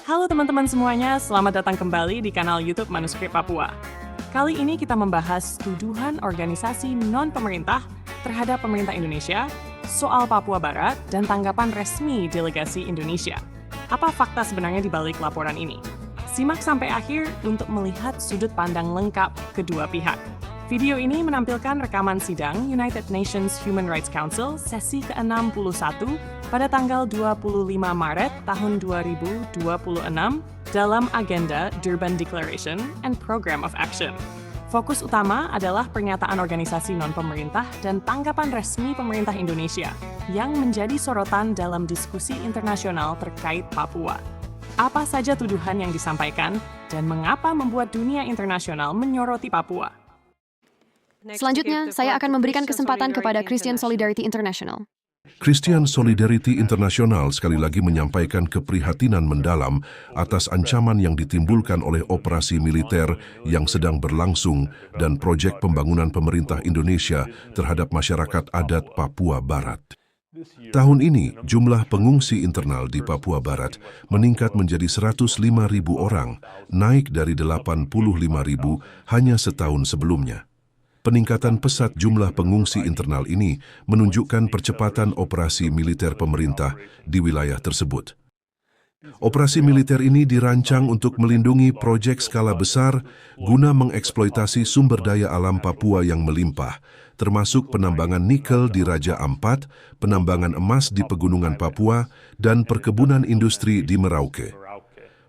Halo teman-teman semuanya, selamat datang kembali di kanal YouTube Manuskrip Papua. Kali ini kita membahas tuduhan organisasi non-pemerintah terhadap pemerintah Indonesia soal Papua Barat dan tanggapan resmi delegasi Indonesia. Apa fakta sebenarnya di balik laporan ini? Simak sampai akhir untuk melihat sudut pandang lengkap kedua pihak. Video ini menampilkan rekaman sidang United Nations Human Rights Council sesi ke-61 pada tanggal 25 Maret tahun 2026 dalam agenda Durban Declaration and Program of Action. Fokus utama adalah pernyataan organisasi non-pemerintah dan tanggapan resmi pemerintah Indonesia yang menjadi sorotan dalam diskusi internasional terkait Papua. Apa saja tuduhan yang disampaikan dan mengapa membuat dunia internasional menyoroti Papua? Selanjutnya, saya akan memberikan kesempatan kepada Christian Solidarity International. Christian Solidarity International sekali lagi menyampaikan keprihatinan mendalam atas ancaman yang ditimbulkan oleh operasi militer yang sedang berlangsung dan proyek pembangunan pemerintah Indonesia terhadap masyarakat adat Papua Barat. Tahun ini, jumlah pengungsi internal di Papua Barat meningkat menjadi 105.000 orang, naik dari 85.000 hanya setahun sebelumnya. Peningkatan pesat jumlah pengungsi internal ini menunjukkan percepatan operasi militer pemerintah di wilayah tersebut. Operasi militer ini dirancang untuk melindungi proyek skala besar guna mengeksploitasi sumber daya alam Papua yang melimpah, termasuk penambangan nikel di Raja Ampat, penambangan emas di Pegunungan Papua, dan perkebunan industri di Merauke.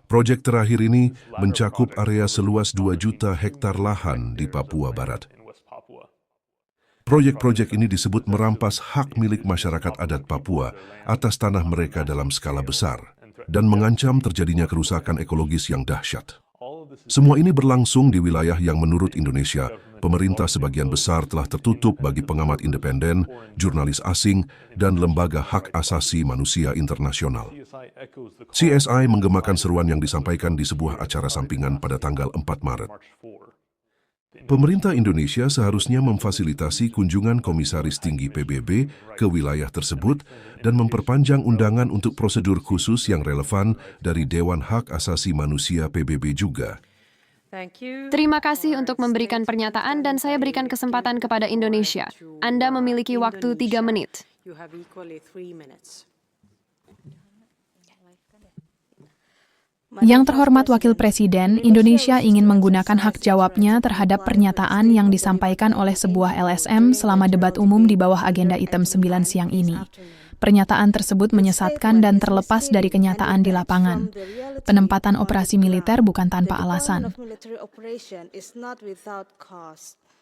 Proyek terakhir ini mencakup area seluas 2 juta hektar lahan di Papua Barat. Proyek-proyek ini disebut merampas hak milik masyarakat adat Papua atas tanah mereka dalam skala besar dan mengancam terjadinya kerusakan ekologis yang dahsyat. Semua ini berlangsung di wilayah yang menurut Indonesia, pemerintah sebagian besar telah tertutup bagi pengamat independen, jurnalis asing, dan lembaga hak asasi manusia internasional. CSI menggemakan seruan yang disampaikan di sebuah acara sampingan pada tanggal 4 Maret. Pemerintah Indonesia seharusnya memfasilitasi kunjungan Komisaris Tinggi PBB ke wilayah tersebut dan memperpanjang undangan untuk prosedur khusus yang relevan dari Dewan Hak Asasi Manusia PBB juga. Terima kasih untuk memberikan pernyataan dan saya berikan kesempatan kepada Indonesia. Anda memiliki waktu 3 menit. Yang terhormat Wakil Presiden, Indonesia ingin menggunakan hak jawabnya terhadap pernyataan yang disampaikan oleh sebuah LSM selama debat umum di bawah agenda item 9 siang ini. Pernyataan tersebut menyesatkan dan terlepas dari kenyataan di lapangan. Penempatan operasi militer bukan tanpa alasan.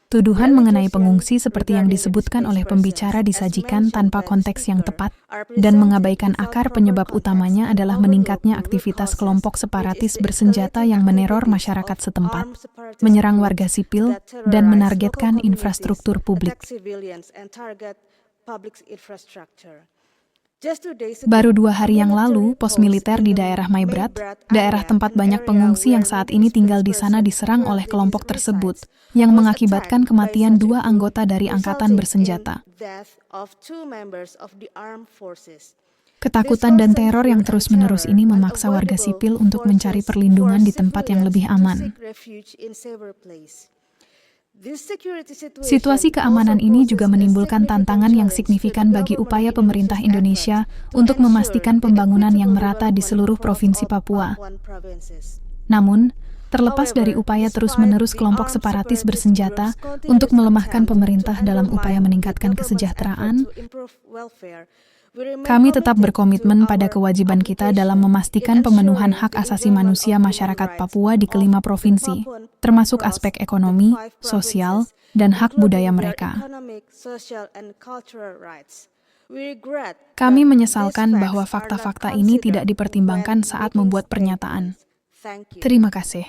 Tuduhan mengenai pengungsi seperti yang disebutkan oleh pembicara disajikan tanpa konteks yang tepat dan mengabaikan akar penyebab utamanya adalah meningkatnya aktivitas kelompok separatis bersenjata yang meneror masyarakat setempat, menyerang warga sipil, dan menargetkan infrastruktur publik. Baru 2 hari yang lalu, pos militer di daerah Maibrat, daerah tempat banyak pengungsi yang saat ini tinggal di sana diserang oleh kelompok tersebut, yang mengakibatkan kematian 2 anggota dari angkatan bersenjata. Ketakutan dan teror yang terus-menerus ini memaksa warga sipil untuk mencari perlindungan di tempat yang lebih aman. Situasi keamanan ini juga menimbulkan tantangan yang signifikan bagi upaya pemerintah Indonesia untuk memastikan pembangunan yang merata di seluruh provinsi Papua. Namun, terlepas dari upaya terus-menerus kelompok separatis bersenjata untuk melemahkan pemerintah dalam upaya meningkatkan kesejahteraan, kami tetap berkomitmen pada kewajiban kita dalam memastikan pemenuhan hak asasi manusia masyarakat Papua di ke-5 provinsi, termasuk aspek ekonomi, sosial, dan hak budaya mereka. Kami menyesalkan bahwa fakta-fakta ini tidak dipertimbangkan saat membuat pernyataan. Terima kasih.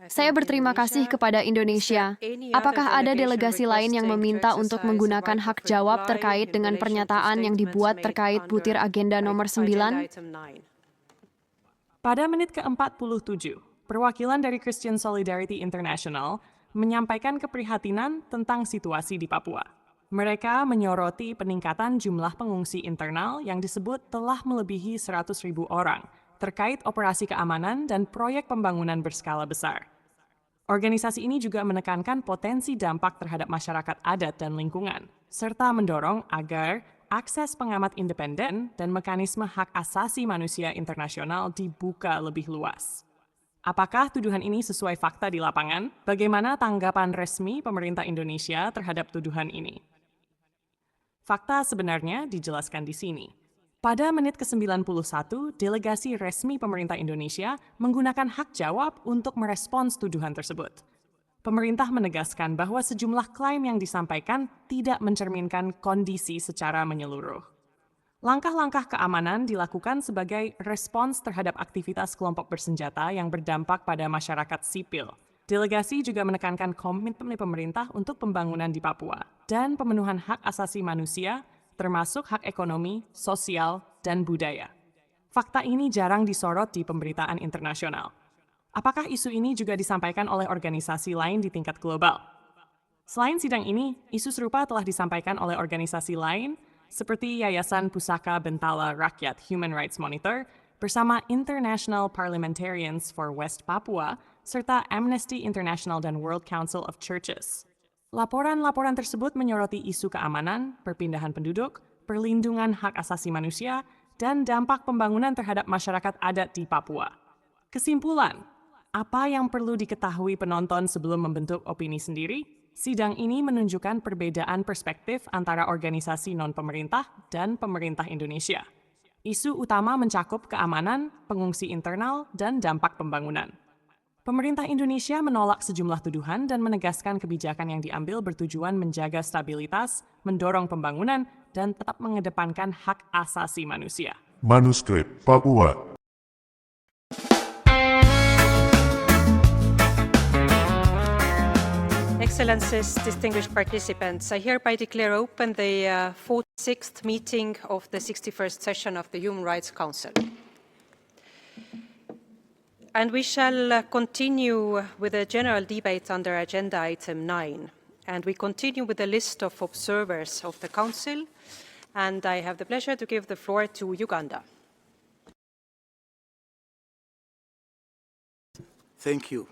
Saya berterima kasih kepada Indonesia. Apakah ada delegasi lain yang meminta untuk menggunakan hak jawab terkait dengan pernyataan yang dibuat terkait butir agenda nomor 9? Pada menit ke-47, perwakilan dari Christian Solidarity International menyampaikan keprihatinan tentang situasi di Papua. Mereka menyoroti peningkatan jumlah pengungsi internal yang disebut telah melebihi 100.000 orang terkait operasi keamanan dan proyek pembangunan berskala besar. Organisasi ini juga menekankan potensi dampak terhadap masyarakat adat dan lingkungan, serta mendorong agar akses pengamat independen dan mekanisme hak asasi manusia internasional dibuka lebih luas. Apakah tuduhan ini sesuai fakta di lapangan? Bagaimana tanggapan resmi pemerintah Indonesia terhadap tuduhan ini? Fakta sebenarnya dijelaskan di sini. Pada menit ke-91, delegasi resmi pemerintah Indonesia menggunakan hak jawab untuk merespons tuduhan tersebut. Pemerintah menegaskan bahwa sejumlah klaim yang disampaikan tidak mencerminkan kondisi secara menyeluruh. Langkah-langkah keamanan dilakukan sebagai respons terhadap aktivitas kelompok bersenjata yang berdampak pada masyarakat sipil. Delegasi juga menekankan komitmen pemerintah untuk pembangunan di Papua dan pemenuhan hak asasi manusia, termasuk hak ekonomi, sosial, dan budaya. Fakta ini jarang disorot di pemberitaan internasional. Apakah isu ini juga disampaikan oleh organisasi lain di tingkat global? Selain sidang ini, isu serupa telah disampaikan oleh organisasi lain seperti Yayasan Pusaka Bentala Rakyat Human Rights Monitor bersama International Parliamentarians for West Papua serta Amnesty International dan World Council of Churches. Laporan-laporan tersebut menyoroti isu keamanan, perpindahan penduduk, perlindungan hak asasi manusia, dan dampak pembangunan terhadap masyarakat adat di Papua. Kesimpulan, apa yang perlu diketahui penonton sebelum membentuk opini sendiri? Sidang ini menunjukkan perbedaan perspektif antara organisasi non-pemerintah dan pemerintah Indonesia. Isu utama mencakup keamanan, pengungsi internal, dan dampak pembangunan. Pemerintah Indonesia menolak sejumlah tuduhan dan menegaskan kebijakan yang diambil bertujuan menjaga stabilitas, mendorong pembangunan, dan tetap mengedepankan hak asasi manusia. Manuskrip Papua. Excellencies, distinguished participants, I hereby declare open the 46th meeting of the 61st session of the Human Rights Council. And we shall continue with a general debate under agenda item 9. And we continue with a list of observers of the Council. And I have the pleasure to give the floor to Uganda. Thank you.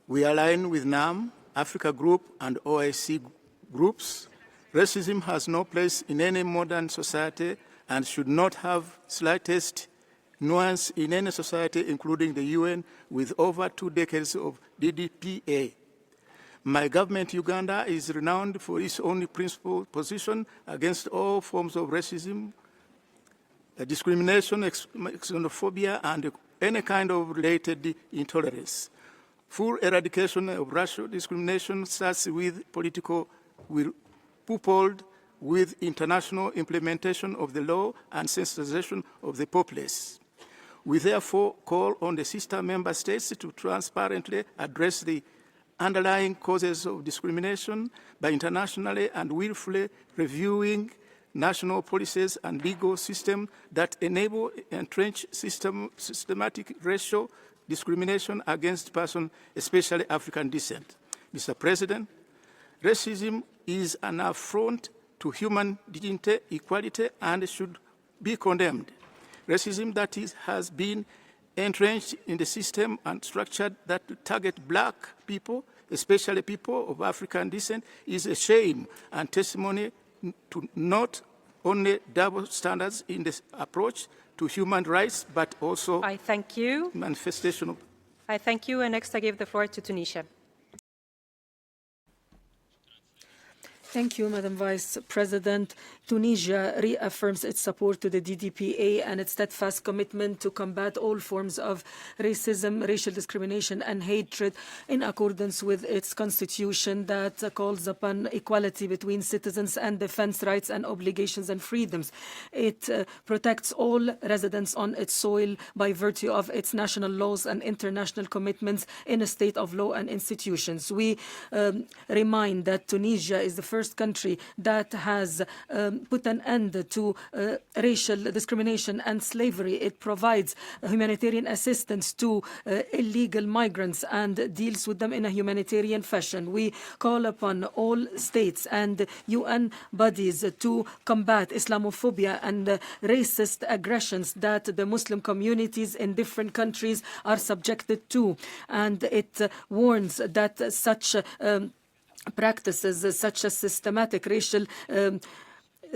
We align with NAM, Africa Group, and OIC groups. Racism has no place in any modern society and should not have slightest nuance in any society, including the UN, with over 2 decades of DDPA. My government, Uganda, is renowned for its only principled position against all forms of racism, discrimination, xenophobia, and any kind of related intolerance. Full eradication of racial discrimination starts with political will, coupled with international implementation of the law and sensitization of the populace. We therefore call on the sister member states to transparently address the underlying causes of discrimination by internationally and willfully reviewing national policies and legal systems that enable entrenched systematic racial discrimination against persons, especially African descent. Mr. President, racism is an affront to human dignity, equality, and should be condemned. Racism that has been entrenched in the system and structured that target black people, especially people of African descent, is a shame and testimony to not only double standards in this approach to human rights, but also I thank you. Manifestation of. I thank you, and next I give the floor to Tunisia. Thank you, Madam Vice President. Tunisia reaffirms its support to the DDPA and its steadfast commitment to combat all forms of racism, racial discrimination, and hatred in accordance with its constitution that calls upon equality between citizens and defends rights and obligations and freedoms. It protects all residents on its soil by virtue of its national laws and international commitments in a state of law and institutions. We remind that Tunisia is the first first country that has put an end to racial discrimination and slavery. It provides humanitarian assistance to illegal migrants and deals with them in a humanitarian fashion. We call upon all states and UN bodies to combat Islamophobia and racist aggressions that the Muslim communities in different countries are subjected to. And it warns that such practices, such as systematic racial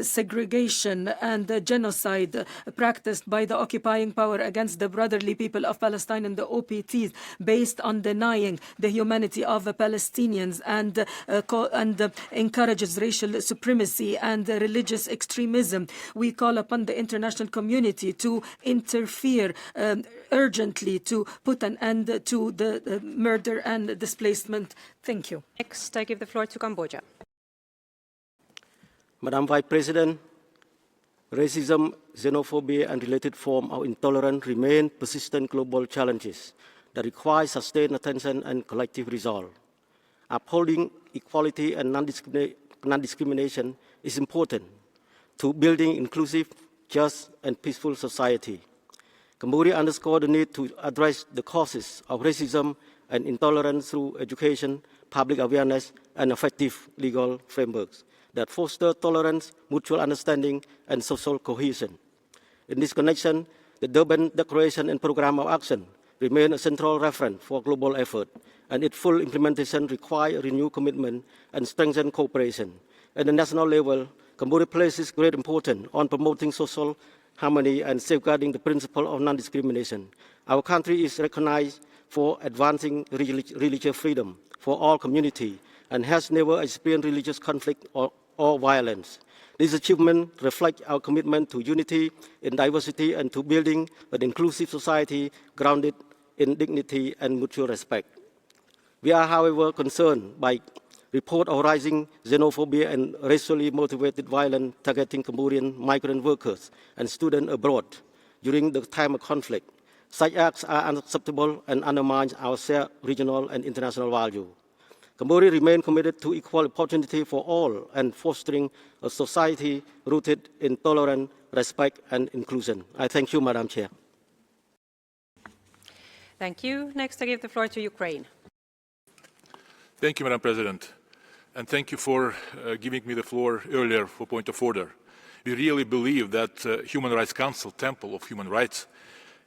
segregation and genocide practiced by the occupying power against the brotherly people of Palestine and the OPTs, based on denying the humanity of Palestinians and encourages racial supremacy and religious extremism. We call upon the international community to interfere urgently to put an end to the murder and displacement. Thank you. Next, I give the floor to Cambodia. Madam Vice President, racism, xenophobia, and related forms of intolerance remain persistent global challenges that require sustained attention and collective resolve. Upholding equality and non-discrimination is important to building inclusive, just, and peaceful society. Cambodia underscores the need to address the causes of racism and intolerance through education, public awareness, and effective legal frameworks that foster tolerance, mutual understanding, and social cohesion. In this connection, the Durban Declaration and Programme of Action remain a central reference for global effort, and its full implementation requires a renewed commitment and strengthened cooperation. At the national level, Cambodia places great importance on promoting social harmony and safeguarding the principle of non-discrimination. Our country is recognized for advancing religious freedom for all communities and has never experienced religious conflict or violence. This achievement reflects our commitment to unity in diversity and to building an inclusive society grounded in dignity and mutual respect. We are, however, concerned by reports of rising xenophobia and racially motivated violence targeting Cambodian migrant workers and students abroad during the time of conflict. Such acts are unacceptable and undermine our shared regional and international values. Cambodia remains committed to equal opportunity for all and fostering a society rooted in tolerance, respect, and inclusion. I thank you, Madam Chair. Thank you. Next, I give the floor to Ukraine. Thank you, Madam President. And thank you for giving me the floor earlier for point of order. We really believe that Human Rights Council, Temple of Human Rights,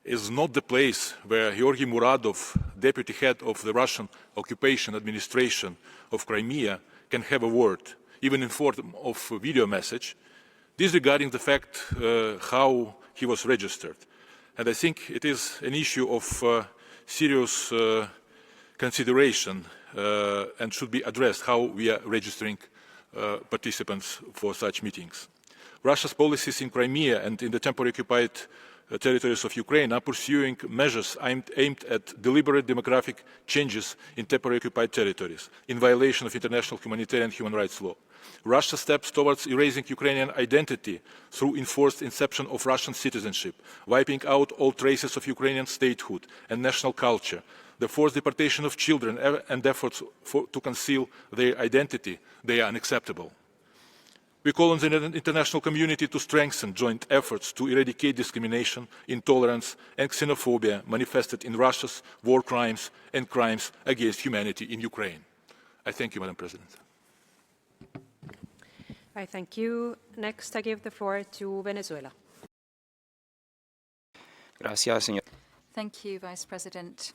is not the place where Georgy Muradov, deputy head of the Russian occupation administration of Crimea, can have a word, even in form of a video message, disregarding the fact how he was registered. And I think it is an issue of serious consideration and should be addressed how we are registering participants for such meetings. Russia's policies in Crimea and in the temporarily occupied territories of Ukraine are pursuing measures aimed at deliberate demographic changes in temporarily occupied territories in violation of international humanitarian human rights law. Russia steps towards erasing Ukrainian identity through enforced inception of Russian citizenship, wiping out all traces of Ukrainian statehood and national culture, the forced deportation of children and efforts to conceal their identity. They are unacceptable. We call on the international community to strengthen joint efforts to eradicate discrimination, intolerance, and xenophobia manifested in Russia's war crimes and crimes against humanity in Ukraine. I thank you, Madam President. I thank you. Next, I give the floor to Venezuela. Thank you, Vice President.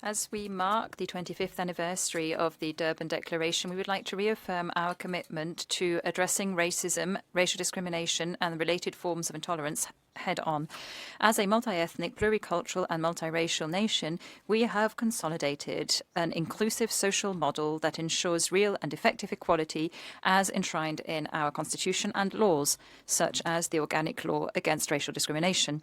As we mark the 25th anniversary of the Durban Declaration, we would like to reaffirm our commitment to addressing racism, racial discrimination, and related forms of intolerance head-on. As a multi-ethnic, pluricultural, and multiracial nation, we have consolidated an inclusive social model that ensures real and effective equality as enshrined in our Constitution and laws, such as the Organic Law Against Racial Discrimination.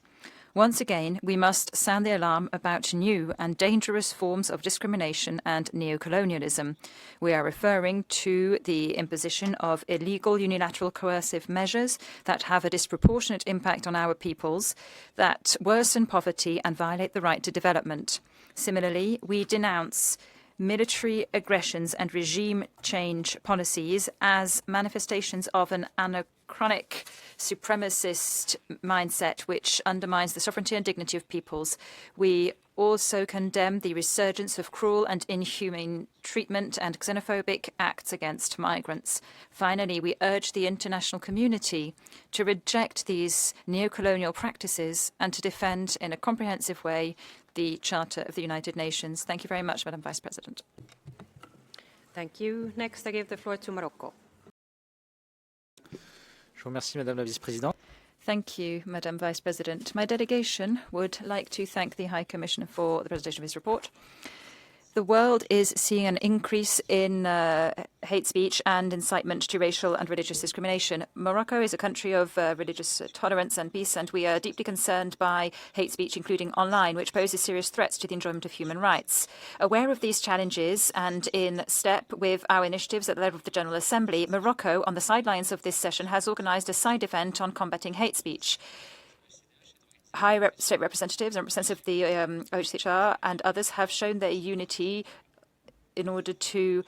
Once again, we must sound the alarm about new and dangerous forms of discrimination and neocolonialism. We are referring to the imposition of illegal unilateral coercive measures that have a disproportionate impact on our peoples, that worsen poverty and violate the right to development. Similarly, we denounce military aggressions and regime change policies as manifestations of an anachronic supremacist mindset which undermines the sovereignty and dignity of peoples. We also condemn the resurgence of cruel and inhumane treatment and xenophobic acts against migrants. Finally, we urge the international community to reject these neocolonial practices and to defend in a comprehensive way the Charter of the United Nations. Thank you very much, Madam Vice President. Thank you. Next, I give the floor to Morocco. Je vous remercie, Madame la Vice-Présidente. Thank you, Madam Vice President. My delegation would like to thank the High Commissioner for the presentation of his report. The world is seeing an increase in hate speech and incitement to racial and religious discrimination. Morocco is a country of religious tolerance and peace, and we are deeply concerned by hate speech, including online, which poses serious threats to the enjoyment of human rights. Aware of these challenges and in step with our initiatives at the level of the General Assembly, Morocco, on the sidelines of this session, has organized a side event on combating hate speech. State representatives and representatives of the OHCHR and others have shown their unity in order to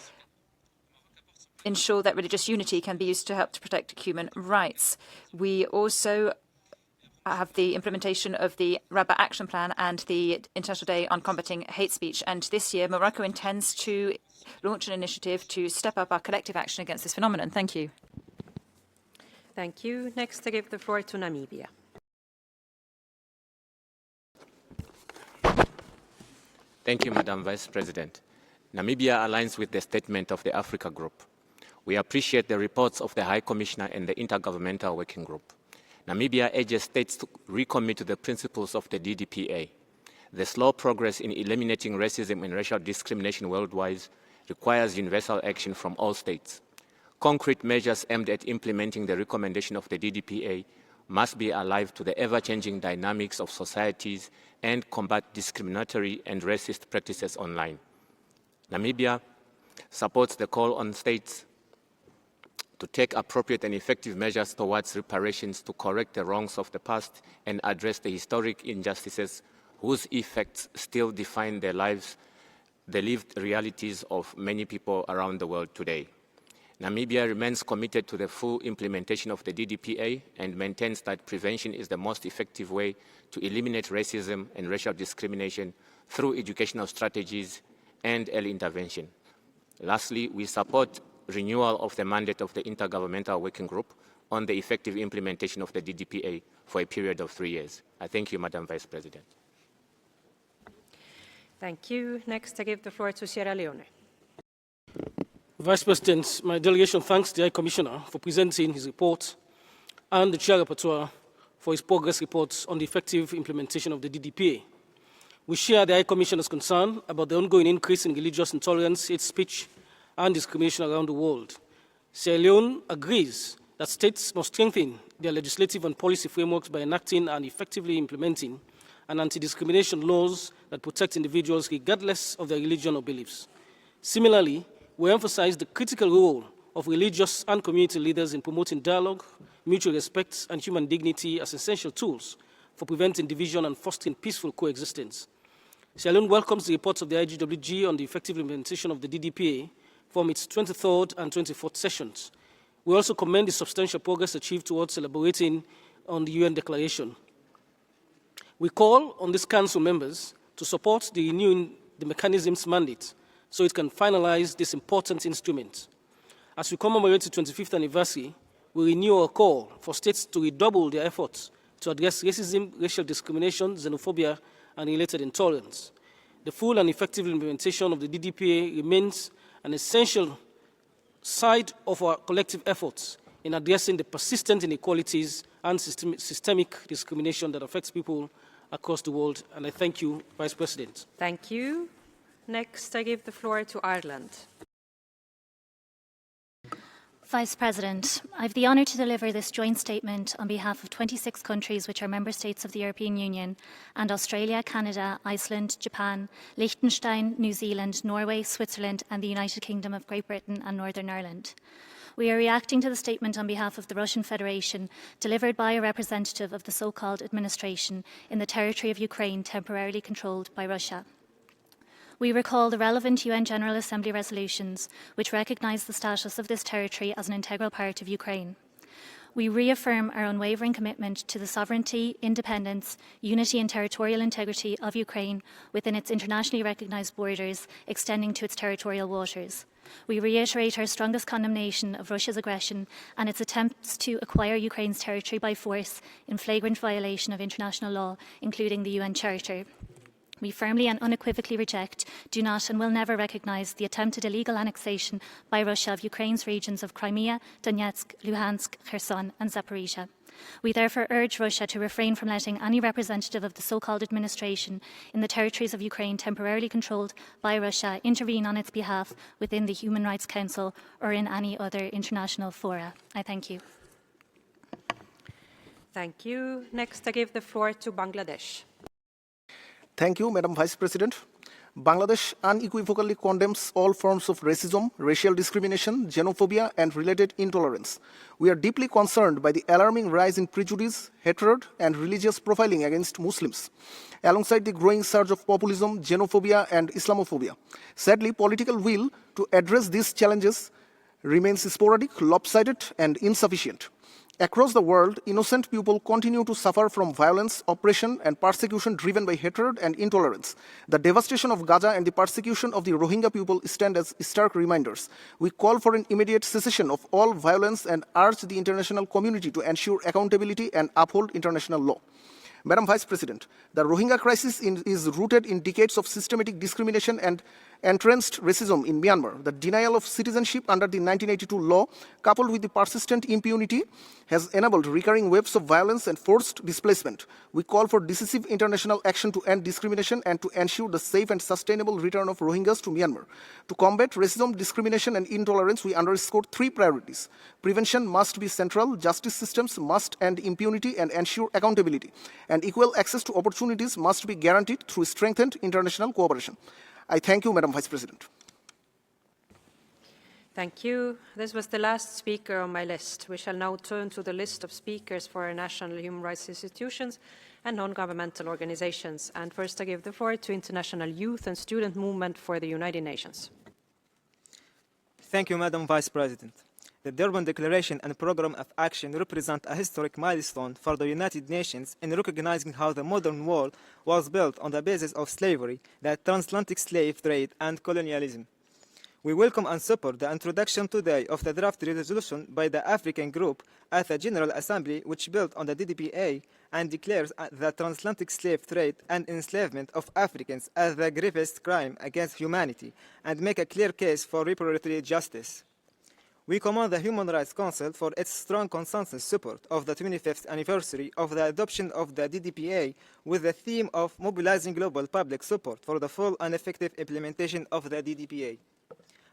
ensure that religious unity can be used to help to protect human rights. We also have the implementation of the Rabat Action Plan and the International Day on Combating Hate Speech. And this year, Morocco intends to launch an initiative to step up our collective action against this phenomenon. Thank you. Thank you. Next, I give the floor to Namibia. Thank you, Madam Vice President. Namibia aligns with the statement of the Africa Group. We appreciate the reports of the High Commissioner and the Intergovernmental Working Group. Namibia urges states to recommit to the principles of the DDPA. The slow progress in eliminating racism and racial discrimination worldwide requires universal action from all states. Concrete measures aimed at implementing the recommendation of the DDPA must be alive to the ever-changing dynamics of societies and combat discriminatory and racist practices online. Namibia supports the call on states to take appropriate and effective measures towards reparations to correct the wrongs of the past and address the historic injustices whose effects still define their lives, the lived realities of many people around the world today. Namibia remains committed to the full implementation of the DDPA and maintains that prevention is the most effective way to eliminate racism and racial discrimination through educational strategies and early intervention. Lastly, we support renewal of the mandate of the Intergovernmental Working Group on the effective implementation of the DDPA for a period of 3 years. I thank you, Madam Vice President. Thank you. Next, I give the floor to Sierra Leone. Vice President, my delegation thanks the High Commissioner for presenting his report and the Chair Rapporteur for his progress reports on the effective implementation of the DDPA. We share the High Commissioner's concern about the ongoing increase in religious intolerance, hate speech, and discrimination around the world. Sierra Leone agrees that states must strengthen their legislative and policy frameworks by enacting and effectively implementing an anti-discrimination laws that protect individuals regardless of their religion or beliefs. Similarly, we emphasize the critical role of religious and community leaders in promoting dialogue, mutual respect, and human dignity as essential tools for preventing division and fostering peaceful coexistence. Sierra Leone welcomes the reports of the IGWG on the effective implementation of the DDPA from its 23rd and 24th sessions. We also commend the substantial progress achieved towards elaborating on the UN Declaration. We call on this Council members to support the renewing the mechanism's mandate so it can finalize this important instrument. As we commemorate the 25th anniversary, we renew our call for states to redouble their efforts to address racism, racial discrimination, xenophobia, and related intolerance. The full and effective implementation of the DDPA remains an essential side of our collective efforts in addressing the persistent inequalities and systemic discrimination that affects people across the world. And I thank you, Vice President. Thank you. Next, I give the floor to Ireland. Vice President, I have the honour to deliver this joint statement on behalf of 26 countries which are member states of the European Union and Australia, Canada, Iceland, Japan, Liechtenstein, New Zealand, Norway, Switzerland and the United Kingdom of Great Britain and Northern Ireland. We are reacting to the statement on behalf of the Russian Federation delivered by a representative of the so-called administration in the territory of Ukraine temporarily controlled by Russia. We recall the relevant UN General Assembly resolutions, which recognise the status of this territory as an integral part of Ukraine. We reaffirm our unwavering commitment to the sovereignty, independence, unity and territorial integrity of Ukraine within its internationally recognised borders extending to its territorial waters. We reiterate our strongest condemnation of Russia's aggression and its attempts to acquire Ukraine's territory by force in flagrant violation of international law, including the UN Charter. We firmly and unequivocally reject, do not and will never recognise the attempted illegal annexation by Russia of Ukraine's regions of Crimea, Donetsk, Luhansk, Kherson and Zaporizhia. We therefore urge Russia to refrain from letting any representative of the so-called administration in the territories of Ukraine temporarily controlled by Russia intervene on its behalf within the Human Rights Council or in any other international fora. I thank you. Thank you. Next, I give the floor to Bangladesh. Thank you, Madam Vice President. Bangladesh unequivocally condemns all forms of racism, racial discrimination, xenophobia, and related intolerance. We are deeply concerned by the alarming rise in prejudice, hatred, and religious profiling against Muslims, alongside the growing surge of populism, xenophobia, and Islamophobia. Sadly, political will to address these challenges remains sporadic, lopsided, and insufficient. Across the world, innocent people continue to suffer from violence, oppression, and persecution driven by hatred and intolerance. The devastation of Gaza and the persecution of the Rohingya people stand as stark reminders. We call for an immediate cessation of all violence and urge the international community to ensure accountability and uphold international law. Madam Vice President, the Rohingya crisis is rooted in decades of systematic discrimination and entrenched racism in Myanmar. The denial of citizenship under the 1982 law, coupled with the persistent impunity, has enabled recurring waves of violence and forced displacement. We call for decisive international action to end discrimination and to ensure the safe and sustainable return of Rohingyas to Myanmar. To combat racism, discrimination, and intolerance, we underscore three priorities. Prevention must be central, justice systems must end impunity and ensure accountability, and equal access to opportunities must be guaranteed through strengthened international cooperation. I thank you, Madam Vice President. Thank you. This was the last speaker on my list. We shall now turn to the list of speakers for our national human rights institutions and non-governmental organizations. And first I give the floor to International Youth and Student Movement for the United Nations. Thank you, Madam Vice President. The Durban Declaration and Programme of Action represent a historic milestone for the United Nations in recognizing how the modern world was built on the basis of slavery, the transatlantic slave trade, and colonialism. We welcome and support the introduction today of the draft resolution by the African Group at the General Assembly, which built on the DDPA and declares the transatlantic slave trade and enslavement of Africans as the gravest crime against humanity and make a clear case for reparatory justice. We commend the Human Rights Council for its strong consensus support of the 25th anniversary of the adoption of the DDPA with the theme of mobilizing global public support for the full and effective implementation of the DDPA.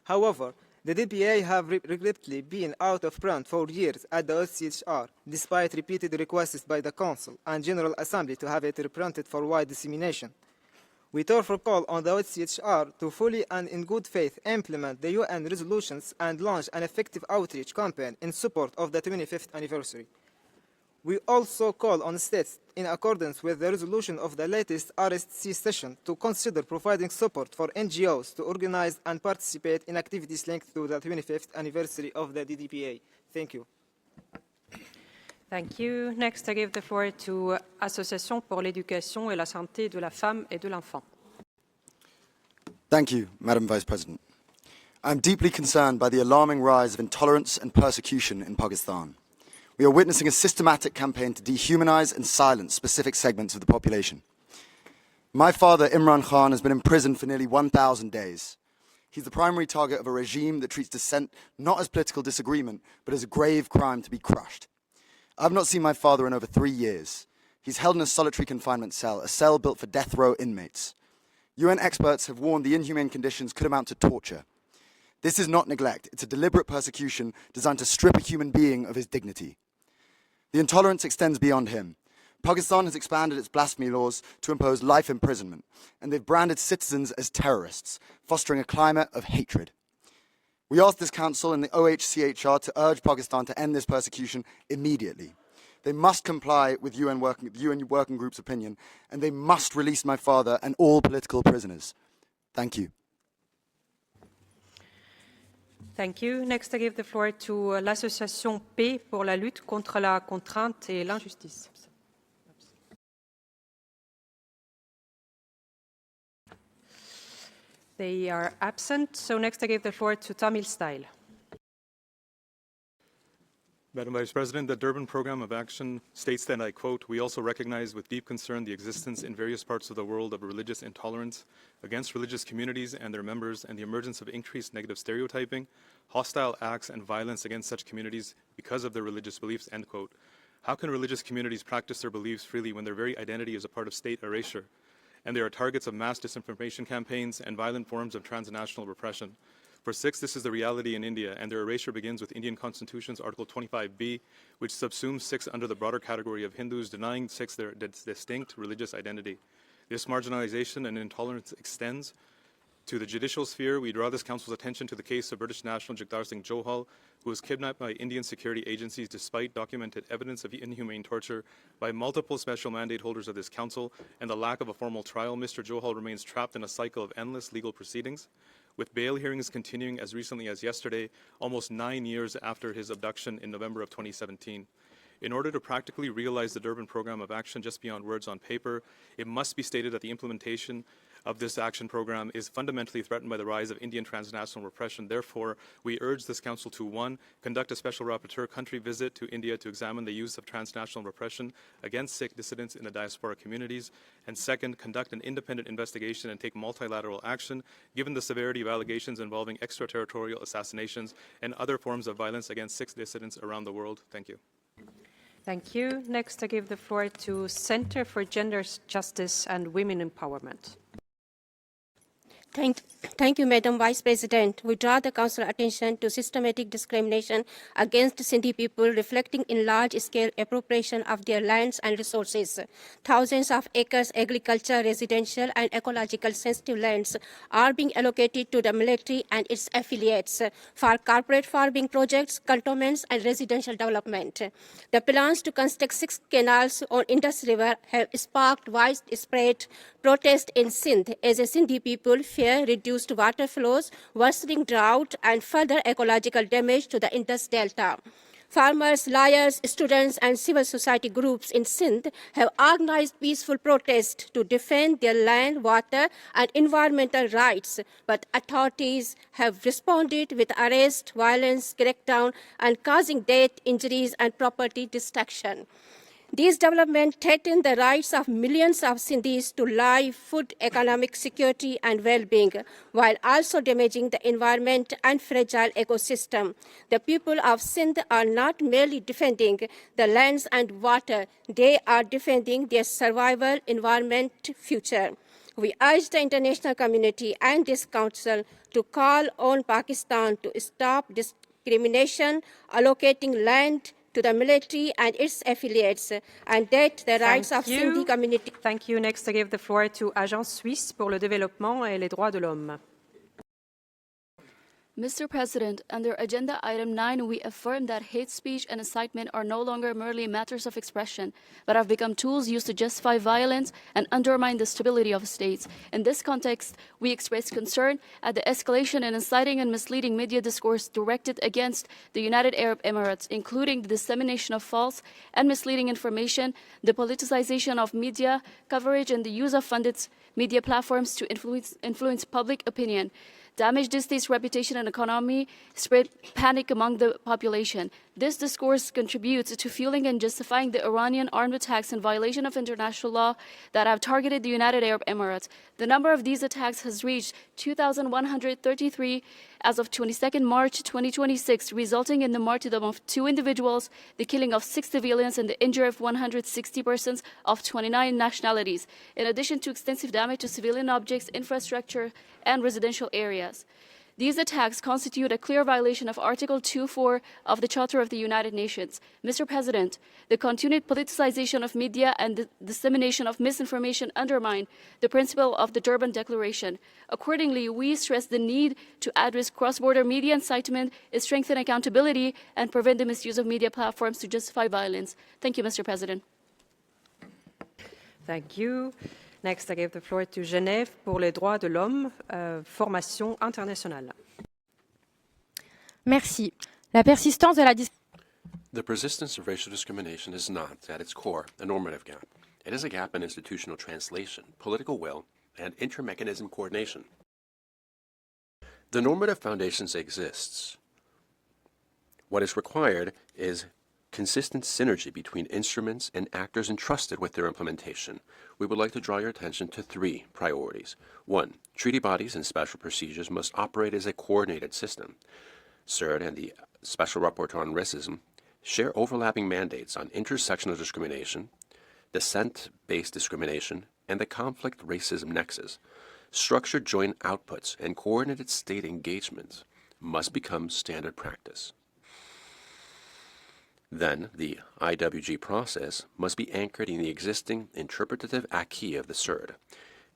However, the DDPA have regrettably been out of print for years at the OCHR, despite repeated requests by the Council and General Assembly to have it reprinted for wide dissemination. We therefore call on the OCHR to fully and in good faith implement the UN resolutions and launch an effective outreach campaign in support of the 25th anniversary. We also call on states, in accordance with the resolution of the latest RSC session, to consider providing support for NGOs to organize and participate in activities linked to the 25th anniversary of the DDPA. Thank you. Thank you. Next, I give the floor to Association pour l'éducation et la santé de la femme et de l'enfant. Thank you, Madam Vice President. I'm deeply concerned by the alarming rise of intolerance and persecution in Pakistan. We are witnessing a systematic campaign to dehumanize and silence specific segments of the population. My father, Imran Khan, has been imprisoned for nearly 1,000 days. He's the primary target of a regime that treats dissent not as political disagreement, but as a grave crime to be crushed. I've not seen my father in over 3 years. He's held in a solitary confinement cell, a cell built for death row inmates. UN experts have warned the inhumane conditions could amount to torture. This is not neglect, it's a deliberate persecution designed to strip a human being of his dignity. The intolerance extends beyond him. Pakistan has expanded its blasphemy laws to impose life imprisonment, and they've branded citizens as terrorists, fostering a climate of hatred. We ask this Council and the OHCHR to urge Pakistan to end this persecution immediately. They must comply with UN Working Group's opinion, and they must release my father and all political prisoners. Thank you. Thank you. Next, I give the floor to l'association P pour la lutte contre la contrainte et l'injustice. They are absent, so next I give the floor to Tamil Style. Madam Vice President, the Durban Program of Action states that, I quote, "We also recognize with deep concern the existence in various parts of the world of religious intolerance against religious communities and their members and the emergence of increased negative stereotyping, hostile acts, and violence against such communities because of their religious beliefs," end quote. How can religious communities practice their beliefs freely when their very identity is a part of state erasure, and they are targets of mass disinformation campaigns and violent forms of transnational repression? For Sikhs, this is the reality in India, and their erasure begins with Indian Constitution's Article 25B, which subsumes Sikhs under the broader category of Hindus, denying Sikhs their distinct religious identity. This marginalization and intolerance extends to the judicial sphere. We draw this Council's attention to the case of British national Jagtar Singh Johal, who was kidnapped by Indian security agencies despite documented evidence of inhumane torture by multiple special mandate holders of this Council and the lack of a formal trial. Mr. Johal remains trapped in a cycle of endless legal proceedings, with bail hearings continuing as recently as yesterday, almost 9 years after his abduction in November of 2017. In order to practically realize the Durban Program of Action just beyond words on paper, it must be stated that the implementation of this action program is fundamentally threatened by the rise of Indian transnational repression. Therefore, we urge this Council to, 1, conduct a special rapporteur country visit to India to examine the use of transnational repression against Sikh dissidents in the diaspora communities, and 2nd, conduct an independent investigation and take multilateral action, given the severity of allegations involving extraterritorial assassinations and other forms of violence against Sikh dissidents around the world. Thank you. Thank you. Next, I give the floor to Center for Gender Justice and Women Empowerment. Thank you, Madam Vice President. We draw the Council attention to systematic discrimination against Sindhi people, reflecting in large-scale appropriation of their lands and resources. Thousands of acres agriculture, residential, and ecological sensitive lands are being allocated to the military and its affiliates for corporate farming projects, cantonments, and residential development. The plans to construct 6 canals on Indus River have sparked widespread protest in Sindh as a Sindhi people fear reduced water flows, worsening drought, and further ecological damage to the Indus Delta. Farmers, lawyers, students, and civil society groups in Sindh have organized peaceful protests to defend their land, water, and environmental rights, but authorities have responded with arrest, violence, crackdown, and causing death, injuries, and property destruction. These developments threaten the rights of millions of Sindhis to life, food, economic security, and well-being, while also damaging the environment and fragile ecosystem. The people of Sindh are not merely defending the lands and water, they are defending their survival, environment, future. We urge the international community and this Council to call on Pakistan to stop discrimination, allocating land to the military and its affiliates, and that the rights of Sindhi community. Thank you. Next, I give the floor to Agence Suisse pour le développement et les droits de l'homme. Mr. President, under Agenda Item 9, we affirm that hate speech and incitement are no longer merely matters of expression, but have become tools used to justify violence and undermine the stability of states. In this context, we express concern at the escalation in inciting and misleading media discourse directed against the United Arab Emirates, including the dissemination of false and misleading information, the politicization of media coverage, and the use of funded media platforms to influence public opinion, damage the state's reputation and economy, spread panic among the population. This discourse contributes to fueling and justifying the Iranian armed attacks in violation of international law that have targeted the United Arab Emirates. The number of these attacks has reached 2,133 as of 22nd March 2026, resulting in the martyrdom of 2 individuals, the killing of 6 civilians, and the injury of 160 persons of 29 nationalities, in addition to extensive damage to civilian objects, infrastructure, and residential areas. These attacks constitute a clear violation of Article 2.4 of the Charter of the United Nations. Mr. President, the continued politicization of media and the dissemination of misinformation undermine the principle of the Durban Declaration. Accordingly, we stress the need to address cross-border media incitement, strengthen accountability, and prevent the misuse of media platforms to justify violence. Thank you, Mr. President. Thank you. Next, I give the floor to Genève pour les droits de l'homme, formation internationale. Merci. La persistance de la The persistence of racial discrimination is not, at its core, a normative gap. It is a gap in institutional translation, political will, and inter-mechanism coordination. The normative foundations exists. What is required is consistent synergy between instruments and actors entrusted with their implementation. We would like to draw your attention to 3 priorities. 1. Treaty bodies and special procedures must operate as a coordinated system. CERD and the Special Rapporteur on Racism share overlapping mandates on intersectional discrimination, descent-based discrimination, and the conflict racism nexus. Structured joint outputs and coordinated state engagements must become standard practice. Then, the IWG process must be anchored in the existing interpretative acquis of the CERD.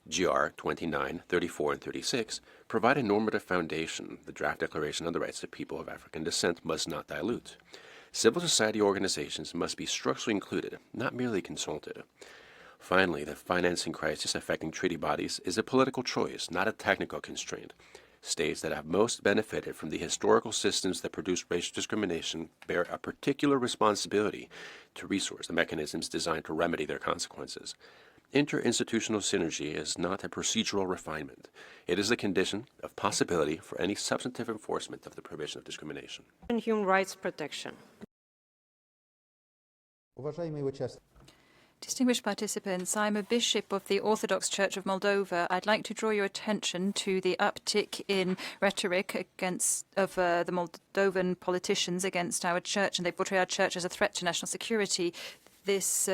GR 29, 34, and 36 provide a normative foundation the draft Declaration on the Rights of People of African Descent must not dilute. Civil society organizations must be structurally included, not merely consulted. Finally, the financing crisis affecting treaty bodies is a political choice, not a technical constraint. States that have most benefited from the historical systems that produce racial discrimination bear a particular responsibility to resource the mechanisms designed to remedy their consequences. Interinstitutional synergy is not a procedural refinement. It is a condition of possibility for any substantive enforcement of the prohibition of discrimination. And human rights protection. Distinguished participants, I'm a bishop of the Orthodox Church of Moldova. I'd like to draw your attention to the uptick in rhetoric of the Moldovan politicians against our church, and they portray our church as a threat to national security. This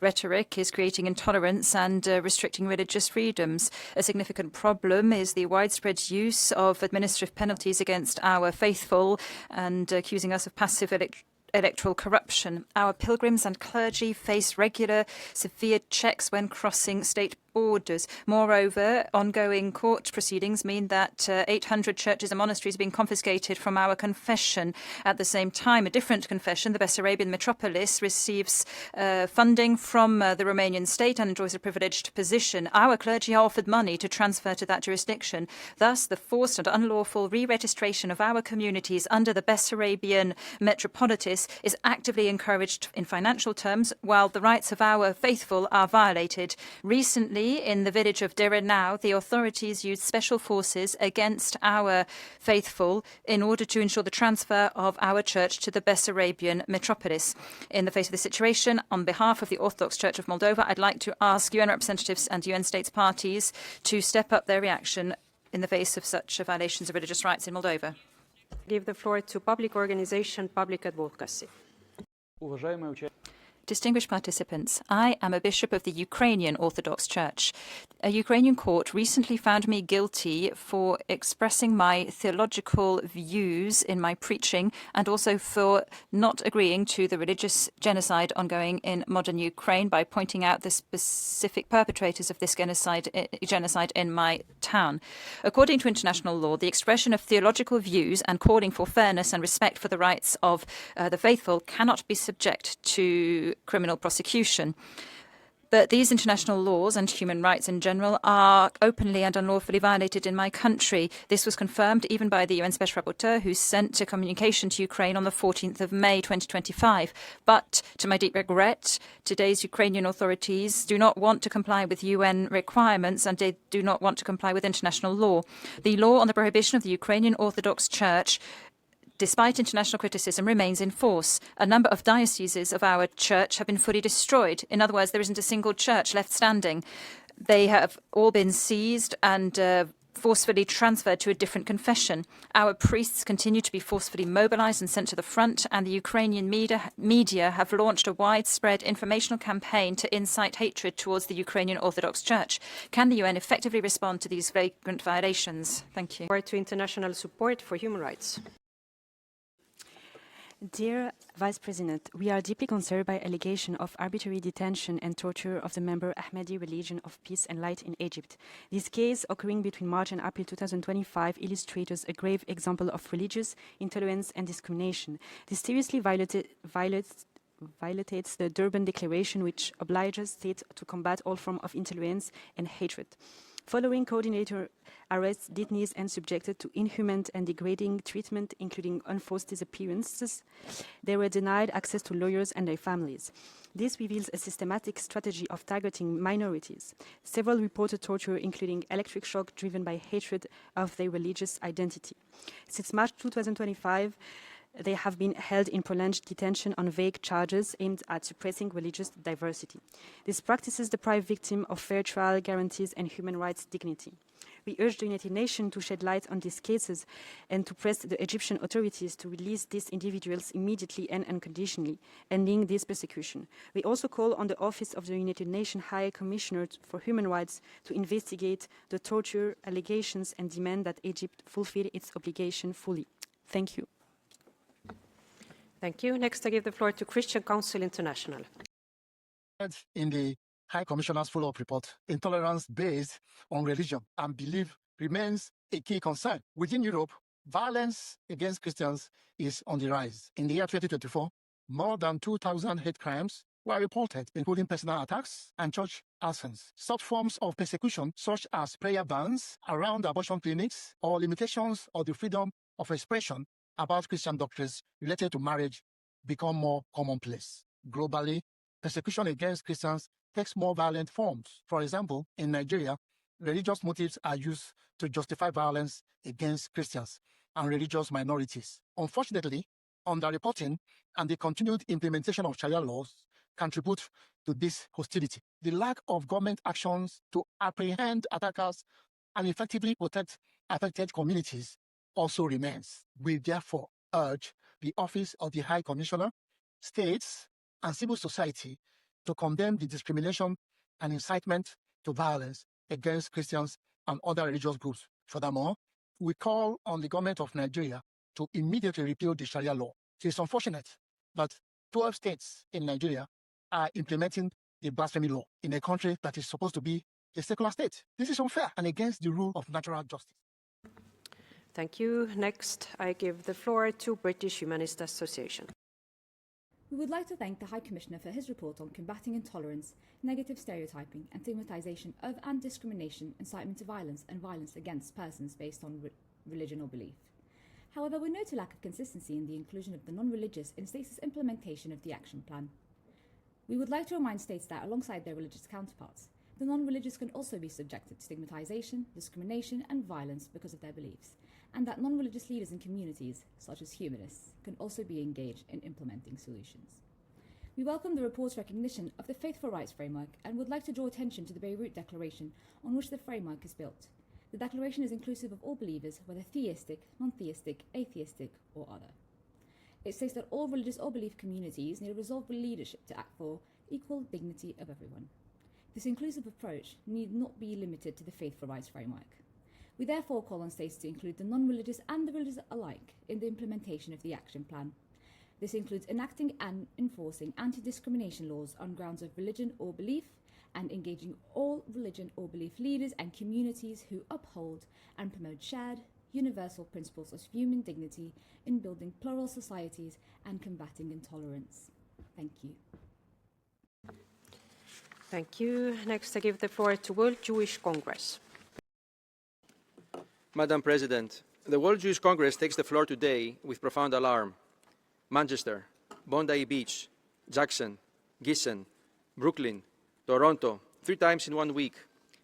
rhetoric is creating intolerance and restricting religious freedoms. A significant problem is the widespread use of administrative penalties against our faithful and accusing us of passive electoral corruption. Our pilgrims and clergy face regular, severe checks when crossing state borders. Moreover, ongoing court proceedings mean that 800 churches and monasteries are being confiscated from our confession. At the same time, a different confession, the Bessarabian metropolis, receives funding from the Romanian state and enjoys a privileged position. Our clergy are offered money to transfer to that jurisdiction. Thus, the forced and unlawful re-registration of our communities under the Bessarabian metropolitis is actively encouraged in financial terms, while the rights of our faithful are violated. Recently, in the village of Derenau, the authorities used special forces against our faithful in order to ensure the transfer of our church to the Bessarabian metropolis. In the face of this situation, on behalf of the Orthodox Church of Moldova, I'd like to ask UN representatives and UN states parties to step up their reaction in the face of such violations of religious rights in Moldova. Give the floor to public organization, public advocacy. Distinguished participants, I am a bishop of the Ukrainian Orthodox Church. A Ukrainian court recently found me guilty for expressing my theological views in my preaching and also for not agreeing to the religious genocide ongoing in modern Ukraine by pointing out the specific perpetrators of this genocide in my town. According to international law, the expression of theological views and calling for fairness and respect for the rights of the faithful cannot be subject to criminal prosecution. But these international laws and human rights in general are openly and unlawfully violated in my country. This was confirmed even by the UN Special Rapporteur, who sent a communication to Ukraine on the 14th of May 2025. But to my deep regret, today's Ukrainian authorities do not want to comply with UN requirements and they do not want to comply with international law. The law on the prohibition of the Ukrainian Orthodox Church, despite international criticism, remains in force. A number of dioceses of our church have been fully destroyed. In other words, there isn't a single church left standing. They have all been seized and forcefully transferred to a different confession. Our priests continue to be forcefully mobilized and sent to the front, and the Ukrainian media have launched a widespread informational campaign to incite hatred towards the Ukrainian Orthodox Church. Can the UN effectively respond to these flagrant violations? Thank you. To international support for human rights. Dear Vice President, we are deeply concerned by allegations of arbitrary detention and torture of the member Ahmadi Religion of Peace and Light in Egypt. This case, occurring between March and April 2025, illustrates a grave example of religious intolerance and discrimination. This seriously violates violates the Durban Declaration, which obliges states to combat all forms of intolerance and hatred. Following coordinator arrests, detainees and subjected to inhuman and degrading treatment, including unforced disappearances, they were denied access to lawyers and their families. This reveals a systematic strategy of targeting minorities. Several reported torture, including electric shock driven by hatred of their religious identity. Since March 2025, they have been held in prolonged detention on vague charges aimed at suppressing religious diversity. These practices deprive victims of fair trial guarantees and human rights dignity. We urge the United Nations to shed light on these cases and to press the Egyptian authorities to release these individuals immediately and unconditionally, ending this persecution. We also call on the Office of the United Nations High Commissioner for Human Rights to investigate the torture allegations and demand that Egypt fulfill its obligation fully. Thank you. Thank you. Next, I give the floor to Christian Council International. In the High Commissioner's follow-up report, intolerance based on religion and belief remains a key concern. Within Europe, violence against Christians is on the rise. In the year 2024, more than 2,000 hate crimes were reported, including personal attacks and church arsons. Such forms of persecution, such as prayer bans around abortion clinics or limitations of the freedom of expression about Christian doctrines related to marriage, become more commonplace. Globally, persecution against Christians takes more violent forms. For example, in Nigeria, religious motives are used to justify violence against Christians and religious minorities. Unfortunately, underreporting and the continued implementation of Sharia laws contribute to this hostility. The lack of government actions to apprehend attackers and effectively protect affected communities also remains. We therefore urge the Office of the High Commissioner, states, and civil society to condemn the discrimination and incitement to violence against Christians and other religious groups. Furthermore, we call on the government of Nigeria to immediately repeal the Sharia law. It is unfortunate that 12 states in Nigeria are implementing the blasphemy law in a country that is supposed to be a secular state. This is unfair and against the rule of natural justice. Thank you. Next, I give the floor to British Humanist Association. We would like to thank the High Commissioner for his report on combating intolerance, negative stereotyping and stigmatization of and discrimination, incitement to violence and violence against persons based on religion or belief. However, we note a lack of consistency in the inclusion of the non-religious in states' implementation of the action plan. We would like to remind states that alongside their religious counterparts, the non-religious can also be subjected to stigmatization, discrimination and violence because of their beliefs, and that non-religious leaders in communities, such as humanists, can also be engaged in implementing solutions. We welcome the report's recognition of the Faithful Rights Framework and would like to draw attention to the Beirut Declaration on which the framework is built. The declaration is inclusive of all believers, whether theistic, non-theistic, atheistic or other. It states that all religious or belief communities need a resolved leadership to act for equal dignity of everyone. This inclusive approach need not be limited to the Faithful Rights Framework. We therefore call on states to include the non-religious and the religious alike in the implementation of the action plan. This includes enacting and enforcing anti-discrimination laws on grounds of religion or belief, and engaging all religion or belief leaders and communities who uphold and promote shared, universal principles of human dignity in building plural societies and combating intolerance. Thank you. Thank you. Next, I give the floor to World Jewish Congress. Madam President, the World Jewish Congress takes the floor today with profound alarm. Manchester, Bondi Beach, Jackson, Gießen, Brooklyn, Toronto, 3 times in 1 week,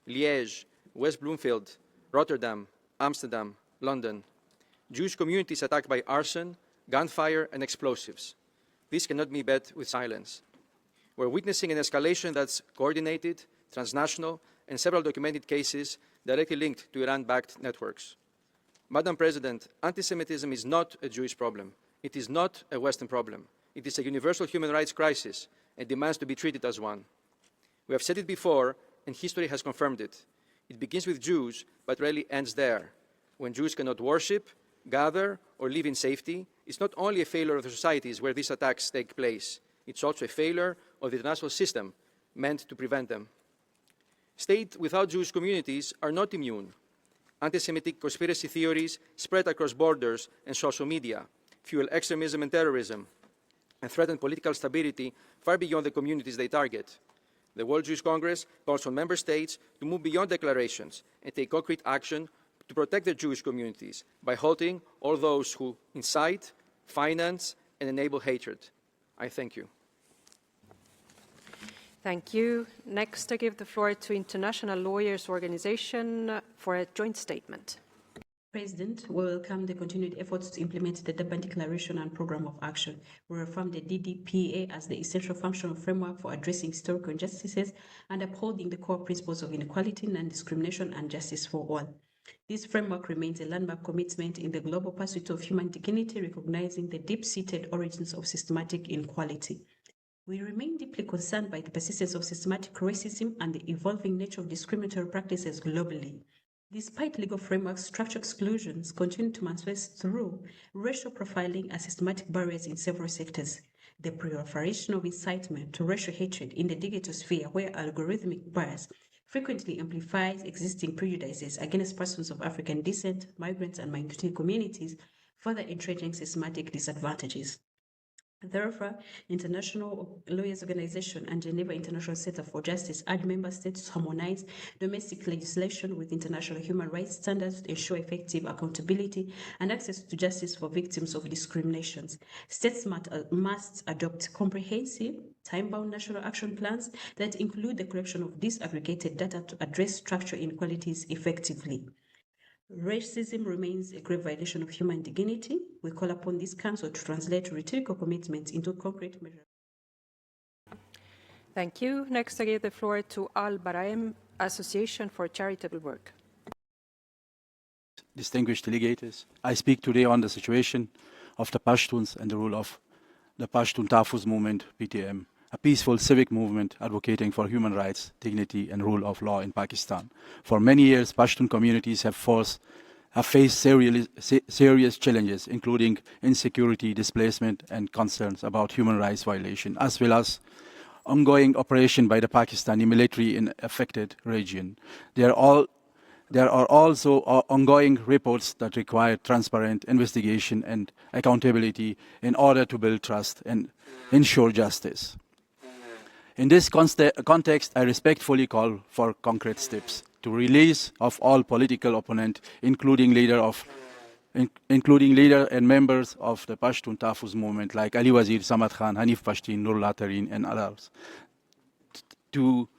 Liège, West Bloomfield, Rotterdam, Amsterdam, London. Jewish communities attacked by arson, gunfire, and explosives. This cannot be met with silence. We're witnessing an escalation that's coordinated, transnational, and several documented cases directly linked to Iran-backed networks. Madam President, anti-Semitism is not a Jewish problem. It is not a Western problem. It is a universal human rights crisis and demands to be treated as one. We have said it before, and history has confirmed it. It begins with Jews, but rarely ends there. When Jews cannot worship, gather, or live in safety, it's not only a failure of the societies where these attacks take place, it's also a failure of the international system meant to prevent them. States without Jewish communities are not immune. Anti-Semitic conspiracy theories spread across borders and social media, fuel extremism and terrorism. and threaten political stability far beyond the communities they target. The World Jewish Congress calls on member states to move beyond declarations and take concrete action to protect their Jewish communities by halting all those who incite, finance, and enable hatred. I thank you. Thank you. Next, I give the floor to International Lawyers Organization for a joint statement. President, we welcome the continued efforts to implement the Durban Declaration and Program of Action. We affirm the DDPA as the essential functional framework for addressing historical injustices and upholding the core principles of inequality, non-discrimination, and justice for all. This framework remains a landmark commitment in the global pursuit of human dignity, recognizing the deep-seated origins of systematic inequality. We remain deeply concerned by the persistence of systematic racism and the evolving nature of discriminatory practices globally. Despite legal frameworks, structural exclusions continue to manifest through racial profiling and systematic barriers in several sectors. The proliferation of incitement to racial hatred in the digital sphere, where algorithmic bias frequently amplifies existing prejudices against persons of African descent, migrants, and minority communities, further entrenching systematic disadvantages. Therefore, International Lawyers Organization and Geneva International Center for Justice urge member states to harmonize domestic legislation with international human rights standards to ensure effective accountability and access to justice for victims of discriminations. States must adopt comprehensive, time-bound national action plans that include the collection of disaggregated data to address structural inequalities effectively. Racism remains a grave violation of human dignity. We call upon this Council to translate rhetorical commitments into concrete measures. Thank you. Next, I give the floor to Al Baraim Association for Charitable Work. Distinguished delegates, I speak today on the situation of the Pashtuns and the role of the Pashtun Tahfuz movement, PTM, a peaceful civic movement advocating for human rights, dignity, and rule of law in Pakistan. For many years, Pashtun communities have faced serious challenges, including insecurity, displacement, and concerns about human rights violation, as well as ongoing operation by the Pakistani military in affected region. There are also ongoing reports that require transparent investigation and accountability in order to build trust and ensure justice. In this context, I respectfully call for concrete steps to release of all political opponents, including leader and members of the Pashtun Tahfuz movement like Ali Wazir, Samad Khan, Hanif Pashtun, Nurullah Tareen, and others, to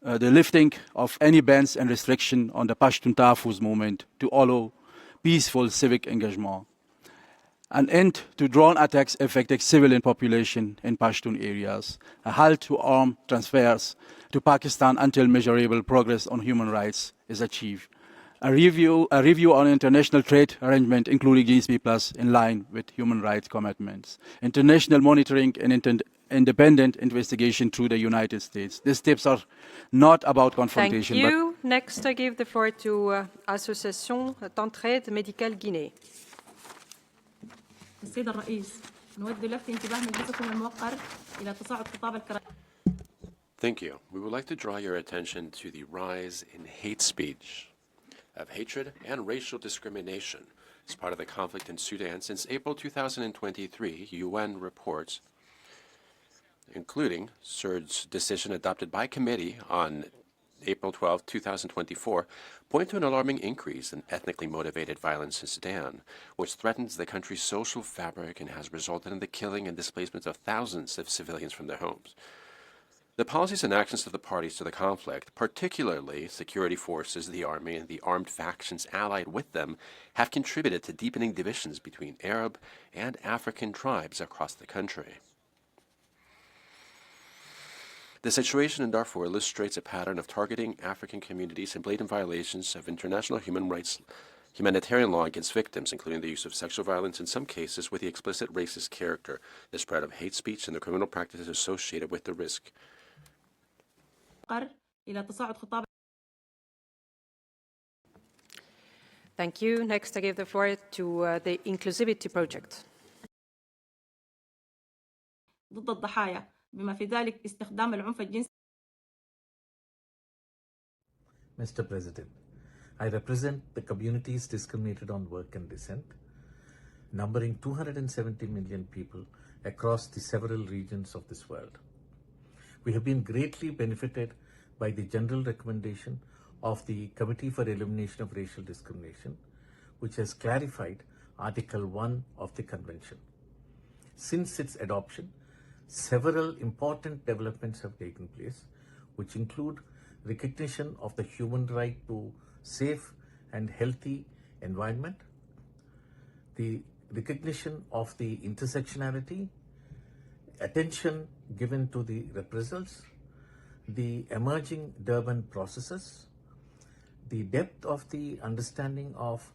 the lifting of any bans and restriction on the Pashtun Tahfuz movement to allow peaceful civic engagement, an end to drone attacks affecting civilian population in Pashtun areas, a halt to arm transfers to Pakistan until measurable progress on human rights is achieved, a review on international trade arrangement, including GSP+ in line with human rights commitments, international monitoring and independent investigation through the United States. These steps are not about confrontation. Thank you. Next, I give the floor to Association d'Entraide Médicale Guinée. السيد الرئيس نود لفت انتباه مجلسكم الموقر إلى تصاعد خطاب الكراهية. Thank you. We would like to draw your attention to the rise in hate speech, of hatred and racial discrimination as part of the conflict in Sudan since April 2023, UN reports, including CERD's decision adopted by committee on April 12, 2024, point to an alarming increase in ethnically motivated violence in Sudan, which threatens the country's social fabric and has resulted in the killing and displacement of thousands of civilians from their homes. The policies and actions of the parties to the conflict, particularly security forces, the army, and the armed factions allied with them, have contributed to deepening divisions between Arab and African tribes across the country. The situation in Darfur illustrates a pattern of targeting African communities and blatant violations of international humanitarian law against victims, including the use of sexual violence in some cases with the explicit racist character, the spread of hate speech, and the criminal practices associated with the risk. Thank you. Next, I give the floor to the Inclusivity Project. ضد الضحايا بما في ذلك استخدام العنف الجنسي. Mr. President, I represent the communities discriminated on work and descent, numbering 270 million people across the several regions of this world. We have been greatly benefited by the general recommendation of the Committee for Elimination of Racial Discrimination, which has clarified Article 1 of the Convention. Since its adoption, several important developments have taken place, which include recognition of the human right to safe and healthy environment, the recognition of the intersectionality, attention given to the reprisals, the emerging Durban processes, the depth of the understanding of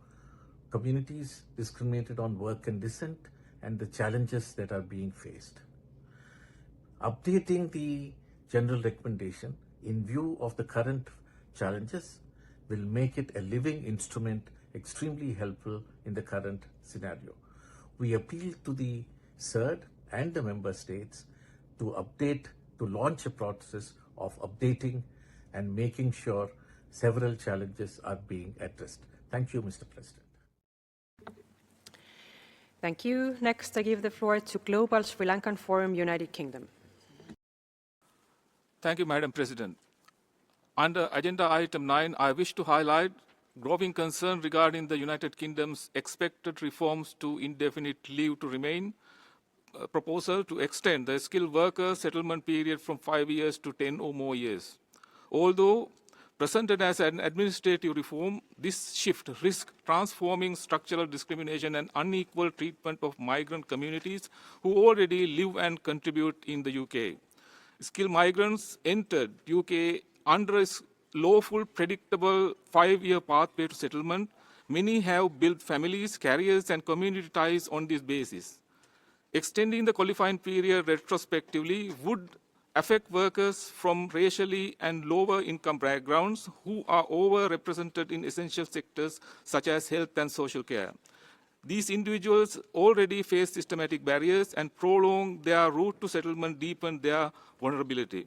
communities discriminated on work and dissent, and the challenges that are being faced. Updating the general recommendation in view of the current challenges will make it a living instrument extremely helpful in the current scenario. We appeal to the CERD and the member states to launch a process of updating and making sure several challenges are being addressed. Thank you, Mr. President. Thank you. Next, I give the floor to Global Sri Lankan Forum, United Kingdom. Thank you, Madam President. Under Agenda Item 9, I wish to highlight growing concern regarding the United Kingdom's expected reforms to indefinite leave to remain proposal to extend the skilled worker settlement period from 5 years to 10 or more years. Although presented as an administrative reform, this shift risks transforming structural discrimination and unequal treatment of migrant communities who already live and contribute in the UK. Skilled migrants entered UK under a lawful, predictable 5-year pathway to settlement. Many have built families, careers, and community ties on this basis. Extending the qualifying period retrospectively would affect workers from racially and lower income backgrounds who are overrepresented in essential sectors such as health and social care. These individuals already face systematic barriers, and prolong their route to settlement deepen their vulnerability.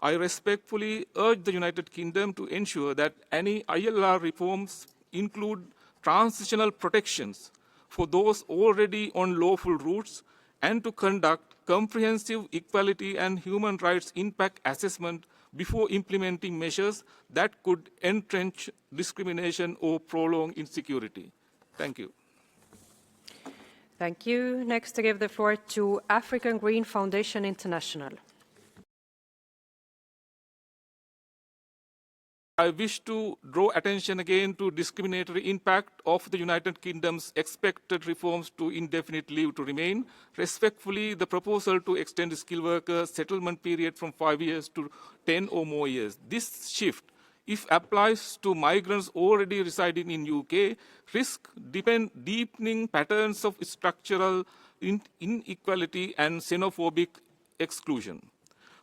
I respectfully urge the United Kingdom to ensure that any ILR reforms include transitional protections for those already on lawful routes, and to conduct comprehensive equality and human rights impact assessment before implementing measures that could entrench discrimination or prolong insecurity. Thank you. Thank you. Next, I give the floor to African Green Foundation International. I wish to draw attention again to discriminatory impact of the United Kingdom's expected reforms to indefinite leave to remain. Respectfully, the proposal to extend the skilled worker settlement period from 5 years to 10 or more years. This shift, if applies to migrants already residing in UK, risk deepening patterns of structural inequality and xenophobic exclusion.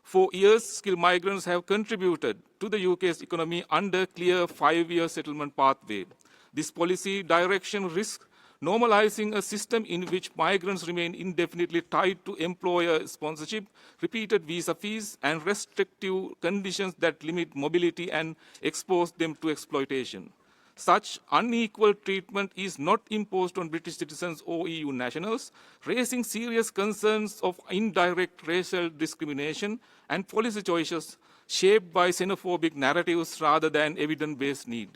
For years, skilled migrants have contributed to the UK's economy under clear 5-year settlement pathway. This policy direction risks normalizing a system in which migrants remain indefinitely tied to employer sponsorship, repeated visa fees, and restrictive conditions that limit mobility and expose them to exploitation. Such unequal treatment is not imposed on British citizens or EU nationals, raising serious concerns of indirect racial discrimination and policy choices shaped by xenophobic narratives rather than evidence-based need.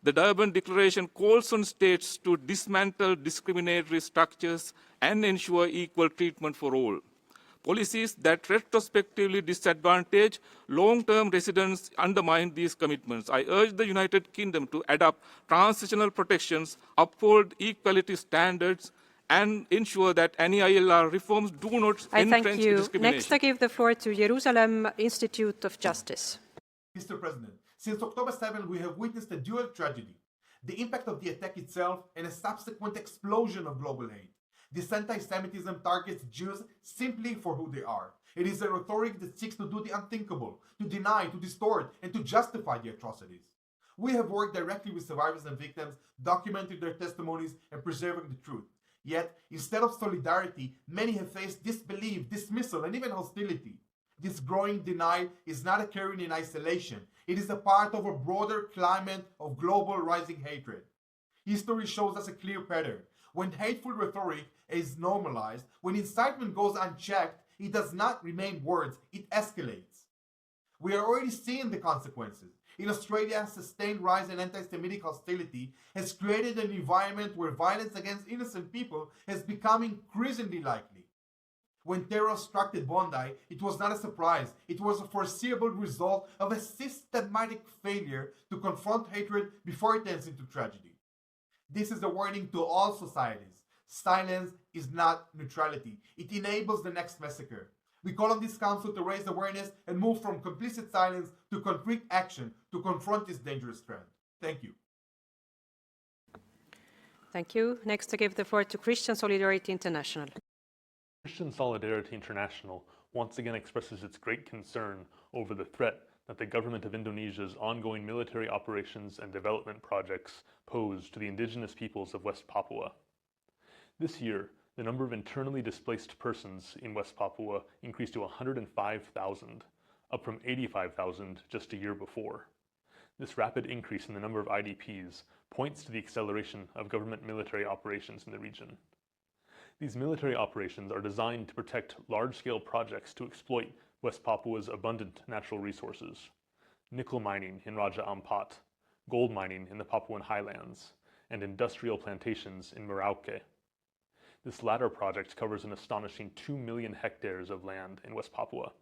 The Durban Declaration calls on states to dismantle discriminatory structures and ensure equal treatment for all. Policies that retrospectively disadvantage long-term residents undermine these commitments. I urge the United Kingdom to adopt transitional protections, uphold equality standards, and ensure that any ILR reforms do not entrench discrimination. Next, I give the floor to Jerusalem Institute of Justice. Mr. President, since October 7, we have witnessed a dual tragedy: the impact of the attack itself and a subsequent explosion of global hate. This anti-Semitism targets Jews simply for who they are. It is a rhetoric that seeks to do the unthinkable, to deny, to distort, and to justify the atrocities. We have worked directly with survivors and victims, documenting their testimonies and preserving the truth. Yet, instead of solidarity, many have faced disbelief, dismissal, and even hostility. This growing denial is not occurring in isolation. It is a part of a broader climate of global rising hatred. History shows us a clear pattern. When hateful rhetoric is normalized, when incitement goes unchecked, it does not remain words, it escalates. We are already seeing the consequences. In Australia, sustained rise in anti-Semitic hostility has created an environment where violence against innocent people has become increasingly likely. When terror struck at Bondi, it was not a surprise. It was a foreseeable result of a systematic failure to confront hatred before it turns into tragedy. This is a warning to all societies. Silence is not neutrality. It enables the next massacre. We call on this council to raise awareness and move from complicit silence to concrete action to confront this dangerous trend. Thank you. Thank you. Next, I give the floor to Christian Solidarity International. Christian Solidarity International once again expresses its great concern over the threat that the government of Indonesia's ongoing military operations and development projects pose to the indigenous peoples of West Papua. This year, the number of internally displaced persons in West Papua increased to 105,000, up from 85,000 just a year before. This rapid increase in the number of IDPs points to the acceleration of government military operations in the region. These military operations are designed to protect large-scale projects to exploit West Papua's abundant natural resources: nickel mining in Raja Ampat, gold mining in the Papuan highlands, and industrial plantations in Merauke. This latter project covers an astonishing 2 million hectares of land in West Papua.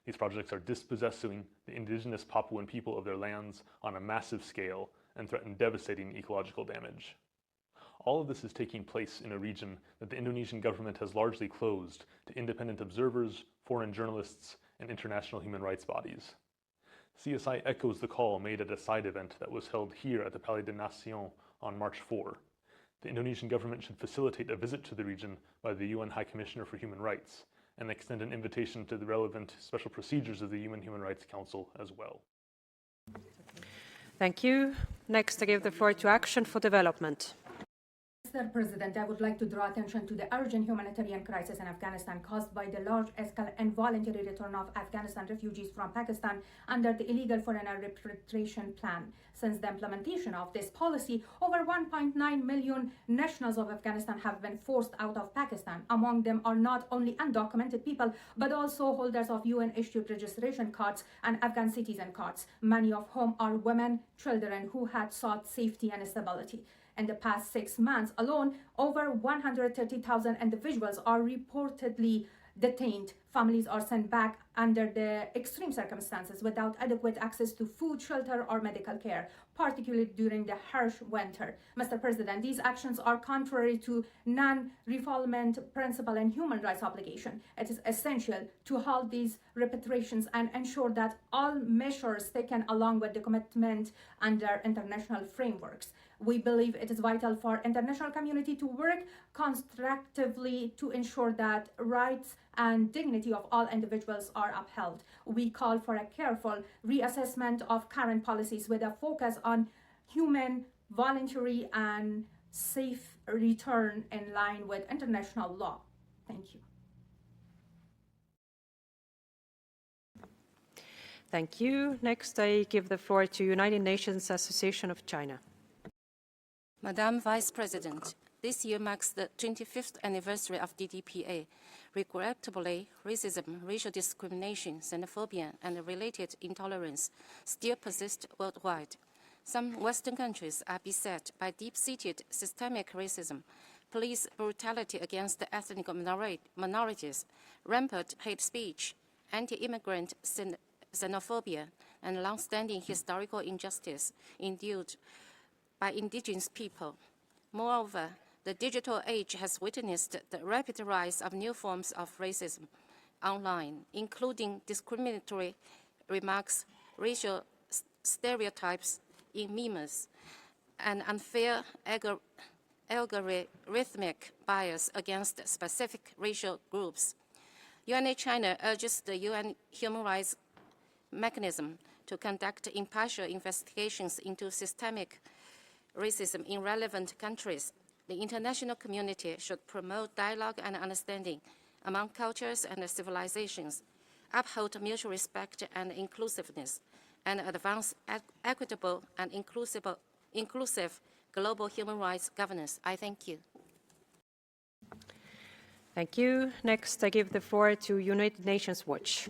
These projects are dispossessing the indigenous Papuan people of their lands on a massive scale and threaten devastating ecological damage. All of this is taking place in a region that the Indonesian government has largely closed to independent observers, foreign journalists, and international human rights bodies. CSI echoes the call made at a side event that was held here at the Palais des Nations on March 4. The Indonesian government should facilitate a visit to the region by the UN High Commissioner for Human Rights and extend an invitation to the relevant special procedures of the UN Human Rights Council as well. Thank you. Next, I give the floor to Action for Development. Mr. President, I would like to draw attention to the urgent humanitarian crisis in Afghanistan caused by the large-scale and voluntary return of Afghanistan refugees from Pakistan under the illegal foreigner repatriation plan. Since the implementation of this policy, over 1.9 million nationals of Afghanistan have been forced out of Pakistan. Among them are not only undocumented people, but also holders of UN-issued registration cards and Afghan citizen cards, many of whom are women, children who had sought safety and stability. In the past 6 months alone, over 130,000 individuals are reportedly detained. Families are sent back under the extreme circumstances without adequate access to food, shelter, or medical care, particularly during the harsh winter. Mr. President, these actions are contrary to non-refoulement principle and human rights obligation. It is essential to halt these repatriations and ensure that all measures taken along with the commitment under international frameworks. We believe it is vital for international community to work constructively to ensure that rights and dignity of all individuals are upheld. We call for a careful reassessment of current policies with a focus on human, voluntary, and safe return in line with international law. Thank you. Thank you. Next, I give the floor to United Nations Association of China. Madam Vice President, this year marks the 25th anniversary of DDPA. Regrettably, racism, racial discrimination, xenophobia, and related intolerance still persist worldwide. Some Western countries are beset by deep-seated systemic racism, police brutality against ethnic minorities, rampant hate speech, anti-immigrant xenophobia, and long-standing historical injustice endured by indigenous people. Moreover, the digital age has witnessed the rapid rise of new forms of racism online, including discriminatory remarks, racial stereotypes in memes, and unfair algorithmic bias against specific racial groups. UNA China urges the UN Human Rights Mechanism to conduct impartial investigations into systemic racism in relevant countries. The international community should promote dialogue and understanding among cultures and civilizations, uphold mutual respect and inclusiveness, and advance equitable and inclusive global human rights governance. I thank you. Thank you. Next, I give the floor to United Nations Watch.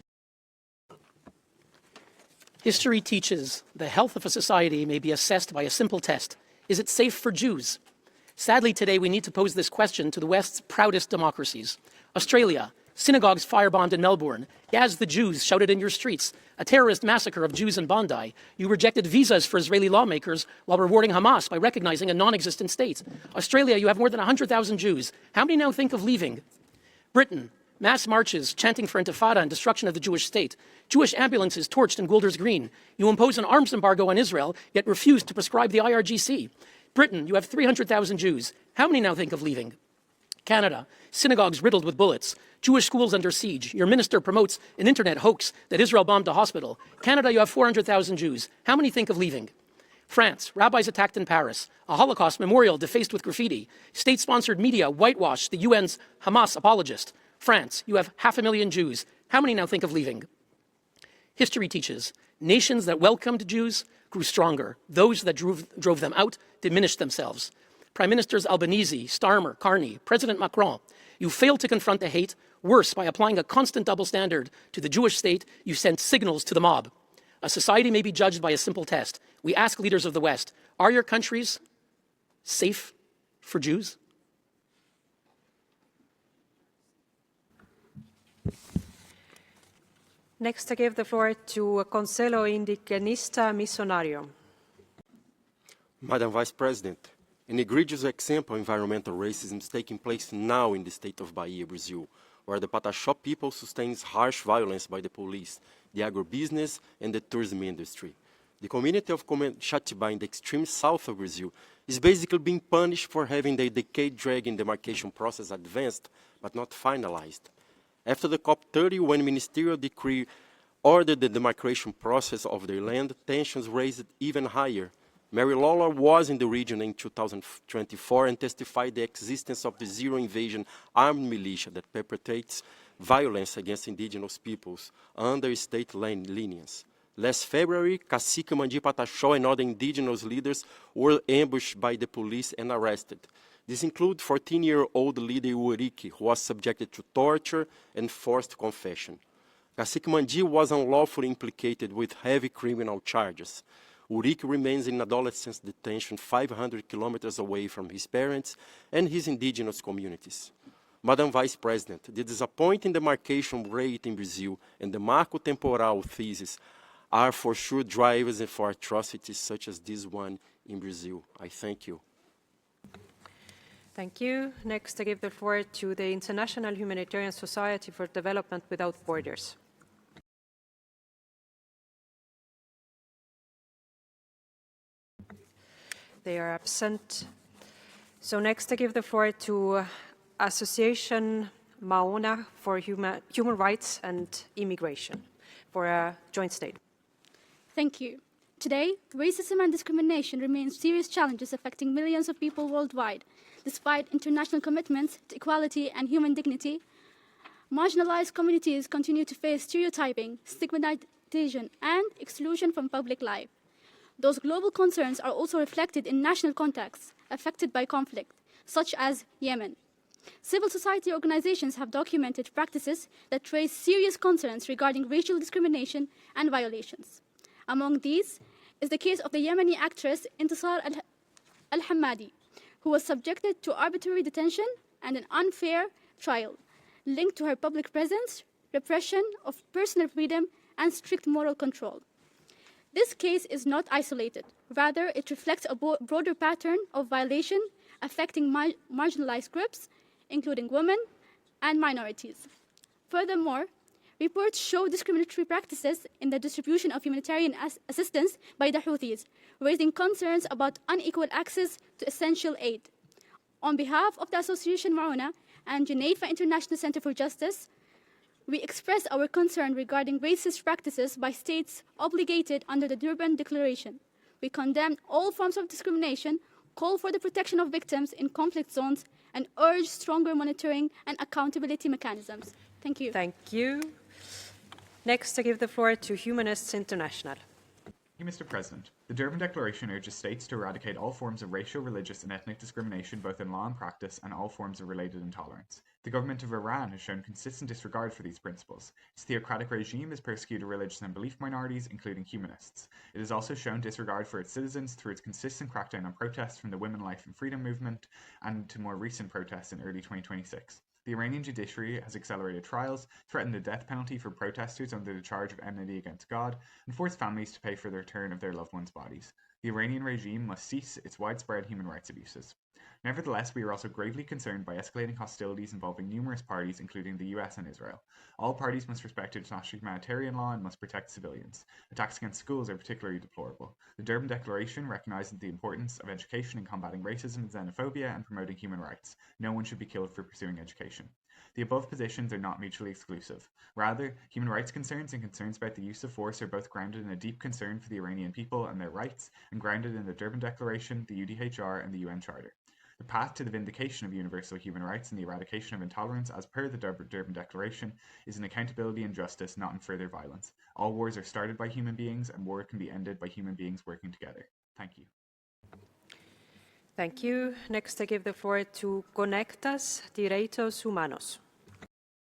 History teaches the health of a society may be assessed by a simple test. Is it safe for Jews? Sadly, today we need to pose this question to the West's proudest democracies. Australia, synagogues firebombed in Melbourne. Gaz the Jews shouted in your streets. A terrorist massacre of Jews in Bondi. You rejected visas for Israeli lawmakers while rewarding Hamas by recognizing a non-existent state. Australia, you have more than 100,000 Jews. How many now think of leaving? Britain, mass marches chanting for intifada and destruction of the Jewish state. Jewish ambulances torched in Golders Green. You impose an arms embargo on Israel, yet refuse to prescribe the IRGC. Britain, you have 300,000 Jews. How many now think of leaving? Canada, synagogues riddled with bullets. Jewish schools under siege. Your minister promotes an internet hoax that Israel bombed a hospital. Canada, you have 400,000 Jews. How many think of leaving? France, rabbis attacked in Paris. A Holocaust memorial defaced with graffiti. State-sponsored media whitewashed the UN's Hamas apologist. France, you have 500,000 Jews. How many now think of leaving? History teaches nations that welcomed Jews grew stronger. Those that drove them out diminished themselves. Prime Ministers Albanese, Starmer, Carney, President Macron, you failed to confront the hate. Worse, by applying a constant double standard to the Jewish state, you sent signals to the mob. A society may be judged by a simple test. We ask leaders of the West, are your countries safe for Jews? Next, I give the floor to Conselho Indigenista Missionario. Madam Vice President, an egregious example of environmental racism is taking place now in the state of Bahia, Brazil, where the Pataxó people sustains harsh violence by the police, the agribusiness, and the tourism industry. The community of Chatibá in the extreme south of Brazil is basically being punished for having the decade-dragging demarcation process advanced but not finalized. After the COP30, when ministerial decree ordered the demarcation process of their land, tensions raised even higher. Mary Lawler was in the region in 2024 and testified the existence of the Zero Invasion armed militia that perpetrates violence against indigenous peoples under state land lenience. Last February, Cacique Mandi Pataxó and other indigenous leaders were ambushed by the police and arrested. This includes 14-year-old leader Uriki, who was subjected to torture and forced confession. Cacique Mandi was unlawfully implicated with heavy criminal charges. Uriki remains in adolescent detention 500 kilometers away from his parents and his indigenous communities. Madam Vice President, the disappointing demarcation rate in Brazil and the Marco Temporal thesis are for sure drivers for atrocities such as this one in Brazil. I thank you. Thank you. Next, I give the floor to the International Humanitarian Society for Development Without Borders. They are absent. So next, I give the floor to Association Mauna for Human Rights and Immigration for a joint statement. Thank you. Today, racism and discrimination remain serious challenges affecting millions of people worldwide. Despite international commitments to equality and human dignity, marginalized communities continue to face stereotyping, stigmatization, and exclusion from public life. Those global concerns are also reflected in national contexts affected by conflict, such as Yemen. Civil society organizations have documented practices that raise serious concerns regarding racial discrimination and violations. Among these is the case of the Yemeni actress Intisar al-Hammadi, who was subjected to arbitrary detention and an unfair trial, linked to her public presence, repression of personal freedom, and strict moral control. This case is not isolated. Rather, it reflects a broader pattern of violation affecting marginalized groups, including women and minorities. Furthermore, reports show discriminatory practices in the distribution of humanitarian assistance by the Houthis, raising concerns about unequal access to essential aid. On behalf of the Association Mauna and Geneva International Center for Justice, we express our concern regarding racist practices by states obligated under the Durban Declaration. We condemn all forms of discrimination, call for the protection of victims in conflict zones, and urge stronger monitoring and accountability mechanisms. Thank you. Thank you. Next, I give the floor to Humanists International. Mr. President, the Durban Declaration urges states to eradicate all forms of racial, religious, and ethnic discrimination both in law and practice, and all forms of related intolerance. The government of Iran has shown consistent disregard for these principles. Its theocratic regime has persecuted religious and belief minorities, including humanists. It has also shown disregard for its citizens through its consistent crackdown on protests from the Women, Life and Freedom movement and to more recent protests in early 2026. The Iranian judiciary has accelerated trials, threatened the death penalty for protesters under the charge of enmity against God, and forced families to pay for the return of their loved ones' bodies. The Iranian regime must cease its widespread human rights abuses. Nevertheless, we are also gravely concerned by escalating hostilities involving numerous parties, including the US and Israel. All parties must respect international humanitarian law and must protect civilians. Attacks against schools are particularly deplorable. The Durban Declaration recognizes the importance of education in combating racism and xenophobia and promoting human rights. No one should be killed for pursuing education. The above positions are not mutually exclusive. Rather, human rights concerns and concerns about the use of force are both grounded in a deep concern for the Iranian people and their rights, and grounded in the Durban Declaration, the UDHR, and the UN Charter. The path to the vindication of universal human rights and the eradication of intolerance as per the Durban Declaration is in accountability and justice, not in further violence. All wars are started by human beings, and war can be ended by human beings working together. Thank you. Thank you. Next, I give the floor to Conectas Direitos Humanos.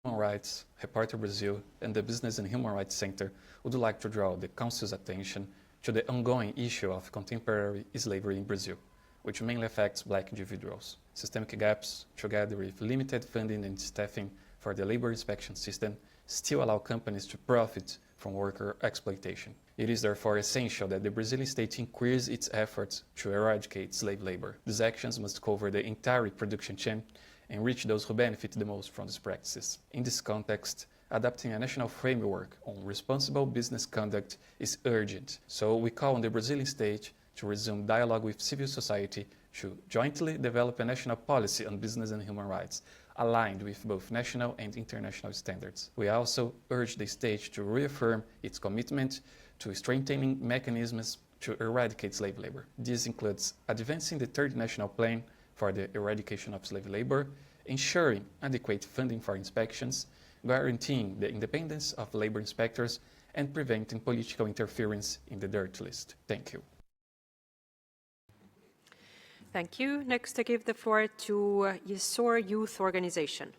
Human Rights, Repórter Brazil, and the Business and Human Rights Center would like to draw the Council's attention to the ongoing issue of contemporary slavery in Brazil, which mainly affects Black individuals. Systemic gaps, together with limited funding and staffing for the labor inspection system, still allow companies to profit from worker exploitation. It is therefore essential that the Brazilian state increase its efforts to eradicate slave labor. These actions must cover the entire production chain and reach those who benefit the most from these practices. In this context, adopting a national framework on responsible business conduct is urgent, so we call on the Brazilian state to resume dialogue with civil society to jointly develop a national policy on business and human rights, aligned with both national and international standards. We also urge the state to reaffirm its commitment to strengthening mechanisms to eradicate slave labor. This includes advancing the third national plan for the eradication of slave labor, ensuring adequate funding for inspections, guaranteeing the independence of labor inspectors, and preventing political interference in the dirt list. Thank you. Thank you. Next, I give the floor to Yesor Youth Organization.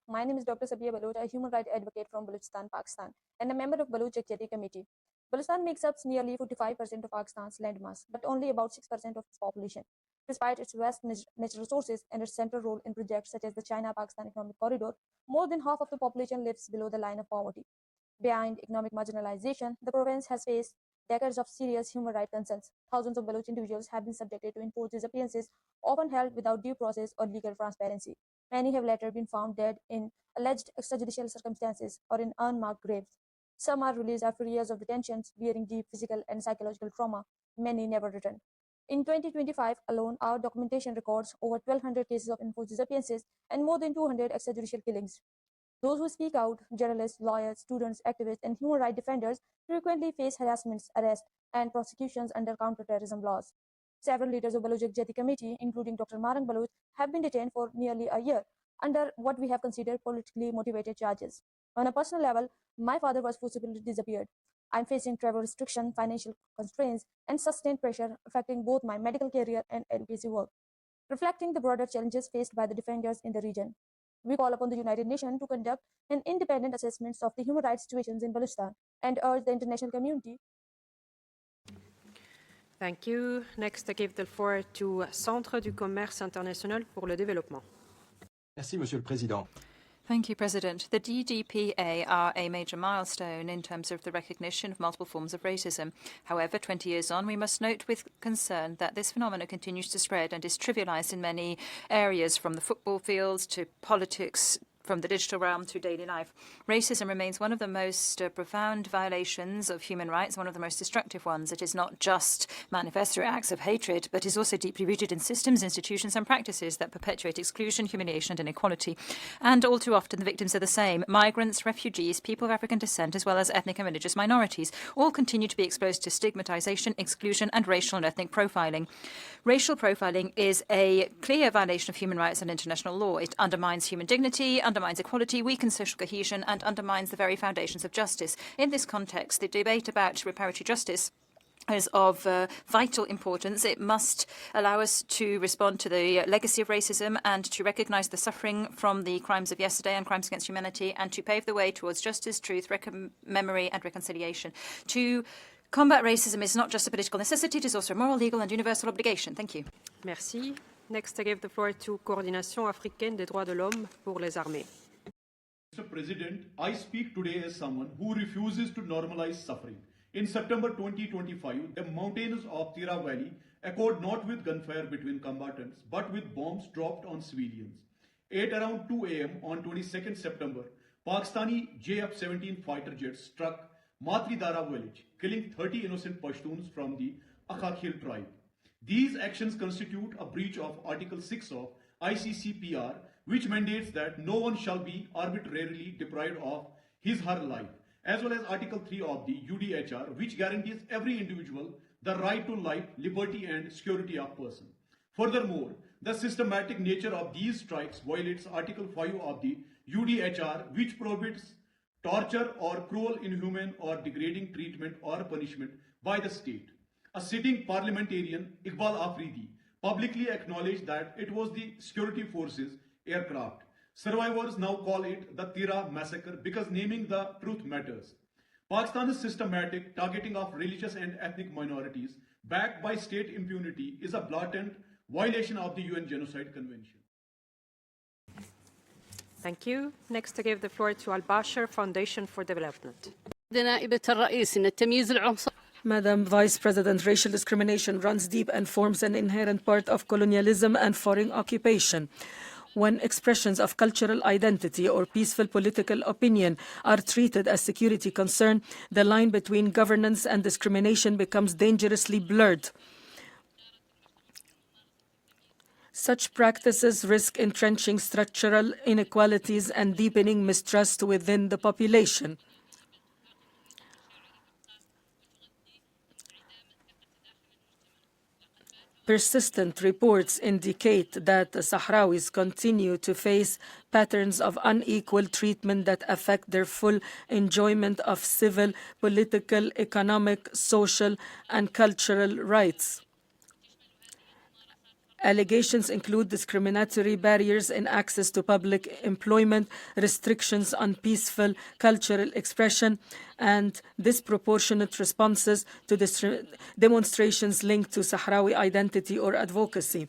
My name is Dr. Sabiya Baloch, a human rights advocate from Balochistan, Pakistan, and a member of Baloch Executive Committee. Balochistan makes up nearly 45% of Pakistan's landmass, but only about 6% of its population. Despite its vast natural resources and its central role in projects such as the China-Pakistan Economic Corridor, more than half of the population lives below the line of poverty. Behind economic marginalization, the province has faced decades of serious human rights concerns. Thousands of Baloch individuals have been subjected to enforced disappearances, often held without due process or legal transparency. Many have later been found dead in alleged extrajudicial circumstances or in unmarked graves. Some are released after years of detentions, bearing deep physical and psychological trauma. Many never returned. In 2025 alone, our documentation records over 1,200 cases of enforced disappearances and more than 200 extrajudicial killings. Those who speak out, journalists, lawyers, students, activists, and human rights defenders, frequently face harassments, arrests, and prosecutions under counterterrorism laws. Several leaders of Baloch Executive Committee, including Dr. Marang Baloch, have been detained for nearly a year under what we have considered politically motivated charges. On a personal level, my father was forcibly disappeared. I'm facing travel restriction, financial constraints, and sustained pressure affecting both my medical career and advocacy work. Reflecting the broader challenges faced by the defenders in the region, we call upon the United Nations to conduct an independent assessment of the human rights situations in Balochistan and urge the international community. Thank you. Next, I give the floor to Centre du Commerce International pour le Développement. Merci, Monsieur le Président. Thank you, President. The DDPA are a major milestone in terms of the recognition of multiple forms of racism. However, 20 years on, we must note with concern that this phenomenon continues to spread and is trivialized in many areas, from the football fields to politics, from the digital realm to daily life. Racism remains one of the most profound violations of human rights, one of the most destructive ones. It is not just manifest through acts of hatred, but is also deeply rooted in systems, institutions, and practices that perpetuate exclusion, humiliation, and inequality. And all too often, the victims are the same: migrants, refugees, people of African descent, as well as ethnic and religious minorities. All continue to be exposed to stigmatization, exclusion, and racial and ethnic profiling. Racial profiling is a clear violation of human rights and international law. It undermines human dignity, undermines undermines equality, weakens social cohesion, and undermines the very foundations of justice. In this context, the debate about reparatory justice is of vital importance. It must allow us to respond to the legacy of racism and to recognise the suffering from the crimes of yesterday and crimes against humanity, and to pave the way towards justice, truth, memory and reconciliation. To combat racism is not just a political necessity, it is also a moral, legal and universal obligation. Thank you. Merci. Next, I give the floor to Coordination Africaine des Droits de l'Homme pour les Armées. Mr. President, I speak today as someone who refuses to normalize suffering. In September 2025, the mountains of Tira Valley echoed not with gunfire between combatants, but with bombs dropped on civilians. At around 2 a.m. on 22nd September, Pakistani JF-17 fighter jets struck Matridara village, killing 30 innocent Pashtuns from the Akhakhil tribe. These actions constitute a breach of Article 6 of ICCPR, which mandates that no one shall be arbitrarily deprived of his/her life, as well as Article 3 of the UDHR, which guarantees every individual the right to life, liberty and security of person. Furthermore, the systematic nature of these strikes violates Article 5 of the UDHR, which prohibits torture or cruel, inhuman or degrading treatment or punishment by the state. A sitting parliamentarian, Iqbal Afridi, publicly acknowledged that it was the security forces' aircraft. Survivors now call it the Tira massacre because naming the truth matters. Pakistan's systematic targeting of religious and ethnic minorities, backed by state impunity, is a blatant violation of the UN Genocide Convention. Thank you. Next, I give the floor to Al-Bashir Foundation for Development. Madam Vice President, racial discrimination runs deep and forms an inherent part of colonialism and foreign occupation. When expressions of cultural identity or peaceful political opinion are treated as security concern, the line between governance and discrimination becomes dangerously blurred. Such practices risk entrenching structural inequalities and deepening mistrust within the population. Persistent reports indicate that the Sahrawis continue to face patterns of unequal treatment that affect their full enjoyment of civil, political, economic, social, and cultural rights. Allegations include discriminatory barriers in access to public employment, restrictions on peaceful cultural expression, and disproportionate responses to demonstrations linked to Sahrawi identity or advocacy.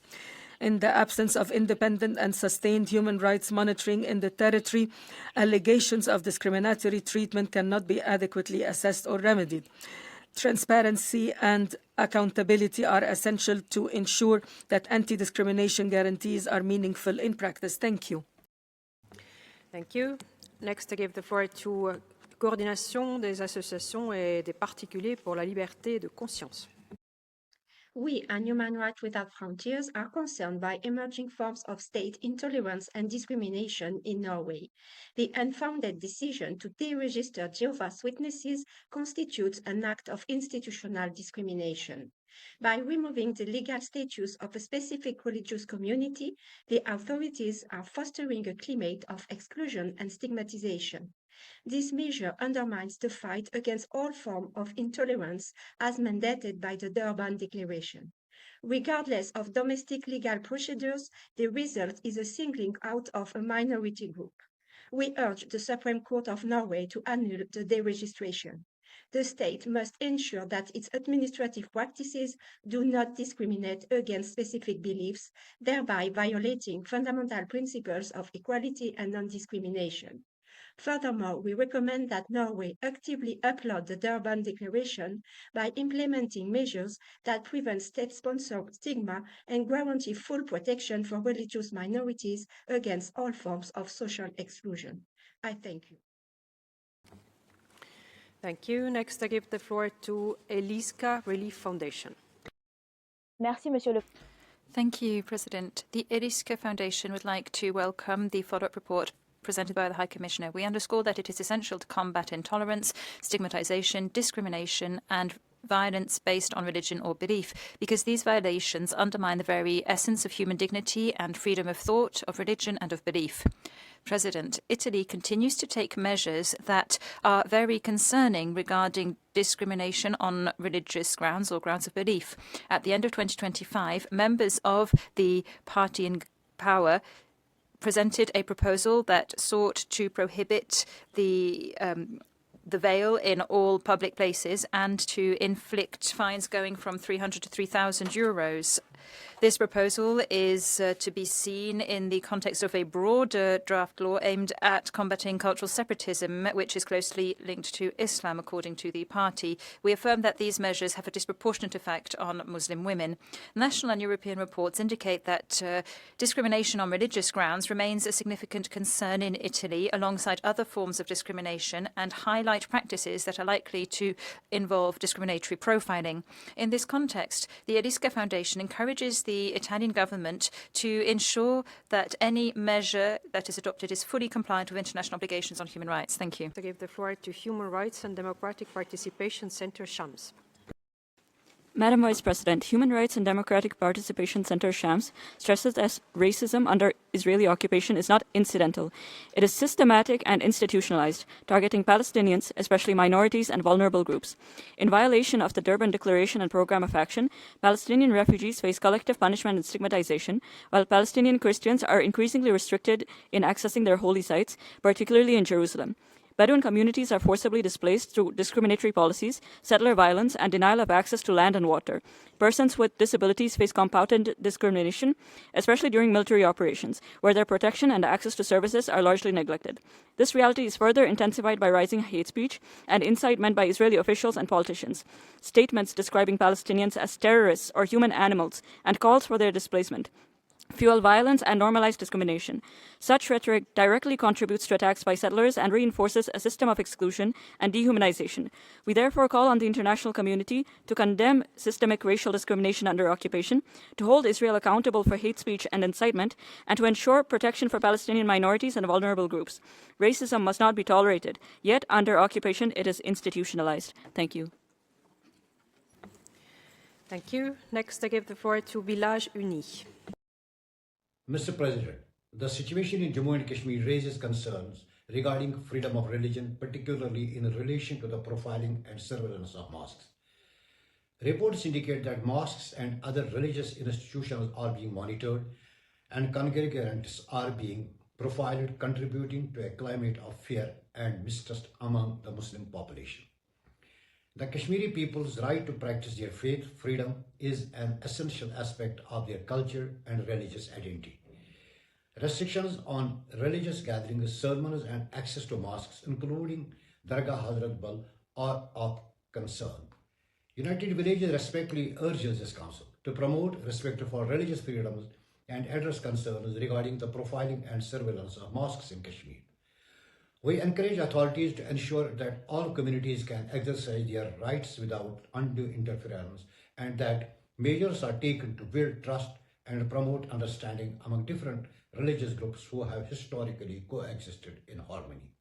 In the absence of independent and sustained human rights monitoring in the territory, allegations of discriminatory treatment cannot be adequately assessed or remedied. Transparency and accountability are essential to ensure that anti-discrimination guarantees are meaningful in practice. Thank you. Thank you. Next, I give the floor to Coordination des associations et des particuliers pour la liberté de conscience. We and Human Rights Without Frontiers are concerned by emerging forms of state intolerance and discrimination in Norway. The unfounded decision to deregister Jehovah's Witnesses constitutes an act of institutional discrimination. By removing the legal status of a specific religious community, the authorities are fostering a climate of exclusion and stigmatization. This measure undermines the fight against all forms of intolerance as mandated by the Durban Declaration. Regardless of domestic legal procedures, the result is a singling out of a minority group. We urge the Supreme Court of Norway to annul the deregistration. The state must ensure that its administrative practices do not discriminate against specific beliefs, thereby violating fundamental principles of equality and non-discrimination. Furthermore, we recommend that Norway actively uphold the Durban Declaration by implementing measures that prevent state-sponsored stigma and guarantee full protection for religious minorities against all forms of social exclusion. I thank you. Thank you. Next, I give the floor to Eliska Relief Foundation. Merci, Monsieur le Thank you, President. The Eliska Foundation would like to welcome the follow-up report presented by the High Commissioner. We underscore that it is essential to combat intolerance, stigmatization, discrimination, and violence based on religion or belief, because these violations undermine the very essence of human dignity and freedom of thought, of religion, and of belief. President, Italy continues to take measures that are very concerning regarding discrimination on religious grounds or grounds of belief. At the end of 2025, members of the party in power presented a proposal that sought to prohibit the veil in all public places and to inflict fines going from 300 to 3,000 euros. This proposal is to be seen in the context of a broader draft law aimed at combating cultural separatism, which is closely linked to Islam, according to the party. We affirm that these measures have a disproportionate effect on Muslim women. National and European reports indicate that discrimination on religious grounds remains a significant concern in Italy, alongside other forms of discrimination, and highlight practices that are likely to involve discriminatory profiling. In this context, the Elisca Foundation encourages the Italian government to ensure that any measure that is adopted is fully compliant with international obligations on human rights. Thank you. I give the floor to Human Rights and Democratic Participation Center, Shams. Madam Vice President, Human Rights and Democratic Participation Center Shams stresses that racism under Israeli occupation is not incidental. It is systematic and institutionalized, targeting Palestinians, especially minorities and vulnerable groups. In violation of the Durban Declaration and Program of Action, Palestinian refugees face collective punishment and stigmatization, while Palestinian Christians are increasingly restricted in accessing their holy sites, particularly in Jerusalem. Bedouin communities are forcibly displaced through discriminatory policies, settler violence, and denial of access to land and water. Persons with disabilities face compounded discrimination, especially during military operations, where their protection and access to services are largely neglected. This reality is further intensified by rising hate speech and incitement by Israeli officials and politicians. Statements describing Palestinians as terrorists or human animals and calls for their displacement fuel violence and normalize discrimination. Such rhetoric directly contributes to attacks by settlers and reinforces a system of exclusion and dehumanization. We therefore call on the international community to condemn systemic racial discrimination under occupation, to hold Israel accountable for hate speech and incitement, and to ensure protection for Palestinian minorities and vulnerable groups. Racism must not be tolerated, yet under occupation it is institutionalized. Thank you. Thank you. Next, I give the floor to Village Uni. Mr. President, the situation in Jammu and Kashmir raises concerns regarding freedom of religion, particularly in relation to the profiling and surveillance of mosques. Reports indicate that mosques and other religious institutions are being monitored and congregants are being profiled, contributing to a climate of fear and mistrust among the Muslim population. The Kashmiri people's right to practice their faith freedom is an essential aspect of their culture and religious identity. Restrictions on religious gatherings, sermons, and access to mosques, including Dargah Hazrat Bal, are of concern. United Villages respectfully urges this Council to promote respect for religious freedoms and address concerns regarding the profiling and surveillance of mosques in Kashmir. We encourage authorities to ensure that all communities can exercise their rights without undue interference, and that measures are taken to build trust and promote understanding among different religious groups who have historically coexisted in harmony.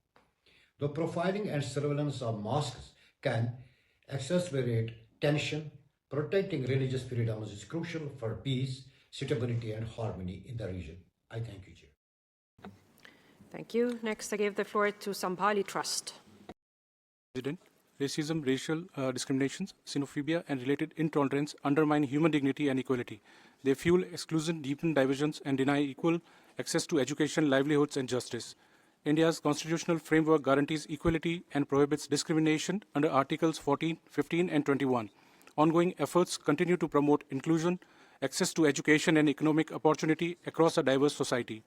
The profiling and surveillance of mosques can exacerbate tension. Protecting religious freedoms is crucial for peace, stability, and harmony in the region. I thank you, Chair. Thank you. Next, I give the floor to Sambhali Trust. President, racism, racial discriminations, xenophobia, and related intolerance undermine human dignity and equality. They fuel exclusion, deepen divisions, and deny equal access to education, livelihoods, and justice. India's constitutional framework guarantees equality and prohibits discrimination under Articles 14, 15, and 21. Ongoing efforts continue to promote inclusion, access to education, and economic opportunity across a diverse society.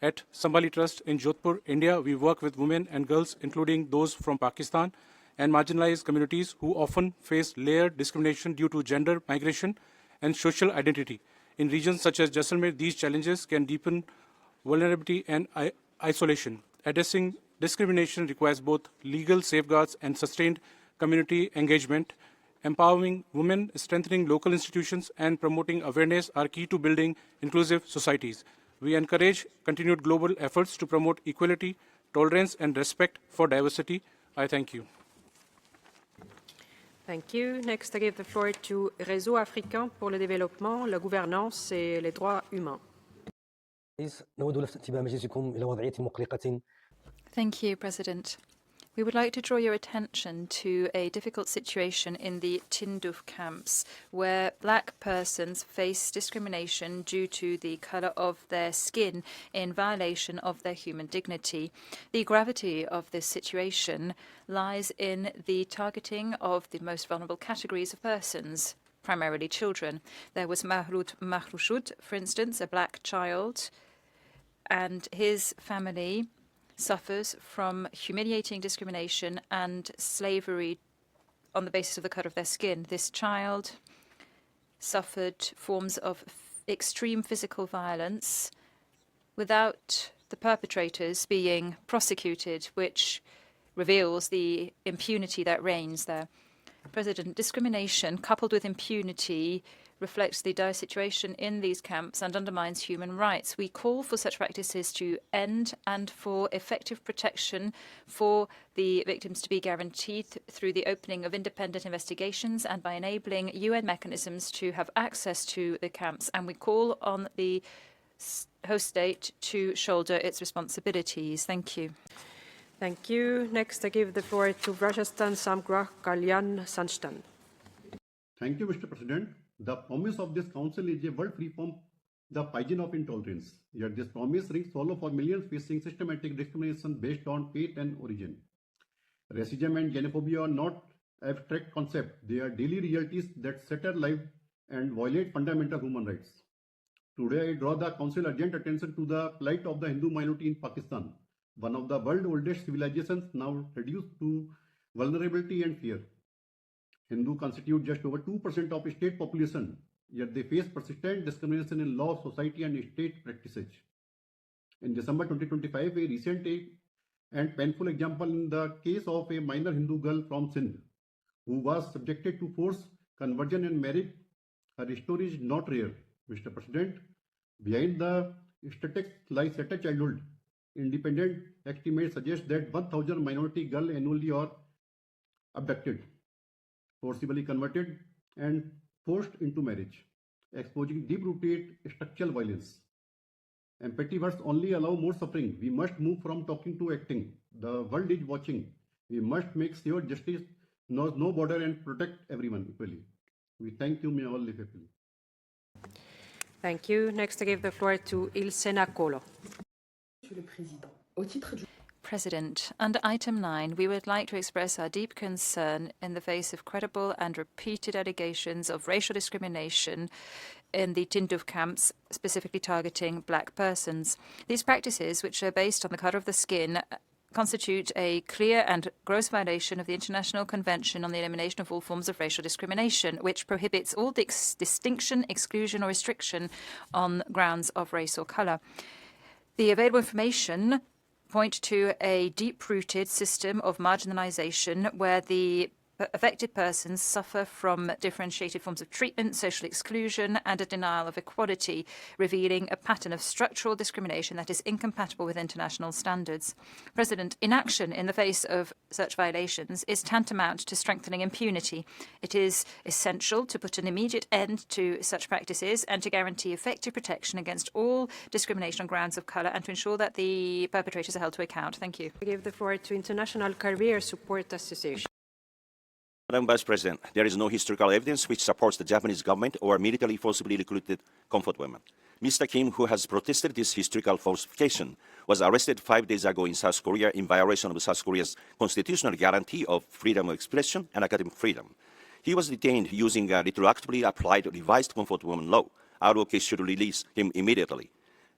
At Sambhali Trust in Jodhpur, India, we work with women and girls, including those from Pakistan, and marginalized communities who often face layered discrimination due to gender, migration, and social identity. In regions such as Jaisalmer, these challenges can deepen vulnerability and isolation. Addressing discrimination requires both legal safeguards and sustained community engagement. Empowering women, strengthening local institutions, and promoting awareness are key to building inclusive societies. We encourage continued global efforts to promote equality, tolerance, and respect for diversity. I thank you. Thank you. Next, I give the floor to Réseau africain pour le développement, la gouvernance et les droits humains. Thank you, President. We would like to draw your attention to a difficult situation in the Tindouf camps, where black persons face discrimination due to the color of their skin in violation of their human dignity. The gravity of this situation lies in the targeting of the most vulnerable categories of persons, primarily children. There was Mahroud Mahrouchoud, for instance, a black child, and his family suffers from humiliating discrimination and slavery on the basis of the color of their skin. This child suffered forms of extreme physical violence without the perpetrators being prosecuted, which reveals the impunity that reigns there. President, discrimination coupled with impunity reflects the dire situation in these camps and undermines human rights. We call for such practices to end and for effective protection for the victims to be guaranteed through the opening of independent investigations and by enabling UN mechanisms to have access to the camps. And we call on the host state to shoulder its responsibilities. Thank you. Thank you. Next, I give the floor to Rajasthan Samgrah Kalyan Sanstan. Thank you, Mr. President. The promise of this council is a world free from the poison of intolerance. Yet this promise rings hollow for millions facing systematic discrimination based on faith and origin. Racism and xenophobia are not abstract concepts. They are daily realities that shatter life and violate fundamental human rights. Today, I draw the council urgent attention to the plight of the Hindu minority in Pakistan, one of the world's oldest civilizations now reduced to vulnerability and fear. Hindu constitute just over 2% of state population, yet they face persistent discrimination in law, society, and state practices. In December 2025, a recent and painful example in the case of a minor Hindu girl from Sindh, who was subjected to forced conversion and marriage. Her story is not rare, Mr. President. Behind the statistics lies at a childhood. Independent estimates suggest that 1,000 minority girls annually are abducted, forcibly converted, and forced into marriage, exposing deep-rooted structural violence. Empathy words only allow more suffering. We must move from talking to acting. The world is watching. We must make sure justice knows no border and protect everyone equally. We thank you. May all live happily. Thank you. Next, I give the floor to Ilsena Kolo. President, under item 9, we would like to express our deep concern in the face of credible and repeated allegations of racial discrimination in the Tindouf camps, specifically targeting black persons. These practices, which are based on the color of the skin, constitute a clear and gross violation of the International Convention on the Elimination of All Forms of Racial Discrimination, which prohibits all distinction, exclusion, or restriction on grounds of race or color. The available information point to a deep-rooted system of marginalization where the affected persons suffer from differentiated forms of treatment, social exclusion, and a denial of equality, revealing a pattern of structural discrimination that is incompatible with international standards. President, inaction in the face of such violations is tantamount to strengthening impunity. It is essential to put an immediate end to such practices and to guarantee effective protection against all discrimination on grounds of color and to ensure that the perpetrators are held to account. Thank you. I give the floor to International Career Support Association. Madam Vice President, there is no historical evidence which supports the Japanese government or military forcibly recruited comfort women. Mr. Kim, who has protested this historical falsification, was arrested 5 days ago in South Korea in violation of South Korea's constitutional guarantee of freedom of expression and academic freedom. He was detained using a retroactively applied revised comfort woman law. ROK should release him immediately.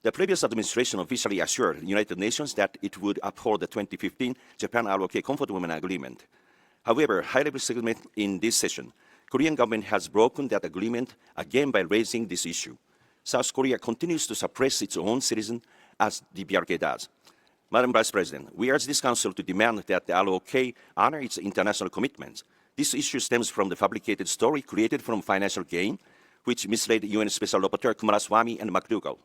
The previous administration officially assured the United Nations that it would uphold the 2015 Japan ROK Comfort Women Agreement. However, high-level segment in this session, Korean government has broken that agreement again by raising this issue. South Korea continues to suppress its own citizens as the DPRK does. Madam Vice President, we urge this Council to demand that the ROK honor its international commitments. This issue stems from the fabricated story created from financial gain, which misled UN Special Rapporteur Kumaraswamy and McDougall.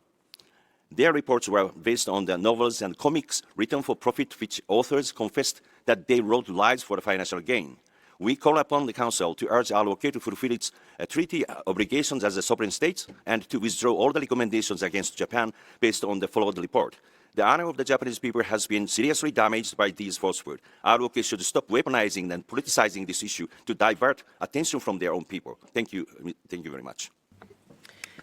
Their reports were based on the novels and comics written for profit, which authors confessed that they wrote lies for financial gain. We call upon the Council to urge Al-OK to fulfill its treaty obligations as a sovereign state and to withdraw all the recommendations against Japan based on the followed report. The honor of the Japanese people has been seriously damaged by these falsehoods. Al-OK should stop weaponizing and politicizing this issue to divert attention from their own people. Thank you very much.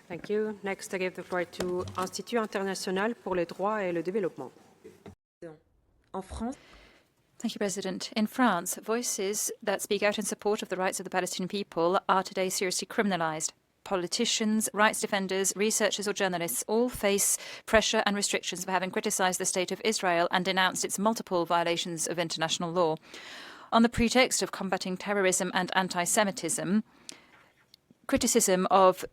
Thank you. Next, I give the floor to Institut International pour les droits et le développement. Thank you, President. In France, voices that speak out in support of the rights of the Palestinian people are today seriously criminalized. Politicians, rights defenders, researchers or journalists all face pressure and restrictions for having criticized the state of Israel and denounced its multiple violations of international law. On the pretext of combating terrorism and anti-Semitism, criticism of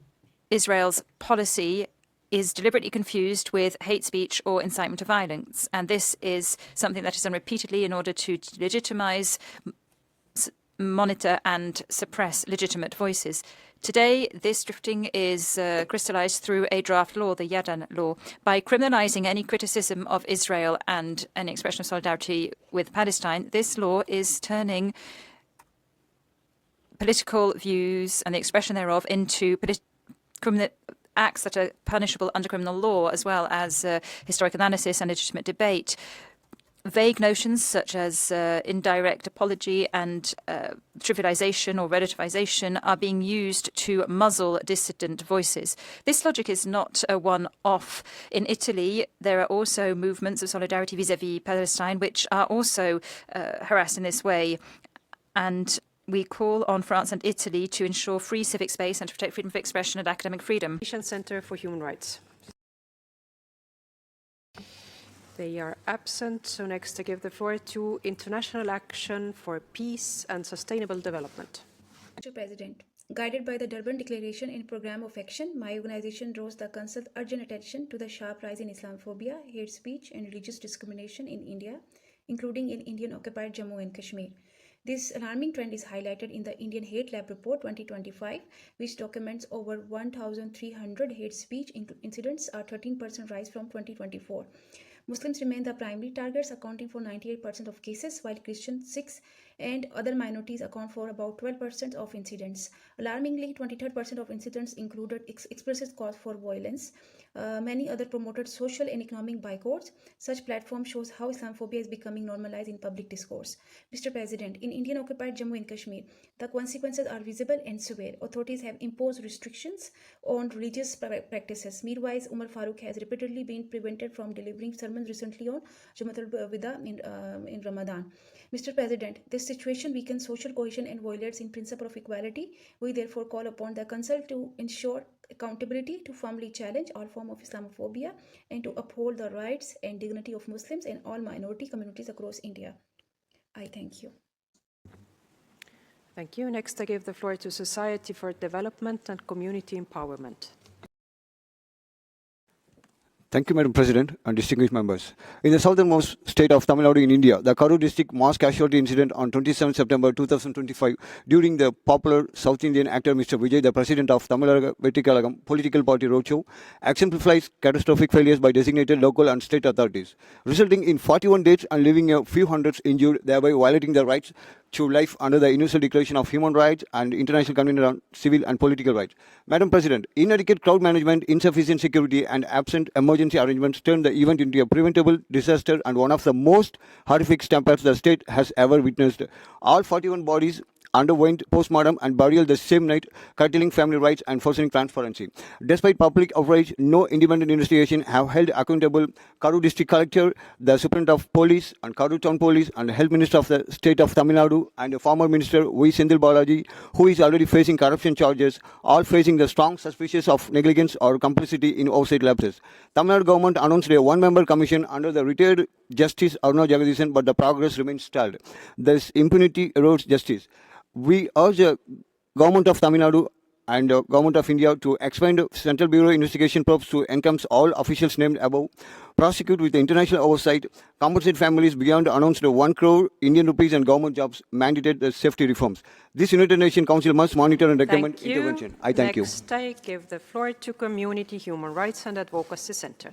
Israel's policy is deliberately confused with hate speech or incitement to violence. And this is something that is done repeatedly in order to legitimize, monitor and suppress legitimate voices. Today, this drifting is crystallized through a draft law, the Yadan law. By criminalizing any criticism of Israel and any expression of solidarity with Palestine, this law is turning political views and the expression thereof into criminal acts that are punishable under criminal law, as well as historic analysis and legitimate debate. Vague notions such as indirect apology and trivialization or relativization are being used to muzzle dissident voices. This logic is not a one-off. In Italy, there are also movements of solidarity vis-à-vis Palestine which are also harassed in this way. And we call on France and Italy to ensure free civic space and to protect freedom of expression and academic freedom. Center for Human Rights. They are absent, so next I give the floor to International Action for Peace and Sustainable Development. Mr. President, guided by the Durban Declaration and Program of Action, my organization draws the Council's urgent attention to the sharp rise in Islamophobia, hate speech, and religious discrimination in India, including in Indian-occupied Jammu and Kashmir. This alarming trend is highlighted in the Indian Hate Lab Report 2025, which documents over 1,300 hate speech incidents, a 13% rise from 2024. Muslims remain the primary targets, accounting for 98% of cases, while Christians, Sikhs, and other minorities account for about 12% of incidents. Alarmingly, 23% of incidents included explicit cause for violence. Many other promoted social and economic boycotts. Such platform shows how Islamophobia is becoming normalized in public discourse. Mr. President, in Indian-occupied Jammu and Kashmir, the consequences are visible and severe. Authorities have imposed restrictions on religious practices. Meanwhile, Umar Farooq has repeatedly been prevented from delivering sermons recently on Jamatul Wida in Ramadan. Mr. President, this situation weakens social cohesion and violates in principle of equality. We therefore call upon the Council to ensure accountability, to firmly challenge all forms of Islamophobia, and to uphold the rights and dignity of Muslims and all minority communities across India. I thank you. Thank you. Next, I give the floor to Society for Development and Community Empowerment. Thank you, Madam President and distinguished members. In the southernmost state of Tamil Nadu in India, the Karur district mass casualty incident on 27 September 2025 during the popular South Indian actor Mr. Vijay, the president of Tamil Nadu Vettikalagam political party roadshow, exemplifies catastrophic failures by designated local and state authorities, resulting in 41 deaths and leaving a few hundreds injured, thereby violating the rights to life under the Universal Declaration of Human Rights and International Convention on Civil and Political Rights. Madam President, inadequate crowd management, insufficient security, and absent emergency arrangements turned the event into a preventable disaster and one of the most horrific stampedes the state has ever witnessed. All 41 bodies underwent postmortem and burial the same night, curtailing family rights and forcing transparency. Despite public outrage, no independent investigation have held accountable Karur District Collector, the Superintendent of Police and Karur Town Police and the Health Minister of the State of Tamil Nadu and the former Minister V. Sendil Balaji, who is already facing corruption charges, all facing the strong suspicions of negligence or complicity in oversight lapses. Tamil Nadu government announced a one-member commission under the retired Justice Aruna Jagadisan, but the progress remains stalled. This impunity erodes justice. We urge the Government of Tamil Nadu and the Government of India to expand Central Bureau investigation probes to encompass all officials named above, prosecute with international oversight, compensate families beyond announced 1 crore Indian rupees and government jobs, mandated the safety reforms. This United Nations Council must monitor and recommend intervention. I thank you. Next, I give the floor to Community Human Rights and Advocacy Center.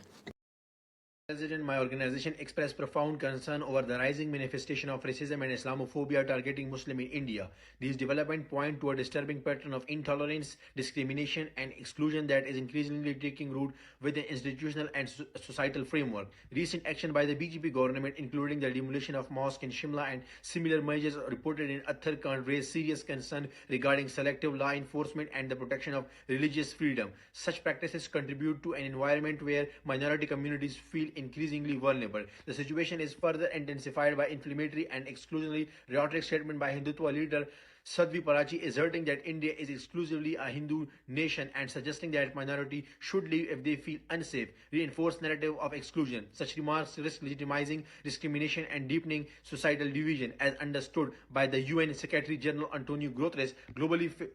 President, my organization expressed profound concern over the rising manifestation of racism and Islamophobia targeting Muslims in India. These developments point to a disturbing pattern of intolerance, discrimination, and exclusion that is increasingly taking root within institutional and societal framework. Recent action by the BJP government, including the demolition of mosque in Shimla and similar measures reported in Uttarakhand, raised serious concern regarding selective law enforcement and the protection of religious freedom. Such practices contribute to an environment where minority communities feel increasingly vulnerable. The situation is further intensified by inflammatory and exclusionary rhetoric statement by Hindutva leader Sadhvi Parachi, asserting that India is exclusively a Hindu nation and suggesting that minority should leave if they feel unsafe, reinforce narrative of exclusion. Such remarks risk legitimizing discrimination and deepening societal division, as understood by the UN Secretary General Antonio Guterres.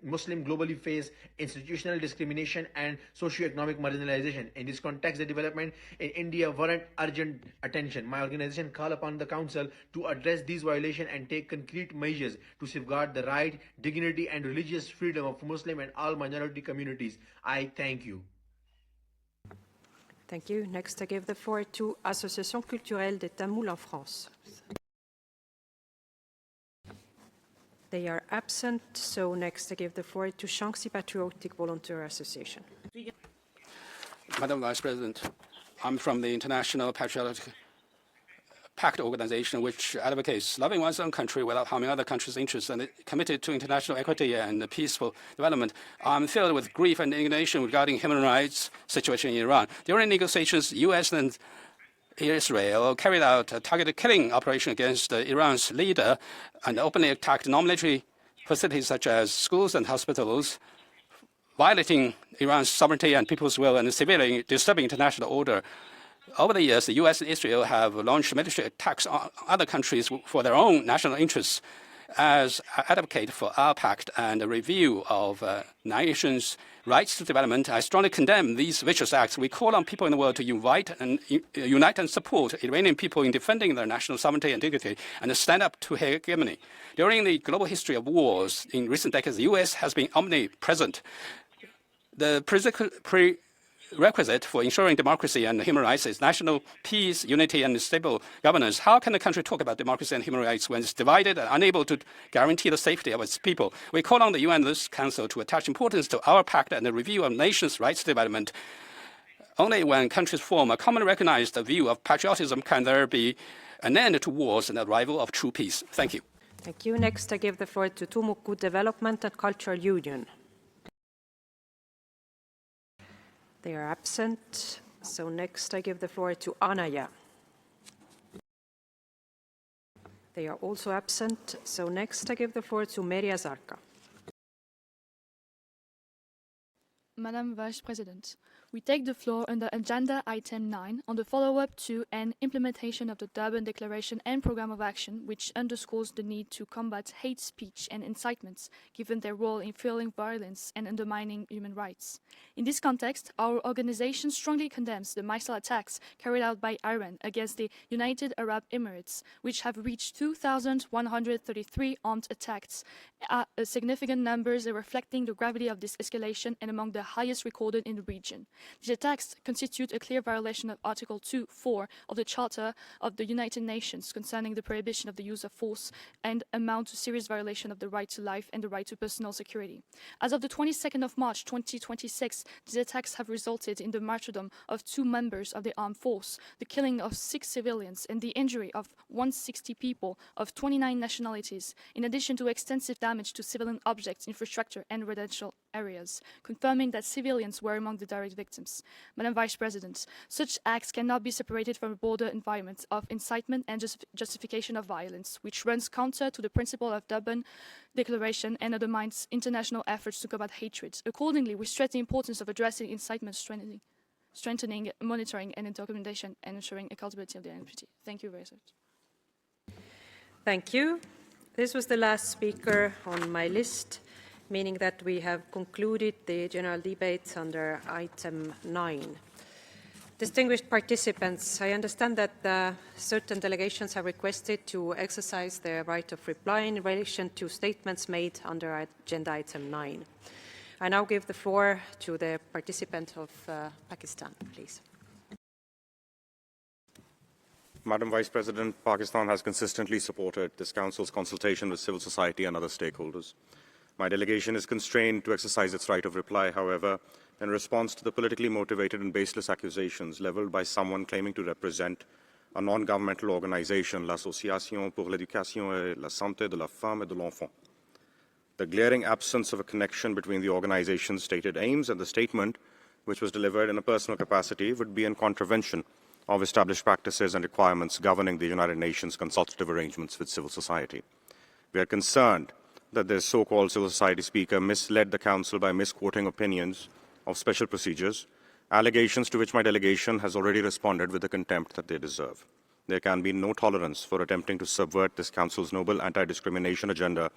Muslims globally face institutional discrimination and socio-economic marginalization. In this context, the development in India warrant urgent attention. My organization call upon the Council to address these violations and take concrete measures to safeguard the right, dignity and religious freedom of Muslim and all minority communities. I thank you. Thank you. Next, I give the floor to Association culturelle des Tamouls en France. They are absent, so next I give the floor to Shanxi Patriotic Volunteer Association. Madam Vice President, I'm from the International Patriotic Pact organization, which advocates loving one's own country without harming other countries' interests and committed to international equity and peaceful development. I'm filled with grief and indignation regarding human rights situation in Iran. During negotiations, U.S. and Israel carried out a targeted killing operation against Iran's leader and openly attacked non-military facilities such as schools and hospitals, violating Iran's sovereignty and people's will and severely disturbing international order. Over the years, the U.S. and Israel have launched military attacks on other countries for their own national interests. As I advocate for our pact and a review of nations' rights to development, I strongly condemn these vicious acts. We call on people in the world to unite and support Iranian people in defending their national sovereignty and dignity and stand up to hegemony. During the global history of wars in recent decades, the U.S. has been omnipresent. The prerequisite for ensuring democracy and human rights is national peace, unity, and stable governance. How can a country talk about democracy and human rights when it's divided and unable to guarantee the safety of its people? We call on the UN and this Council to attach importance to our pact and the review of nations' rights development. Only when countries form a common recognized view of patriotism can there be an end to wars and the arrival of true peace. Thank you. Thank you. Next, I give the floor to Tumuku Development and Cultural Union. They are absent, so next I give the floor to Anaya. They are also absent, so next I give the floor to Meria Zarka. Madam Vice President, we take the floor under Agenda Item 9 on the follow-up to and implementation of the Durban Declaration and Programme of Action, which underscores the need to combat hate speech and incitements, given their role in fueling violence and undermining human rights. In this context, our organization strongly condemns the missile attacks carried out by Iran against the United Arab Emirates, which have reached 2,133 armed attacks, significant numbers reflecting the gravity of this escalation and among the highest recorded in the region. These attacks constitute a clear violation of Article 2.4 of the Charter of the United Nations concerning the prohibition of the use of force and amount to serious violation of the right to life and the right to personal security. As of the 22nd of March 2026, these attacks have resulted in the martyrdom of 2 members of the armed force, the killing of 6 civilians, and the injury of 160 people of 29 nationalities, in addition to extensive damage to civilian objects, infrastructure, and residential areas, confirming that civilians were among the direct victims. Madam Vice President, such acts cannot be separated from a broader environment of incitement and justification of violence, which runs counter to the principle of Durban Declaration and undermines international efforts to combat hatred. Accordingly, we stress the importance of addressing incitement, strengthening monitoring and documentation, and ensuring accountability of the NPT. Thank you very much. Thank you. This was the last speaker on my list, meaning that we have concluded the general debate under item 9. Distinguished participants, I understand that certain delegations have requested to exercise their right of reply in relation to statements made under agenda item 9. I now give the floor to the participant of Pakistan, please. Madam Vice President, Pakistan has consistently supported this Council's consultation with civil society and other stakeholders. My delegation is constrained to exercise its right of reply, however, in response to the politically motivated and baseless accusations leveled by someone claiming to represent a non-governmental organization, l'Association pour l'éducation et la santé de la femme et de l'enfant. The glaring absence of a connection between the organization's stated aims and the statement, which was delivered in a personal capacity, would be in contravention of established practices and requirements governing the United Nations consultative arrangements with civil society. We are concerned that this so-called civil society speaker misled the Council by misquoting opinions of special procedures, allegations to which my delegation has already responded with the contempt that they deserve. There can be no tolerance for attempting to subvert this Council's noble anti-discrimination agenda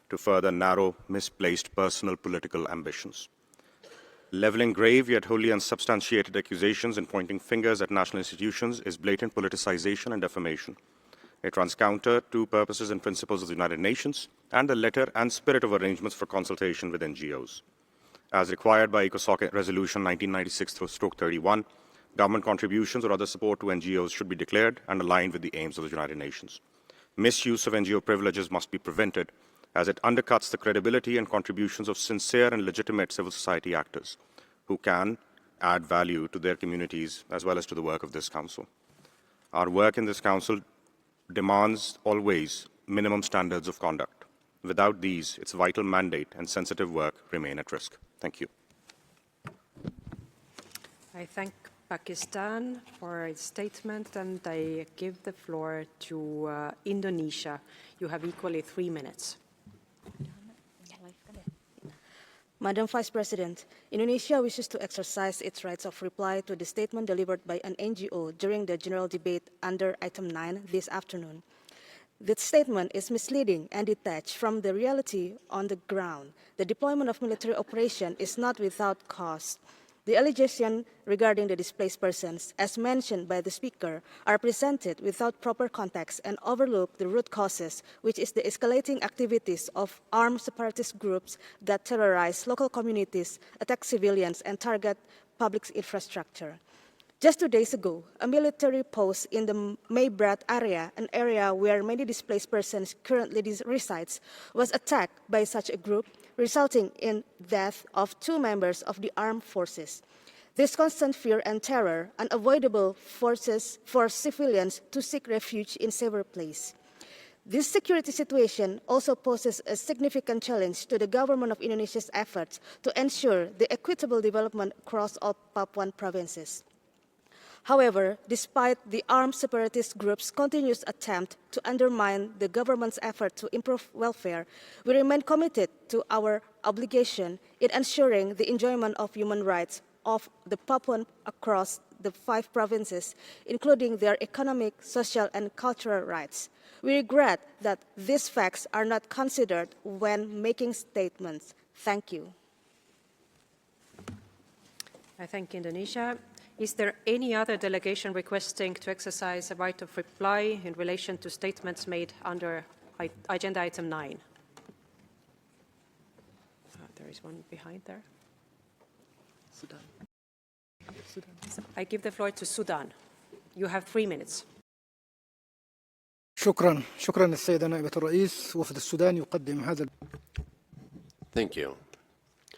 to further narrow, misplaced personal political ambitions. Leveling grave yet wholly unsubstantiated accusations and pointing fingers at national institutions is blatant politicization and defamation. It runs counter to purposes and principles of the United Nations and the letter and spirit of arrangements for consultation with NGOs. As required by ECOSOC Resolution 1996/31, government contributions or other support to NGOs should be declared and aligned with the aims of the United Nations. Misuse of NGO privileges must be prevented, as it undercuts the credibility and contributions of sincere and legitimate civil society actors who can add value to their communities as well as to the work of this Council. Our work in this Council demands always minimum standards of conduct. Without these, its vital mandate and sensitive work remain at risk. Thank you. I thank Pakistan for its statement, and I give the floor to Indonesia. You have equally 3 minutes. Madam Vice President, Indonesia wishes to exercise its rights of reply to the statement delivered by an NGO during the general debate under item 9 this afternoon. This statement is misleading and detached from the reality on the ground. The deployment of military operation is not without cost. The allegations regarding the displaced persons, as mentioned by the speaker, are presented without proper context and overlook the root causes, which is the escalating activities of armed separatist groups that terrorize local communities, attack civilians, and target public infrastructure. Just 2 days ago, a military post in the Maybrat area, an area where many displaced persons currently reside, was attacked by such a group, resulting in death of 2 members of the armed forces. This constant fear and terror unavoidable forces for civilians to seek refuge in several places. This security situation also poses a significant challenge to the government of Indonesia's efforts to ensure the equitable development across all Papuan provinces. However, despite the armed separatist groups' continuous attempt to undermine the government's effort to improve welfare, we remain committed to our obligation in ensuring the enjoyment of human rights of the Papuan across the 5 provinces, including their economic, social, and cultural rights. We regret that these facts are not considered when making statements. Thank you. I thank Indonesia. Is there any other delegation requesting to exercise a right of reply in relation to statements made under agenda item 9? There is one behind there. Sudan. I give the floor to Sudan. You have 3 minutes. شكرا السيدة نائبة الرئيس. وفد السودان يقدم هذا. Thank you.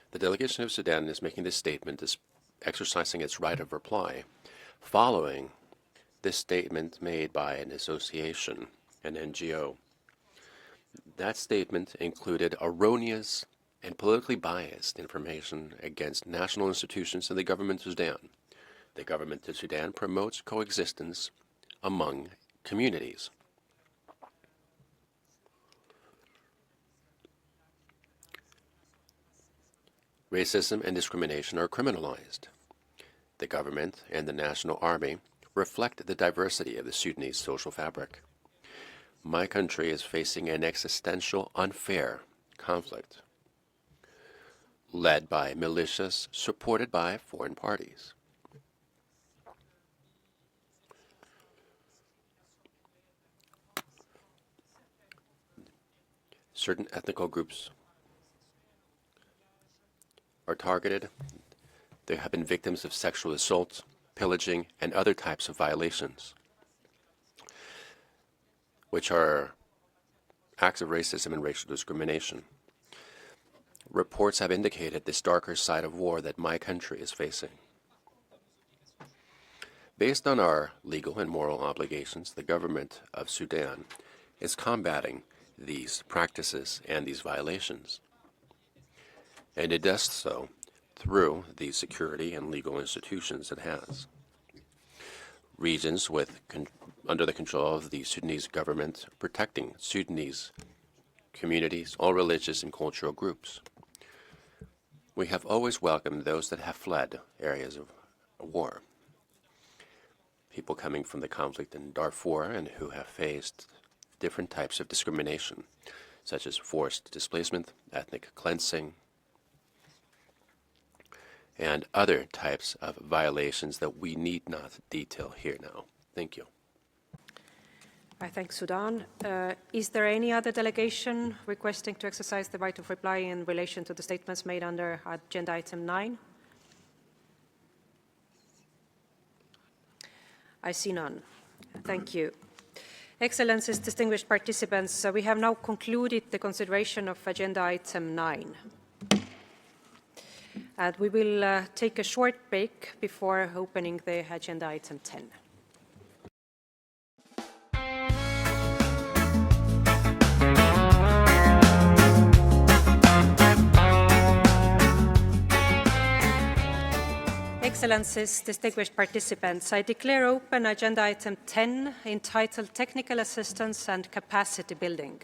The delegation of Sudan is making this statement as exercising its right of reply following this statement made by an association, an NGO. That statement included erroneous and politically biased information against national institutions and the government of Sudan. The government of Sudan promotes coexistence among communities. Racism and discrimination are criminalized. The government and the national army reflect the diversity of the Sudanese social fabric. My country is facing an existential, unfair conflict led by militias supported by foreign parties. Certain ethnical groups are targeted. They have been victims of sexual assault, pillaging, and other types of violations. which are acts of racism and racial discrimination. Reports have indicated this darker side of war that my country is facing. Based on our legal and moral obligations, the government of Sudan is combating these practices and these violations. And it does so through the security and legal institutions it has. Regions under the control of the Sudanese government protecting Sudanese communities, all religious and cultural groups. We have always welcomed those that have fled areas of war. People coming from the conflict in Darfur and who have faced different types of discrimination, such as forced displacement, ethnic cleansing, and other types of violations that we need not detail here now. Thank you. I thank Sudan. Is there any other delegation requesting to exercise the right of reply in relation to the statements made under agenda item 9? I see none. Thank you. Excellencies, distinguished participants, we have now concluded the consideration of agenda item 9. And we will take a short break before opening the agenda item 10. Excellencies, distinguished participants, I declare open agenda item 10, entitled Technical Assistance and Capacity Building.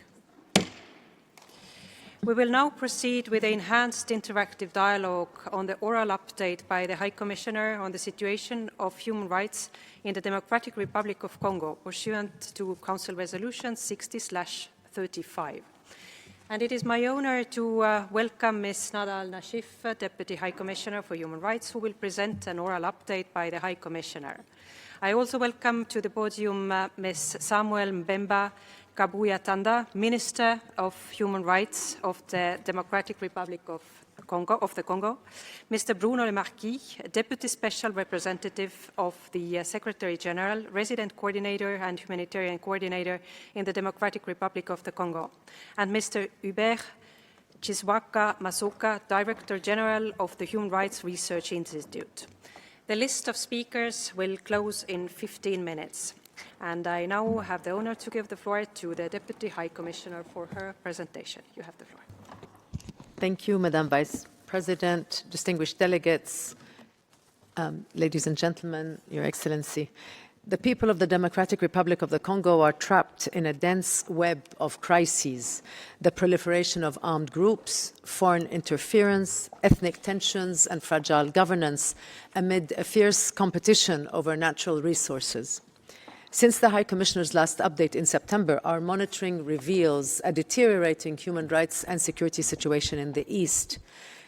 We will now proceed with the enhanced interactive dialogue on the oral update by the High Commissioner on the situation of human rights in the Democratic Republic of Congo, pursuant to Council Resolution 60/35. And it is my honor to welcome Ms. Nada Al-Nashif, Deputy High Commissioner for Human Rights, who will present an oral update by the High Commissioner. I also welcome to the podium Ms. Samuel Mbemba Kabuya Tanda, Minister of Human Rights of the Democratic Republic of the Congo, Mr. Bruno Le Marquis, Deputy Special Representative of the Secretary General, Resident Coordinator and Humanitarian Coordinator in the Democratic Republic of the Congo, and Mr. Hubert Chiswaka Masoka, Director General of the Human Rights Research Institute. The list of speakers will close in 15 minutes. And I now have the honor to give the floor to the Deputy High Commissioner for her presentation. You have the floor. Thank you, Madam Vice President, distinguished delegates, ladies and gentlemen, Your Excellency. The people of the Democratic Republic of the Congo are trapped in a dense web of crises: the proliferation of armed groups, foreign interference, ethnic tensions, and fragile governance amid a fierce competition over natural resources. Since the High Commissioner's last update in September, our monitoring reveals a deteriorating human rights and security situation in the East.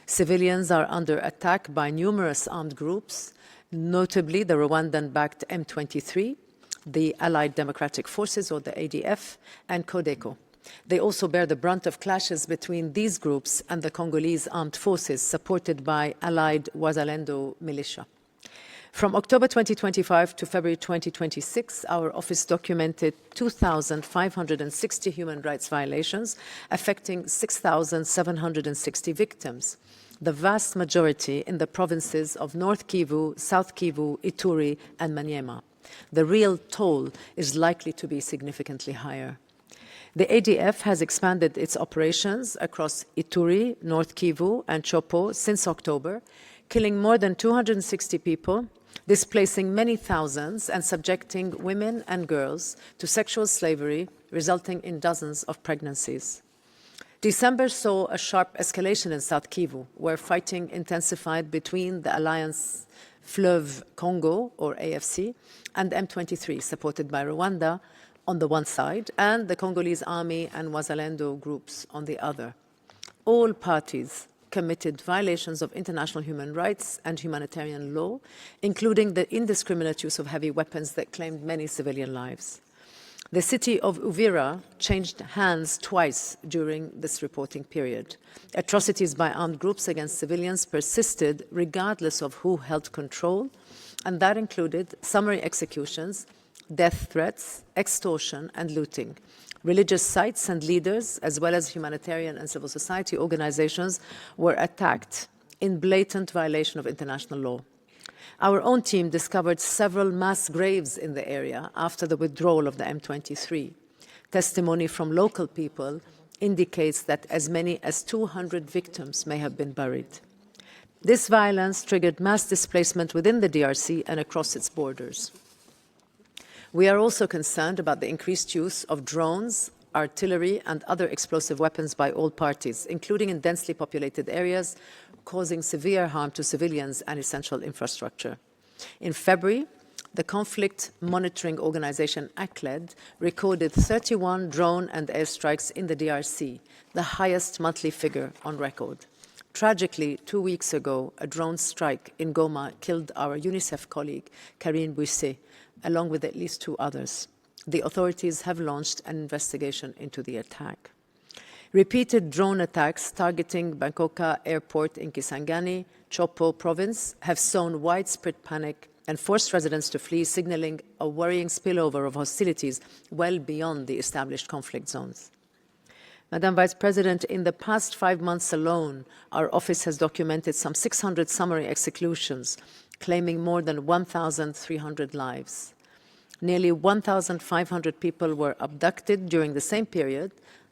Civilians are under attack by numerous armed groups, notably the Rwandan-backed M23, the Allied Democratic Forces, or the ADF, and Codeco. They also bear the brunt of clashes between these groups and the Congolese armed forces, supported by allied Wazalendo militia. From October 2025 to February 2026, our office documented 2,560 human rights violations, affecting 6,760 victims, the vast majority in the provinces of North Kivu, South Kivu, Ituri, and Maniema. The real toll is likely to be significantly higher. The ADF has expanded its operations across Ituri, North Kivu, and Chopo since October, killing more than 260 people, displacing many thousands, and subjecting women and girls to sexual slavery, resulting in dozens of pregnancies. December saw a sharp escalation in South Kivu, where fighting intensified between the Alliance Fleuve Congo, or AFC, and M23, supported by Rwanda on the one side, and the Congolese army and Wazalendo groups on the other. All parties committed violations of international human rights and humanitarian law, including the indiscriminate use of heavy weapons that claimed many civilian lives. The city of Uvira changed hands twice during this reporting period. Atrocities by armed groups against civilians persisted regardless of who held control, and that included summary executions, death threats, extortion, and looting. Religious sites and leaders, as well as humanitarian and civil society organizations, were attacked in blatant violation of international law. Our own team discovered several mass graves in the area after the withdrawal of the M23. Testimony from local people indicates that as many as 200 victims may have been buried. This violence triggered mass displacement within the DRC and across its borders. We are also concerned about the increased use of drones, artillery, and other explosive weapons by all parties, including in densely populated areas, causing severe harm to civilians and essential infrastructure. In February, the conflict monitoring organization ACLED recorded 31 drone and airstrikes in the DRC, the highest monthly figure on record. Tragically, 2 weeks ago, a drone strike in Goma killed our UNICEF colleague, Karine Bouisset, along with at least 2 others. The authorities have launched an investigation into the attack. Repeated drone attacks targeting Bangkoka Airport in Kisangani, Chopo province, have sown widespread panic and forced residents to flee, signaling a worrying spillover of hostilities well beyond the established conflict zones. Madam Vice President, in the past 5 months alone, our office has documented some 600 summary executions, claiming more than 1,300 lives. Nearly 1,500 people were abducted during the same period.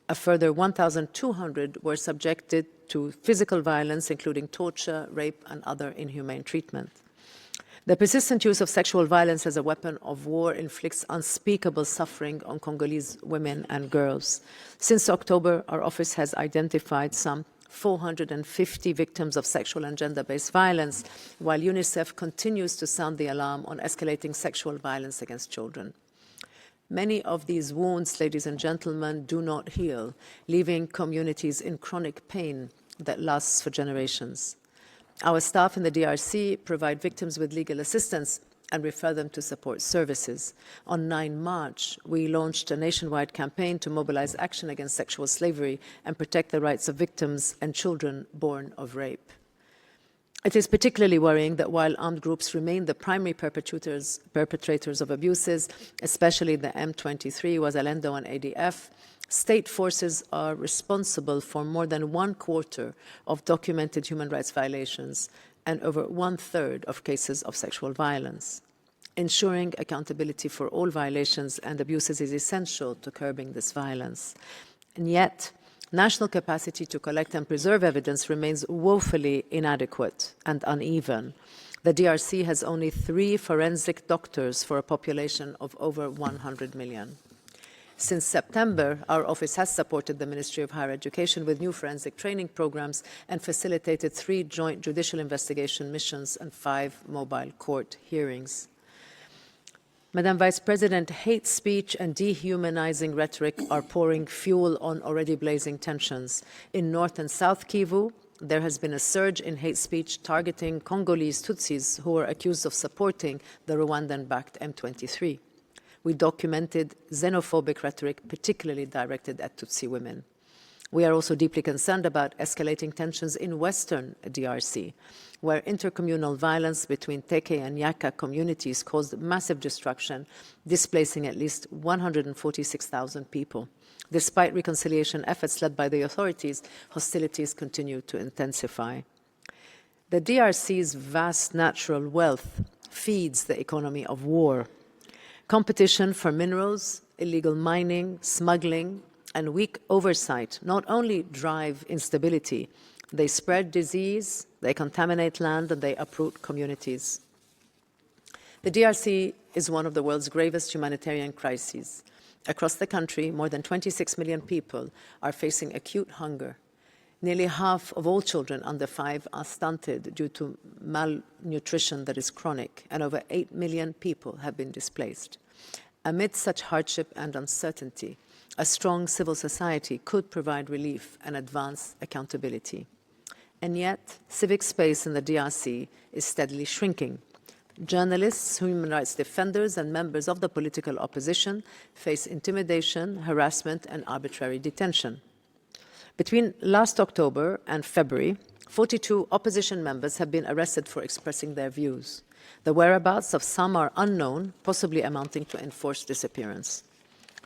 A further 1,200 were subjected to physical violence, including torture, rape, and other inhumane treatment. The persistent use of sexual violence as a weapon of war inflicts unspeakable suffering on Congolese women and girls. Since October, our office has identified some 450 victims of sexual and gender-based violence, while UNICEF continues to sound the alarm on escalating sexual violence against children. Many of these wounds, ladies and gentlemen, do not heal, leaving communities in chronic pain that lasts for generations. Our staff in the DRC provide victims with legal assistance and refer them to support services. On 9 March, we launched a nationwide campaign to mobilize action against sexual slavery and protect the rights of victims and children born of rape. It is particularly worrying that while armed groups remain the primary perpetrators of abuses, especially the M23, Wazalendo, and ADF, state forces are responsible for more than 1/4 of documented human rights violations and over 1/3 of cases of sexual violence. Ensuring accountability for all violations and abuses is essential to curbing this violence. And yet, national capacity to collect and preserve evidence remains woefully inadequate and uneven. The DRC has only 3 forensic doctors for a population of over 100 million. Since September, our office has supported the Ministry of Higher Education with new forensic training programs and facilitated 3 joint judicial investigation missions and 5 mobile court hearings. Madam Vice President, hate speech and dehumanizing rhetoric are pouring fuel on already blazing tensions. In North and South Kivu, there has been a surge in hate speech targeting Congolese Tutsis who were accused of supporting the Rwandan-backed M23. We documented xenophobic rhetoric, particularly directed at Tutsi women. We are also deeply concerned about escalating tensions in Western DRC, where intercommunal violence between Teke and Yaka communities caused massive destruction, displacing at least 146,000 people. Despite reconciliation efforts led by the authorities, hostilities continue to intensify. The DRC's vast natural wealth feeds the economy of war. Competition for minerals, illegal mining, smuggling, and weak oversight not only drive instability, they spread disease, they contaminate land, and they uproot communities. The DRC is one of the world's gravest humanitarian crises. Across the country, more than 26 million people are facing acute hunger. Nearly half of all children under 5 are stunted due to malnutrition that is chronic, and over 8 million people have been displaced. Amid such hardship and uncertainty, a strong civil society could provide relief and advance accountability. And yet, civic space in the DRC is steadily shrinking. Journalists, human rights defenders, and members of the political opposition face intimidation, harassment, and arbitrary detention. Between last October and February, 42 opposition members have been arrested for expressing their views. The whereabouts of some are unknown, possibly amounting to enforced disappearance.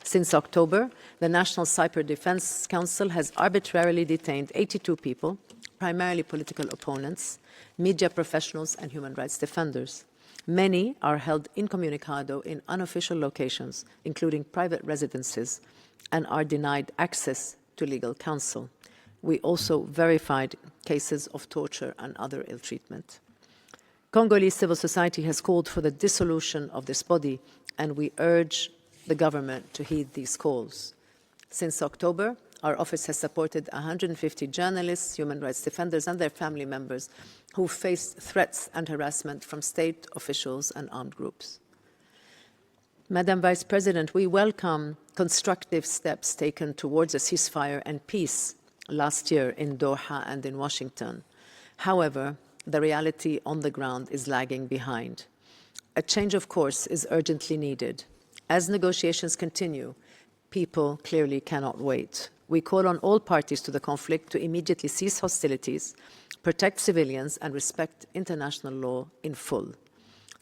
Since October, the National Cyber Defense Council has arbitrarily detained 82 people, primarily political opponents, media professionals, and human rights defenders. Many are held incommunicado in unofficial locations, including private residences, and are denied access to legal counsel. We also verified cases of torture and other ill treatment. Congolese civil society has called for the dissolution of this body, and we urge the government to heed these calls. Since October, our office has supported 150 journalists, human rights defenders, and their family members who faced threats and harassment from state officials and armed groups. Madam Vice President, we welcome constructive steps taken towards a ceasefire and peace last year in Doha and in Washington. However, the reality on the ground is lagging behind. A change of course is urgently needed. As negotiations continue, people clearly cannot wait. We call on all parties to the conflict to immediately cease hostilities, protect civilians, and respect international law in full.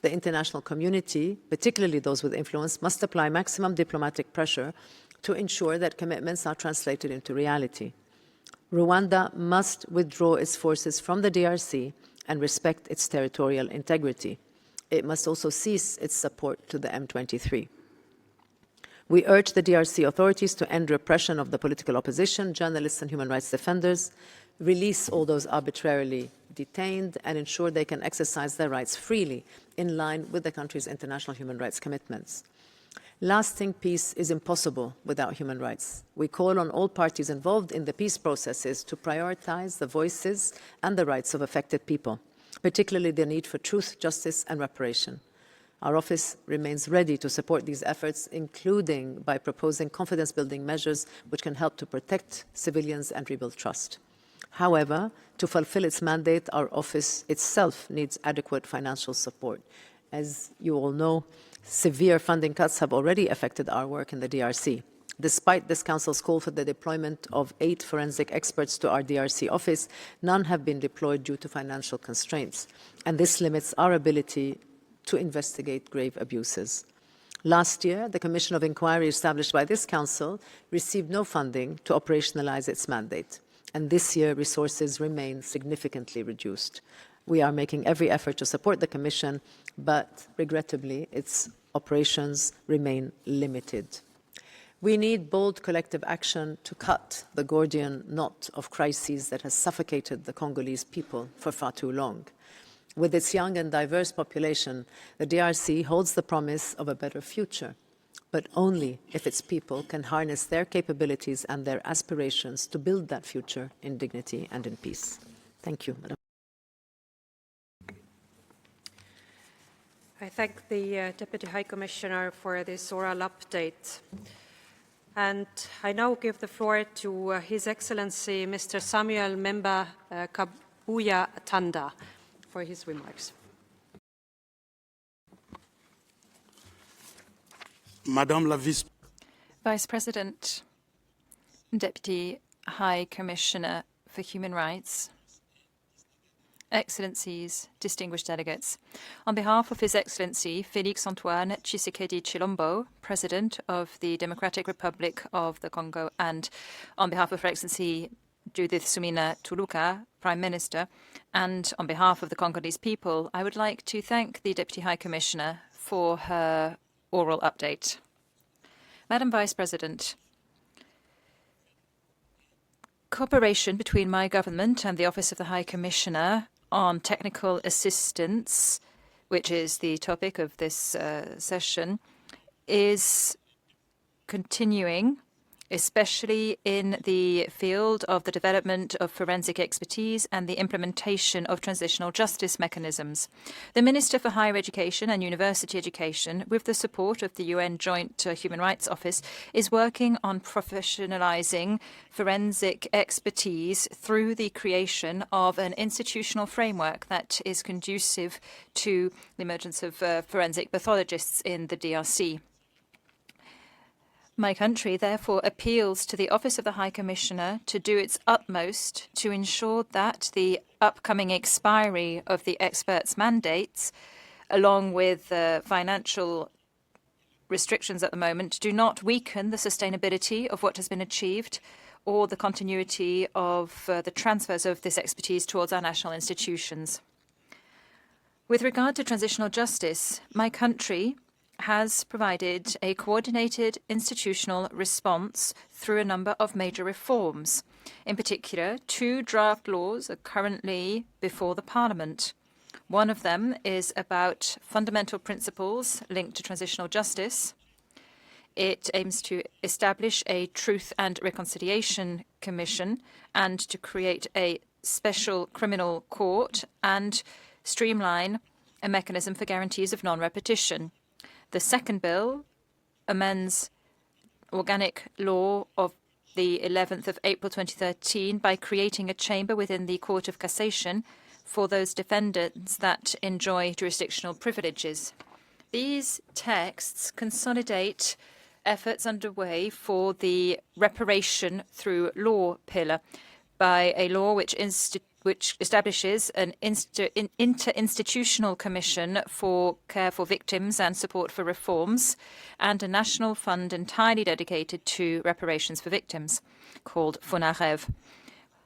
The international community, particularly those with influence, must apply maximum diplomatic pressure to ensure that commitments are translated into reality. Rwanda must withdraw its forces from the DRC and respect its territorial integrity. It must also cease its support to the M23. We urge the DRC authorities to end repression of the political opposition, journalists, and human rights defenders, release all those arbitrarily detained, and ensure they can exercise their rights freely in line with the country's international human rights commitments. Lasting peace is impossible without human rights. We call on all parties involved in the peace processes to prioritize the voices and the rights of affected people, particularly the need for truth, justice, and reparation. Our office remains ready to support these efforts, including by proposing confidence-building measures which can help to protect civilians and rebuild trust. However, to fulfill its mandate, our office itself needs adequate financial support. As you all know, severe funding cuts have already affected our work in the DRC. Despite this Council's call for the deployment of 8 forensic experts to our DRC office, none have been deployed due to financial constraints, and this limits our ability to investigate grave abuses. Last year, the Commission of Inquiry established by this Council received no funding to operationalize its mandate, and this year resources remain significantly reduced. We are making every effort to support the Commission, but regrettably, its operations remain limited. We need bold collective action to cut the Gordian knot of crises that has suffocated the Congolese people for far too long. With its young and diverse population, the DRC holds the promise of a better future, but only if its people can harness their capabilities and their aspirations to build that future in dignity and in peace. Thank you, Madam. I thank the Deputy High Commissioner for this oral update. And I now give the floor to His Excellency Mr. Samuel Memba Kabuya Tanda for his remarks. Madame la Vice President, Deputy High Commissioner for Human Rights, Excellencies, distinguished delegates, on behalf of His Excellency Félix Antoine Tshisekedi Chilombo, President of the Democratic Republic of the Congo, and on behalf of Her Excellency Judith Suminwa Tuluka, Prime Minister, and on behalf of the Congolese people, I would like to thank the Deputy High Commissioner for her oral update. Madam Vice President, cooperation between my government and the Office of the High Commissioner on technical assistance, which is the topic of this session, is continuing, especially in the field of the development of forensic expertise and the implementation of transitional justice mechanisms. The Minister for Higher Education and University Education, with the support of the UN Joint Human Rights Office, is working on professionalizing forensic expertise through the creation of an institutional framework that is conducive to the emergence of forensic pathologists in the DRC. My country therefore appeals to the Office of the High Commissioner to do its utmost to ensure that the upcoming expiry of the experts' mandates, along with financial restrictions at the moment, do not weaken the sustainability of what has been achieved or the continuity of the transfers of this expertise towards our national institutions. With regard to transitional justice, my country has provided a coordinated institutional response through a number of major reforms. In particular, 2 draft laws are currently before the Parliament. One of them is about fundamental principles linked to transitional justice. It aims to establish a Truth and Reconciliation Commission and to create a special criminal court and streamline a mechanism for guarantees of non-repetition. The second bill amends organic law of the 11th of April 2013 by creating a chamber within the Court of Cassation for those defendants that enjoy jurisdictional privileges. These texts consolidate efforts underway for the reparation through law pillar by a law which establishes an interinstitutional commission for care for victims and support for reforms, and a national fund entirely dedicated to reparations for victims, called FUNAREV.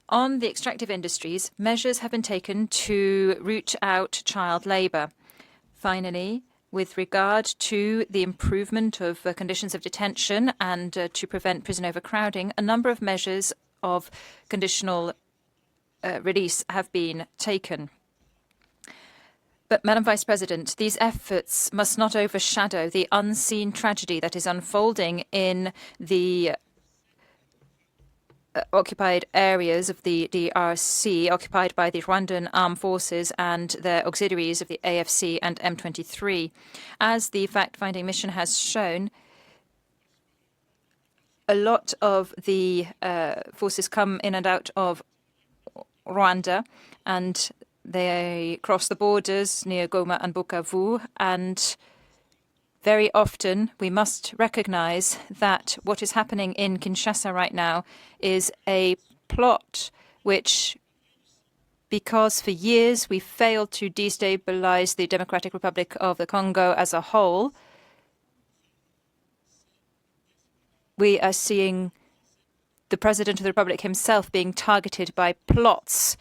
On the extractive industries, measures have been taken to root out child labour. Finally, with regard to the improvement of conditions of detention and to prevent prison overcrowding, a number of measures of conditional release have been taken. But, Madam Vice President, these efforts must not overshadow the unseen tragedy that is unfolding in the occupied areas of the DRC, occupied by the Rwandan armed forces and their auxiliaries of the AFC and M23. As the fact-finding mission has shown, a lot of the forces come in and out of Rwanda, and they cross the borders near Goma and Bukavu, and very often we must recognize that what is happening in Kinshasa right now is a plot which, because for years we failed to destabilize the Democratic Republic of the Congo as a whole, we are seeing the President of the Republic himself being targeted by plots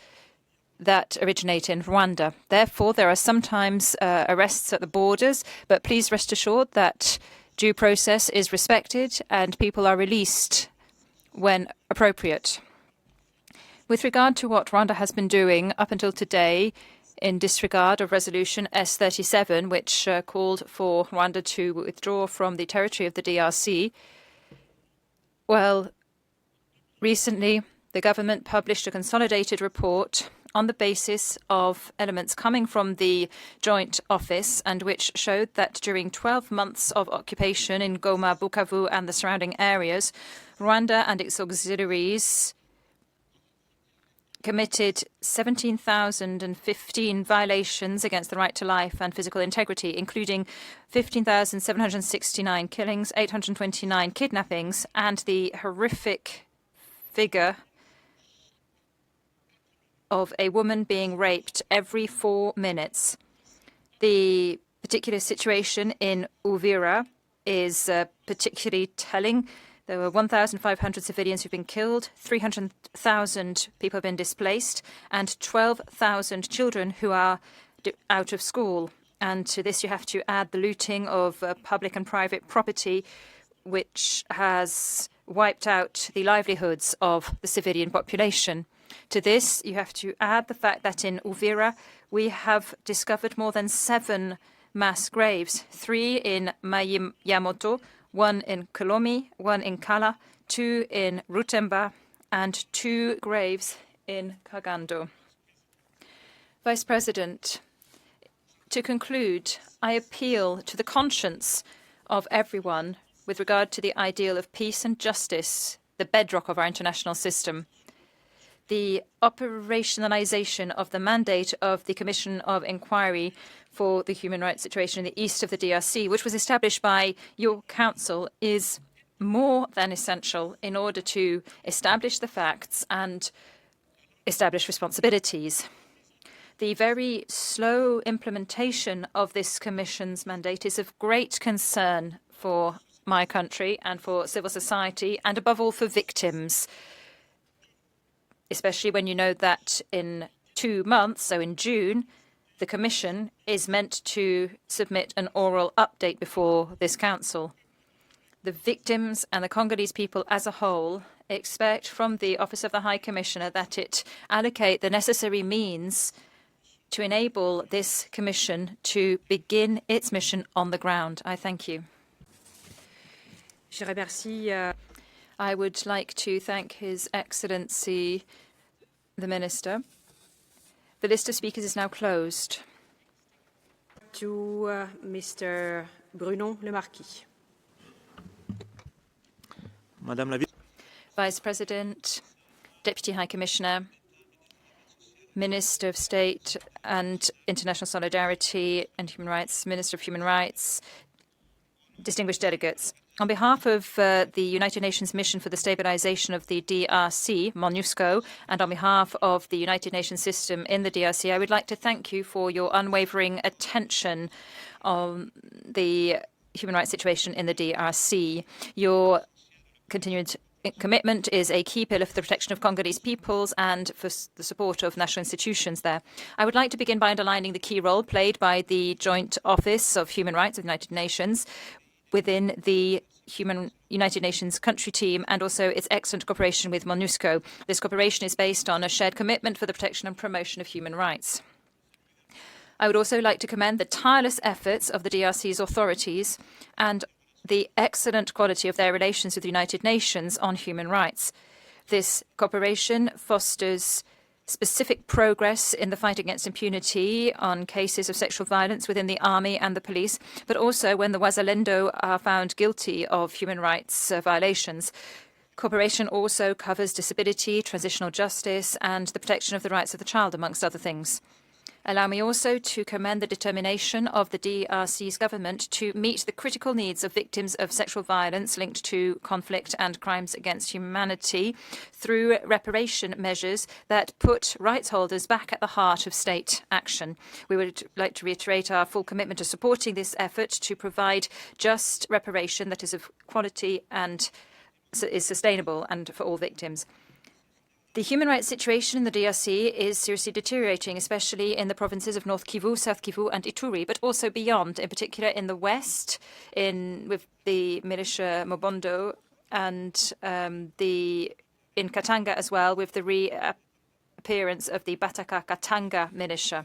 that originate in Rwanda. Therefore, there are sometimes arrests at the borders, but please rest assured that due process is respected and people are released when appropriate. With regard to what Rwanda has been doing up until today, in disregard of Resolution S37, which called for Rwanda to withdraw from the territory of the DRC, well, recently the government published a consolidated report on the basis of elements coming from the Joint Office, and which showed that during 12 months of occupation in Goma, Bukavu and the surrounding areas, Rwanda and its auxiliaries committed 17,015 violations against the right to life and physical integrity, including 15,769 killings, 829 kidnappings, and the horrific figure of a woman being raped every 4 minutes. The particular situation in Uvira is particularly telling. There were 1,500 civilians who've been killed, 300,000 people have been displaced, and 12,000 children who are out of school. And to this you have to add the looting of public and private property, which has wiped out the livelihoods of the civilian population. To this, you have to add the fact that in Uvira, we have discovered more than 7 mass graves, 3 in Mayiyamoto, 1 in Kolomi, 1 in Kala, 2 in Rutemba, and 2 graves in Kagando. Vice President, to conclude, I appeal to the conscience of everyone with regard to the ideal of peace and justice, the bedrock of our international system. The operationalization of the mandate of the Commission of Inquiry for the human rights situation in the east of the DRC, which was established by your council, is more than essential in order to establish the facts and establish responsibilities. The very slow implementation of this Commission's mandate is of great concern for my country and for civil society, and above all for victims, especially when you know that in 2 months, so in June, the Commission is meant to submit an oral update before this Council. The victims and the Congolese people as a whole expect from the Office of the High Commissioner that it allocate the necessary means to enable this Commission to begin its mission on the ground. I thank you. I would like to thank His Excellency the Minister. The list of speakers is now closed. To Mr. Bruno Le Marquis. Madame la Vice President, Deputy High Commissioner, Minister of State and International Solidarity and Human Rights, Minister of Human Rights, distinguished delegates. On behalf of the United Nations Mission for the Stabilization of the DRC, MONUSCO, and on behalf of the United Nations system in the DRC, I would like to thank you for your unwavering attention on the human rights situation in the DRC. Your continued commitment is a key pillar for the protection of Congolese peoples and for the support of national institutions there. I would like to begin by underlining the key role played by the Joint Office of Human Rights of the United Nations within the United Nations country team and also its excellent cooperation with MONUSCO. This cooperation is based on a shared commitment for the protection and promotion of human rights. I would also like to commend the tireless efforts of the DRC's authorities and the excellent quality of their relations with the United Nations on human rights. This cooperation fosters specific progress in the fight against impunity on cases of sexual violence within the army and the police, but also when the Wazalendo are found guilty of human rights violations. Cooperation also covers disability, transitional justice, and the protection of the rights of the child, amongst other things. Allow me also to commend the determination of the DRC's government to meet the critical needs of victims of sexual violence linked to conflict and crimes against humanity through reparation measures that put rights holders back at the heart of state action. We would like to reiterate our full commitment to supporting this effort to provide just reparation that is of quality and is sustainable and for all victims. The human rights situation in the DRC is seriously deteriorating, especially in the provinces of North Kivu, South Kivu and Ituri, but also beyond, in particular in the west, with the militia Mobondo, and in Katanga as well, with the reappearance of the Bataka Katanga militia.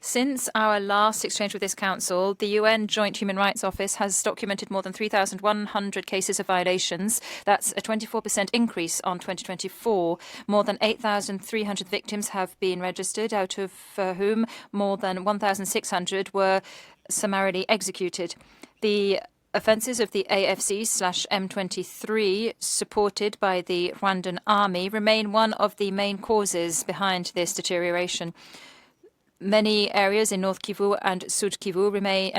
Since our last exchange with this Council, the UN Joint Human Rights Office has documented more than 3,100 cases of violations. That's a 24% increase on 2024. More than 8,300 victims have been registered, out of whom more than 1,600 were summarily executed. The offences of the AFC/M23, supported by the Rwandan army, remain one of the main causes behind this deterioration. Many areas in North Kivu and South Kivu remain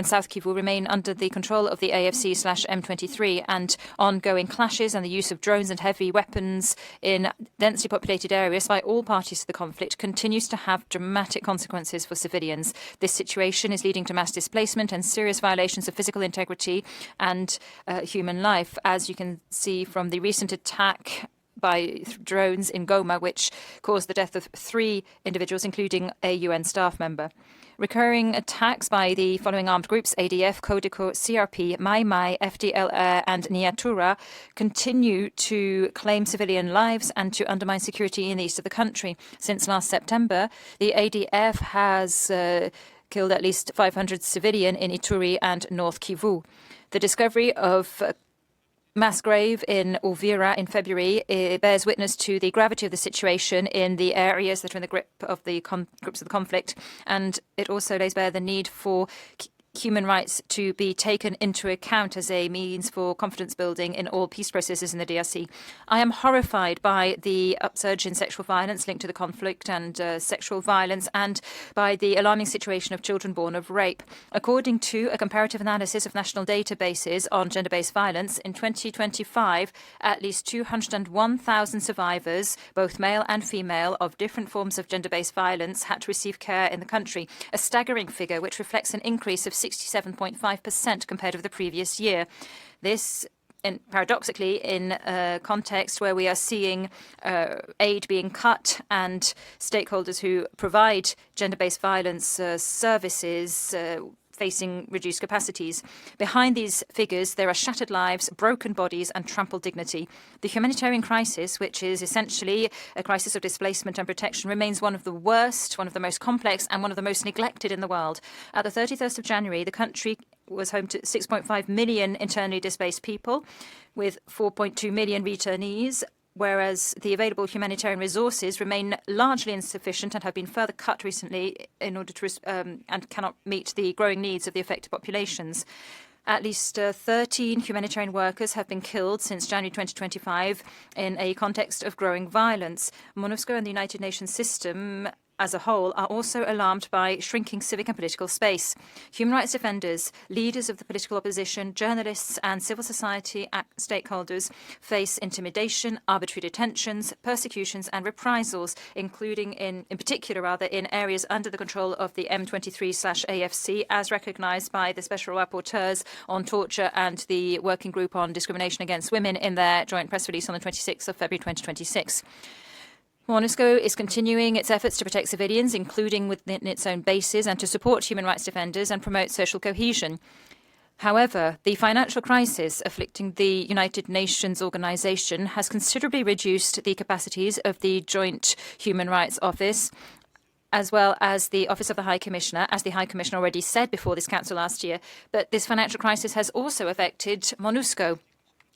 under the control of the AFC/M23, and ongoing clashes and the use of drones and heavy weapons in densely populated areas by all parties to the conflict continues to have dramatic consequences for civilians. This situation is leading to mass displacement and serious violations of physical integrity and human life, as you can see from the recent attack by drones in Goma, which caused the death of 3 individuals, including a UN staff member. Recurring attacks by the following armed groups, ADF, Codeco, CRP, Mai Mai, FDLR and Nyatura, continue to claim civilian lives and to undermine security in the east of the country. Since last September, the ADF has killed at least 500 civilians in Ituri and North Kivu. The discovery of mass grave in Uvira in February bears witness to the gravity of the situation in the areas that are in the grip of the groups of the conflict, and it also lays bare the need for human rights to be taken into account as a means for confidence building in all peace processes in the DRC. I am horrified by the upsurge in sexual violence linked to the conflict and sexual violence, and by the alarming situation of children born of rape. According to a comparative analysis of national databases on gender-based violence, in 2025, at least 201,000 survivors, both male and female, of different forms of gender-based violence had to receive care in the country, a staggering figure which reflects an increase of 67.5% compared with the previous year. This, paradoxically, in a context where we are seeing aid being cut and stakeholders who provide gender-based violence services facing reduced capacities. Behind these figures, there are shattered lives, broken bodies, and trampled dignity. The humanitarian crisis, which is essentially a crisis of displacement and protection, remains one of the worst, one of the most complex, and one of the most neglected in the world. At the 31st of January, the country was home to 6.5 million internally displaced people, with 4.2 million returnees, whereas the available humanitarian resources remain largely insufficient and have been further cut recently in order to and cannot meet the growing needs of the affected populations. At least 13 humanitarian workers have been killed since January 2025 in a context of growing violence. MONUSCO and the United Nations system as a whole are also alarmed by shrinking civic and political space. Human rights defenders, leaders of the political opposition, journalists and civil society stakeholders face intimidation, arbitrary detentions, persecutions and reprisals, including in particular in areas under the control of the M23/AFC, as recognized by the Special Rapporteurs on Torture and the Working Group on Discrimination Against Women in their joint press release on the 26th of February 2026. MONUSCO is continuing its efforts to protect civilians, including within its own bases, and to support human rights defenders and promote social cohesion. However, the financial crisis afflicting the United Nations organization has considerably reduced the capacities of the Joint Human Rights Office, as well as the Office of the High Commissioner, as the High Commissioner already said before this Council last year. But this financial crisis has also affected MONUSCO.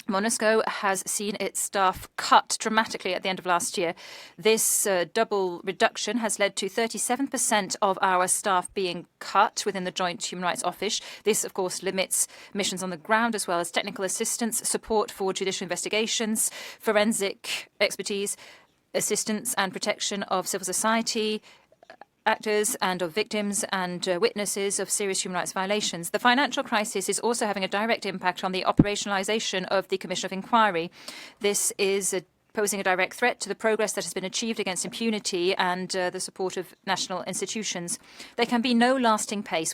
MONUSCO has seen its staff cut dramatically at the end of last year. This double reduction has led to 37% of our staff being cut within the Joint Human Rights Office. This, of course, limits missions on the ground as well as technical assistance, support for judicial investigations, forensic expertise, assistance and protection of civil society actors and of victims and witnesses of serious human rights violations. The financial crisis is also having a direct impact on the operationalization of the Commission of Inquiry. This is posing a direct threat to the progress that has been achieved against impunity and the support of national institutions. There can be no lasting peace,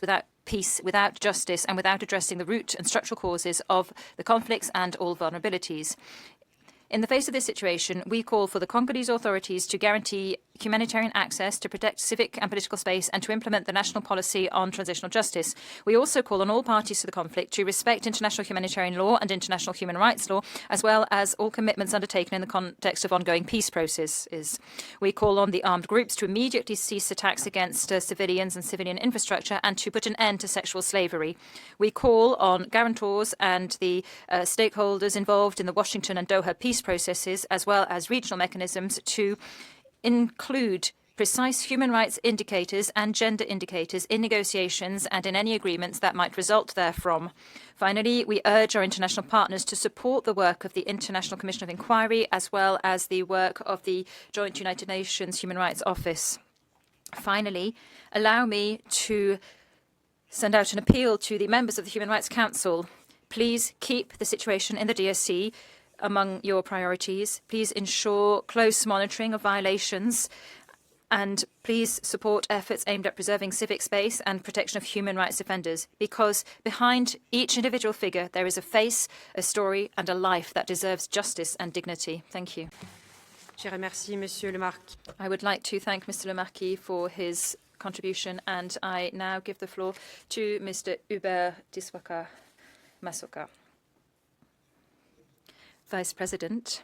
without justice, and without addressing the root and structural causes of the conflicts and all vulnerabilities. In the face of this situation, we call for the Congolese authorities to guarantee humanitarian access, to protect civic and political space, and to implement the national policy on transitional justice. We also call on all parties to the conflict to respect international humanitarian law and international human rights law, as well as all commitments undertaken in the context of ongoing peace processes. We call on the armed groups to immediately cease attacks against civilians and civilian infrastructure and to put an end to sexual slavery. We call on guarantors and the stakeholders involved in the Washington and Doha peace processes, as well as regional mechanisms, to include precise human rights indicators and gender indicators in negotiations and in any agreements that might result therefrom. Finally, we urge our international partners to support the work of the International Commission of Inquiry as well as the work of the Joint United Nations Human Rights Office. Finally, allow me to send out an appeal to the members of the Human Rights Council. Please keep the situation in the DRC among your priorities. Please ensure close monitoring of violations, and please support efforts aimed at preserving civic space and protection of human rights defenders, because behind each individual figure there is a face, a story and a life that deserves justice and dignity. Thank you. I would like to thank Mr. Le Marquis for his contribution, and I now give the floor to Mr. Hubert Diswaka Masoka. Vice President,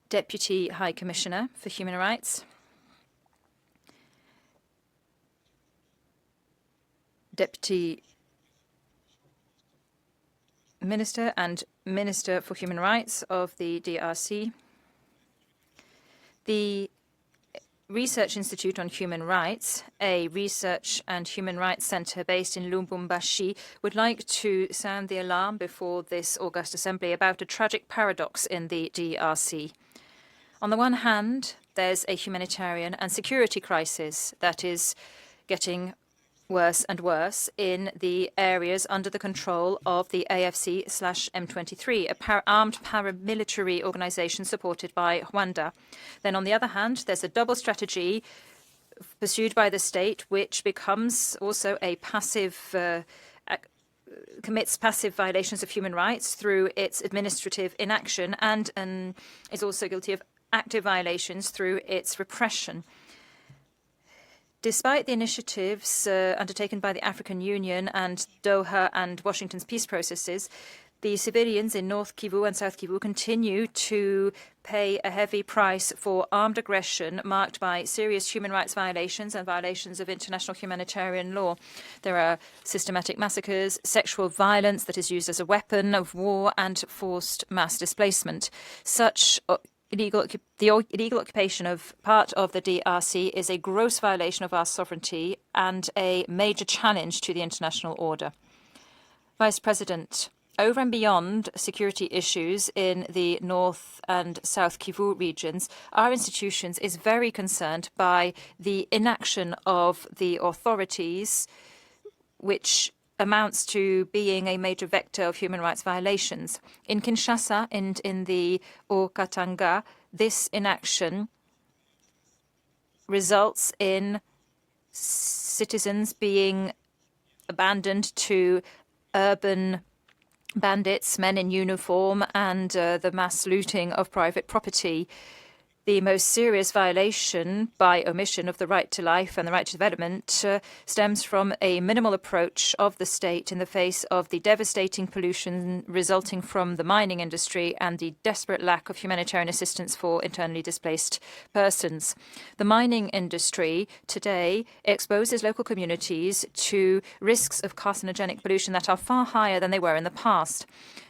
Deputy High Commissioner for Human Rights, Deputy Minister and Minister for Human Rights of the DRC, the Research Institute on Human Rights, a research and human rights center based in Lubumbashi, would like to sound the alarm before this August Assembly about a tragic paradox in the DRC. On the one hand, there's a humanitarian and security crisis that is getting worse and worse in the areas under the control of the AFC/M23, a armed paramilitary organization supported by Rwanda. Then on the other hand, there's a double strategy pursued by the state, which becomes also a passive commits passive violations of human rights through its administrative inaction and is also guilty of active violations through its repression. Despite the initiatives undertaken by the African Union and Doha and Washington's peace processes, the civilians in North Kivu and South Kivu continue to pay a heavy price for armed aggression marked by serious human rights violations and violations of international humanitarian law. There are systematic massacres, sexual violence that is used as a weapon of war, and forced mass displacement. The illegal occupation of part of the DRC is a gross violation of our sovereignty and a major challenge to the international order. Vice President, over and beyond security issues in the North and South Kivu regions, our institutions is very concerned by the inaction of the authorities, which amounts to being a major vector of human rights violations. In Kinshasa and in the Haut-Katanga, this inaction results in citizens being abandoned to urban bandits, men in uniform, and the mass looting of private property. The most serious violation by omission of the right to life and the right to development stems from a minimal approach of the state in the face of the devastating pollution resulting from the mining industry and the desperate lack of humanitarian assistance for internally displaced persons. The mining industry today exposes local communities to risks of carcinogenic pollution that are far higher than they were in the past.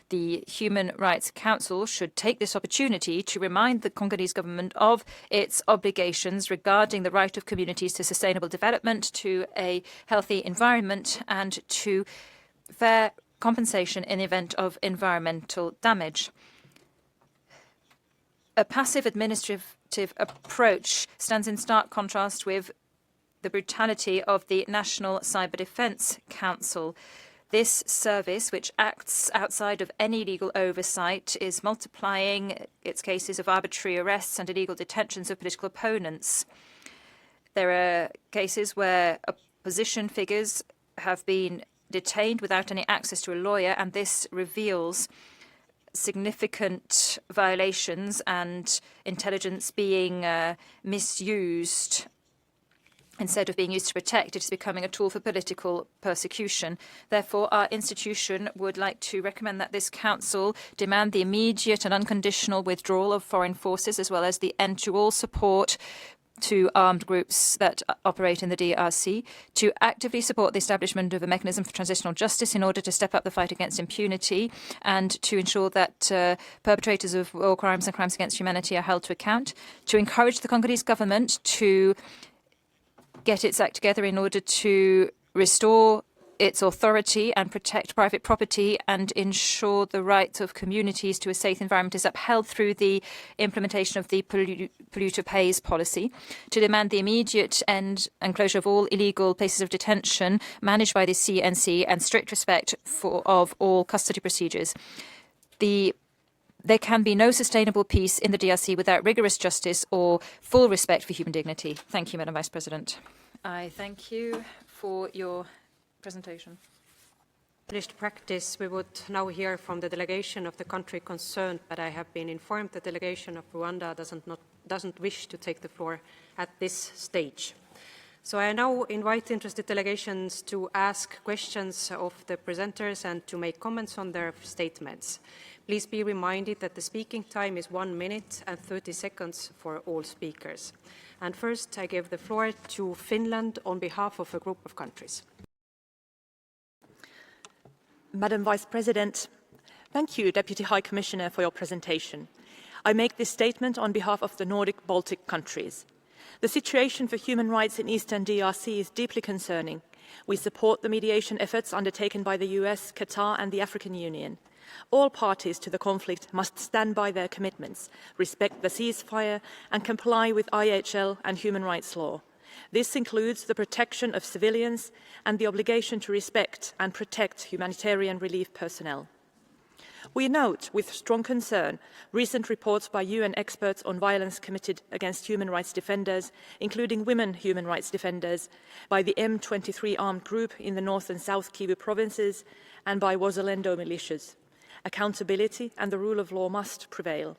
The Human Rights Council should take this opportunity to remind the Congolese government of its obligations regarding the right of communities to sustainable development, to a healthy environment, and to fair compensation in the event of environmental damage. A passive administrative approach stands in stark contrast with the brutality of the National Cyber Defense Council. This service, which acts outside of any legal oversight, is multiplying its cases of arbitrary arrests and illegal detentions of political opponents. There are cases where opposition figures have been detained without any access to a lawyer, and this reveals significant violations and intelligence being misused. Instead of being used to protect, it is becoming a tool for political persecution. Therefore, our institution would like to recommend that this Council demand the immediate and unconditional withdrawal of foreign forces, as well as the end to all support to armed groups that operate in the DRC, to actively support the establishment of a mechanism for transitional justice in order to step up the fight against impunity, and to ensure that perpetrators of war crimes and crimes against humanity are held to account, to encourage the Congolese government to get its act together in order to restore its authority and protect private property and ensure the right of communities to a safe environment is upheld through the implementation of the polluter pays policy, to demand the immediate end and closure of all illegal places of detention managed by the CNC and strict respect of all custody procedures. There can be no sustainable peace in the DRC without rigorous justice or full respect for human dignity. Thank you, Madam Vice President. I thank you for your presentation. Finished practice, we would now hear from the delegation of the country concerned, but I have been informed the delegation of Rwanda doesn't wish to take the floor at this stage. So I now invite interested delegations to ask questions of the presenters and to make comments on their statements. Please be reminded that the speaking time is 1 minute and 30 seconds for all speakers. And first, I give the floor to Finland on behalf of a group of countries. Madam Vice President, thank you, Deputy High Commissioner, for your presentation. I make this statement on behalf of the Nordic Baltic countries. The situation for human rights in Eastern DRC is deeply concerning. We support the mediation efforts undertaken by the US, Qatar, and the African Union. All parties to the conflict must stand by their commitments, respect the ceasefire, and comply with IHL and human rights law. This includes the protection of civilians and the obligation to respect and protect humanitarian relief personnel. We note with strong concern recent reports by UN experts on violence committed against human rights defenders, including women human rights defenders, by the M23 armed group in the North and South Kivu provinces, and by Wazalendo militias. Accountability and the rule of law must prevail.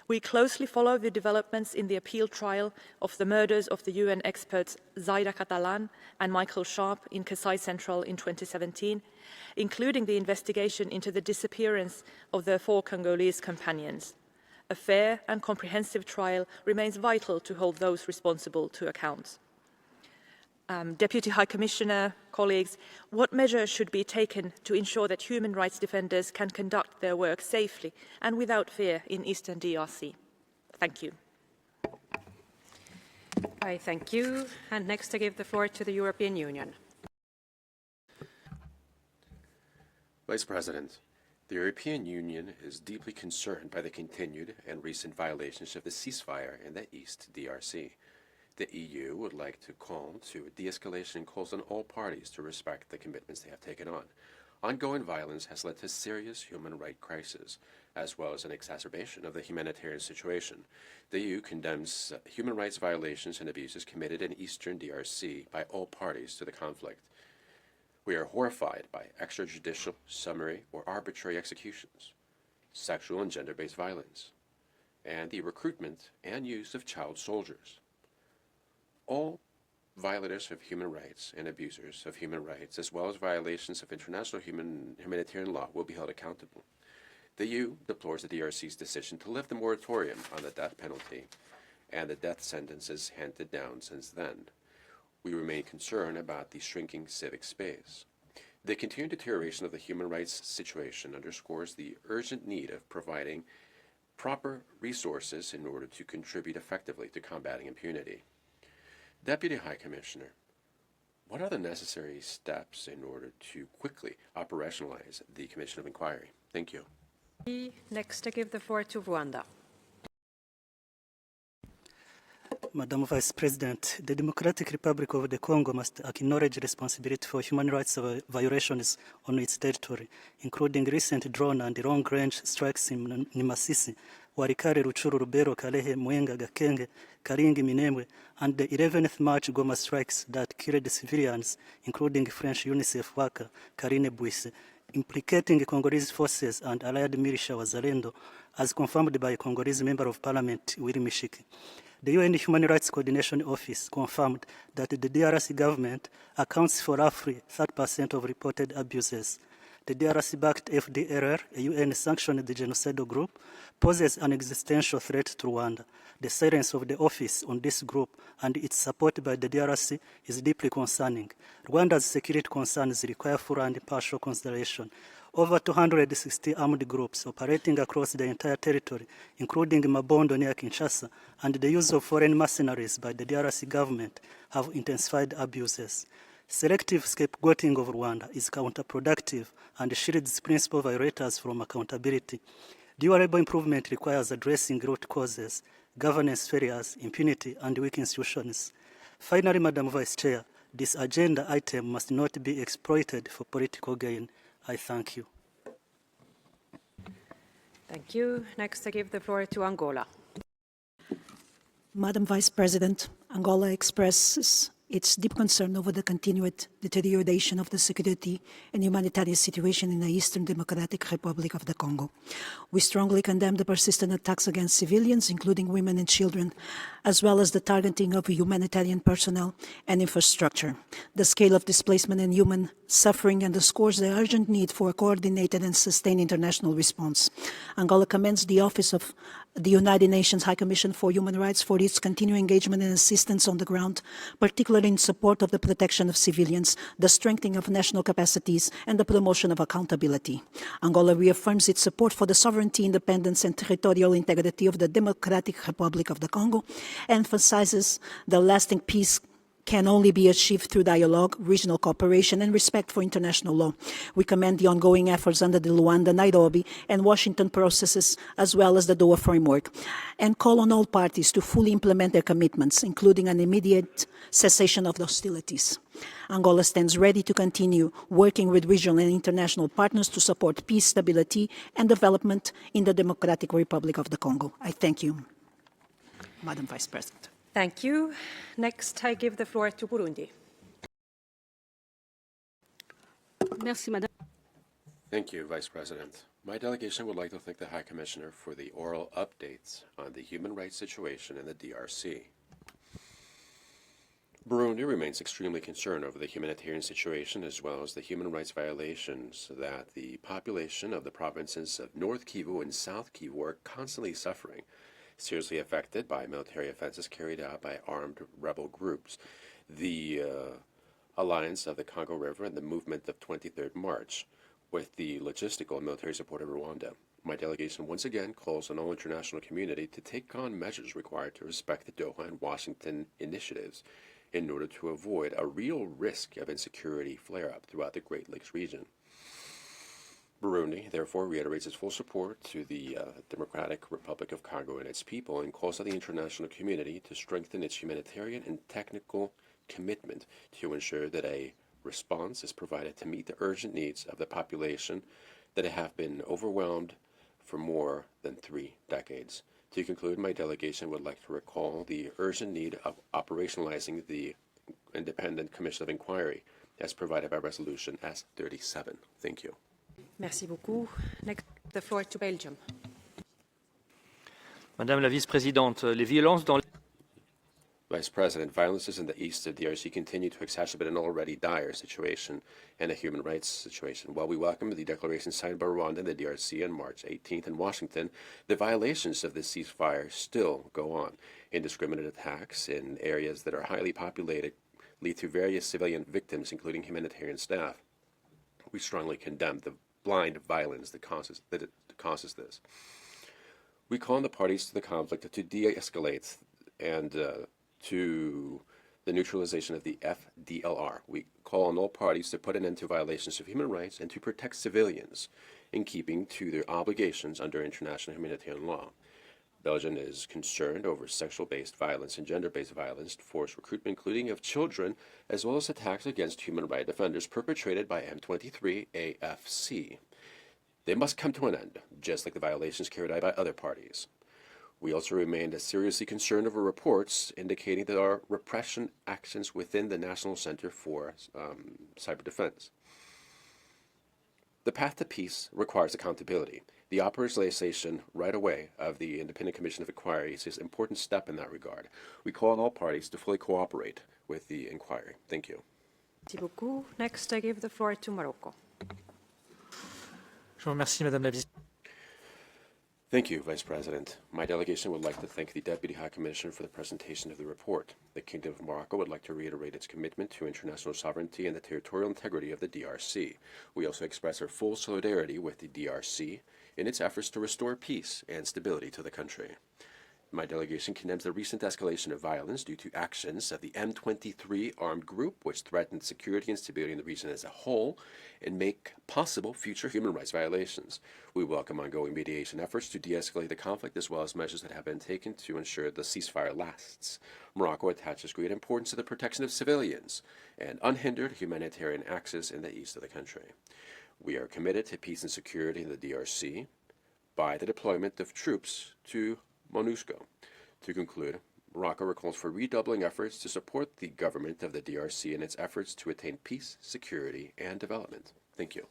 We closely follow the developments in the appeal trial of the murders of the UN experts Zaida Catalan and Michael Sharp in Kasai Central in 2017, including the investigation into the disappearance of their 4 Congolese companions. A fair and comprehensive trial remains vital to hold those responsible to account. Deputy High Commissioner, colleagues, what measures should be taken to ensure that human rights defenders can conduct their work safely and without fear in Eastern DRC? Thank you. I thank you. And next I give the floor to the European Union. Vice President, the European Union is deeply concerned by the continued and recent violations of the ceasefire in the East DRC. The EU would like to call to de-escalation and calls on all parties to respect the commitments they have taken on. Ongoing violence has led to serious human rights crisis, as well as an exacerbation of the humanitarian situation. The EU condemns human rights violations and abuses committed in Eastern DRC by all parties to the conflict. We are horrified by extrajudicial, summary, or arbitrary executions, sexual and gender-based violence, and the recruitment and use of child soldiers. All violators of human rights and abusers of human rights, as well as violations of international humanitarian law, will be held accountable. The EU deplores the DRC's decision to lift the moratorium on the death penalty and the death sentences handed down since then. We remain concerned about the shrinking civic space. The continued deterioration of the human rights situation underscores the urgent need of providing proper resources in order to contribute effectively to combating impunity. Deputy High Commissioner, what are the necessary steps in order to quickly operationalize the Commission of Inquiry? Thank you. Next, I give the floor to Rwanda. Madam Vice President, the Democratic Republic of the Congo must acknowledge responsibility for human rights violations on its territory, including recent drone and long-range strikes in Masisi, Walikale, Ruchuru, Rubero, Kalehe, Mwenga, Gakenge, Karingi, Minembwe, and the 11th March Goma strikes that killed civilians, including French UNICEF worker Karine Bouisse, implicating Congolese forces and allied militia Wazalendo, as confirmed by Congolese Member of Parliament Willy Mishiki. The UN Human Rights Coordination Office confirmed that the DRC government accounts for roughly 30% of reported abuses. The DRC-backed FDLR, a UN-sanctioned genocidal group, poses an existential threat to Rwanda. The silence of the office on this group and its support by the DRC is deeply concerning. Rwanda's security concerns require full and partial consideration. Over 260 armed groups operating across the entire territory, including Mabondo near Kinshasa, and the use of foreign mercenaries by the DRC government have intensified abuses. Selective scapegoating of Rwanda is counterproductive and shields principal violators from accountability. Durable improvement requires addressing root causes, governance failures, impunity, and weak institutions. Finally, Madam Vice Chair, this agenda item must not be exploited for political gain. I thank you. Thank you. Next, I give the floor to Angola. Madam Vice President, Angola expresses its deep concern over the continued deterioration of the security and humanitarian situation in the Eastern Democratic Republic of the Congo. We strongly condemn the persistent attacks against civilians, including women and children, as well as the targeting of humanitarian personnel and infrastructure. The scale of displacement and human suffering underscores the urgent need for a coordinated and sustained international response. Angola commends the Office of the United Nations High Commission for Human Rights for its continued engagement and assistance on the ground, particularly particularly in support of the protection of civilians, the strengthening of national capacities, and the promotion of accountability. Angola reaffirms its support for the sovereignty, independence, and territorial integrity of the Democratic Republic of the Congo, emphasizes the lasting peace can only be achieved through dialogue, regional cooperation, and respect for international law. We commend the ongoing efforts under the Luanda, Nairobi, and Washington processes, as well as the Doha framework, and call on all parties to fully implement their commitments, including an immediate cessation of the hostilities. Angola stands ready to continue working with regional and international partners to support peace, stability, and development in the Democratic Republic of the Congo. I thank you, Madam Vice President. Thank you. Next, I give the floor to Burundi. Merci, Madame. Thank you, Vice President. My delegation would like to thank the High Commissioner for the oral updates on the human rights situation in the DRC. Burundi remains extremely concerned over the humanitarian situation as well as the human rights violations that the population of the provinces of North Kivu and South Kivu are constantly suffering, seriously affected by military offenses carried out by armed rebel groups, the Alliance of the Congo River, and the movement of 23rd March, with the logistical and military support of Rwanda. My delegation once again calls on all international community to take on measures required to respect the Doha and Washington initiatives in order to avoid a real risk of insecurity flare-up throughout the Great Lakes region. Burundi, therefore, reiterates its full support to the Democratic Republic of Congo and its people and calls on the international community to strengthen its humanitarian and technical commitment to ensure that a response is provided to meet the urgent needs of the population that have been overwhelmed for more than 3 decades. To conclude, my delegation would like to recall the urgent need of operationalizing the Independent Commission of Inquiry as provided by Resolution S37. Thank you. Merci beaucoup. Next, the floor to Belgium. Madame la Vice-Présidente, les violences dans... Vice President, violences in the east of DRC continue to exacerbate an already dire situation and a human rights situation. While we welcome the declaration signed by Rwanda and the DRC on March 18th in Washington, the violations of this ceasefire still go on. Indiscriminate attacks in areas that are highly populated lead to various civilian victims, including humanitarian staff. We strongly condemn the blind violence that causes this. We call on the parties to the conflict to de-escalate and to the neutralization of the FDLR. We call on all parties to put an end to violations of human rights and to protect civilians in keeping to their obligations under international humanitarian law. Belgium is concerned over sexual-based violence and gender-based violence, forced recruitment, including of children, as well as attacks against human rights defenders perpetrated by M23 AFC. They must come to an end, just like the violations carried out by other parties. We also remain seriously concerned over reports indicating there are repression actions within the National Center for Cyber Defense. The path to peace requires accountability. The operationalization right away of the Independent Commission of Inquiry is an important step in that regard. We call on all parties to fully cooperate with the inquiry. Thank you. Merci beaucoup. Next, I give the floor to Morocco. Je vous remercie, Madame la Vice. Thank you, Vice President. My delegation would like to thank the Deputy High Commissioner for the presentation of the report. The Kingdom of Morocco would like to reiterate its commitment to international sovereignty and the territorial integrity of the DRC. We also express our full solidarity with the DRC in its efforts to restore peace and stability to the country. My delegation condemns the recent escalation of violence due to actions of the M23 armed group, which threatened security and stability in the region as a whole and make possible future human rights violations. We welcome ongoing mediation efforts to de-escalate the conflict, as well as measures that have been taken to ensure the ceasefire lasts. Morocco attaches great importance to the protection of civilians and unhindered humanitarian access in the east of the country. We are committed to peace and security in the DRC by the deployment of troops to MONUSCO. To conclude, Morocco recalls for redoubling efforts to support the government of the DRC in its efforts to attain peace, security, and development. Thank you.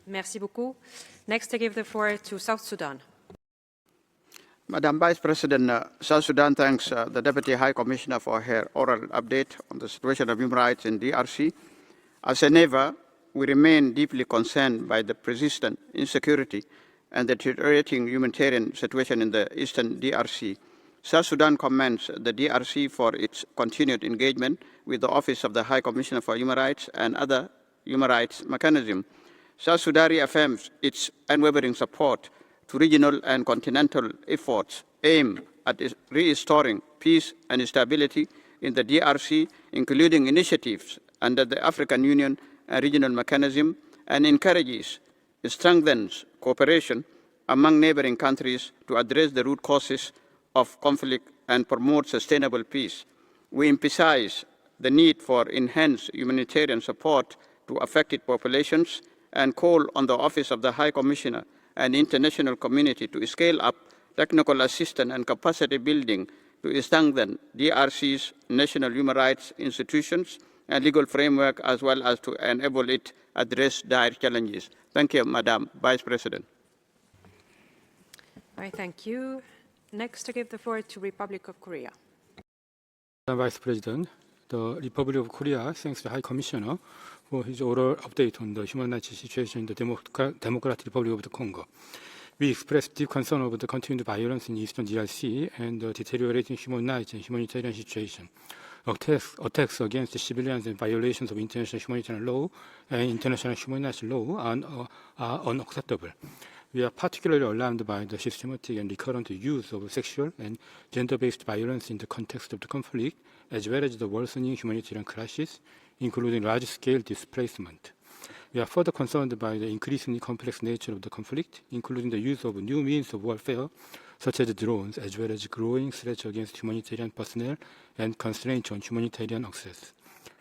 Merci beaucoup. Next, I give the floor to South Sudan. Madam Vice President, South Sudan thanks the Deputy High Commissioner for her oral update on the situation of human rights in DRC. As a neighbor, we remain deeply concerned by the persistent insecurity and the deteriorating humanitarian situation in the eastern DRC. South Sudan commends the DRC for its continued engagement with the Office of the High Commissioner for Human Rights and other human rights mechanisms. South Sudan reaffirms its unwavering support to regional and continental efforts aimed at restoring peace and stability in the DRC, including initiatives under the African Union and regional mechanism, and encourages, strengthens cooperation among neighboring countries to address the root causes of conflict and promote sustainable peace. We emphasize the need for enhanced humanitarian support to affected populations and call on the Office of the High Commissioner and the international community to scale up technical assistance and capacity building to strengthen DRC's national human rights institutions and legal framework, as well as to enable it address dire challenges. Thank you, Madam Vice President. I thank you. Next, I give the floor to Republic of Korea. Madam Vice President, the Republic of Korea thanks the High Commissioner for his oral update on the human rights situation in the Democratic Republic of the Congo. We express deep concern over the continued violence in Eastern DRC and the deteriorating human rights and humanitarian situation. Attacks against the civilians and violations of international humanitarian law and international human rights law are unacceptable. We are particularly alarmed by the systematic and recurrent use of sexual and gender-based violence in the context of the conflict, as well as the worsening humanitarian crisis, including large-scale displacement. We are further concerned by the increasingly complex nature of the conflict, including the use of new means of warfare, such as drones, as well as growing threats against humanitarian personnel and constraints on humanitarian access.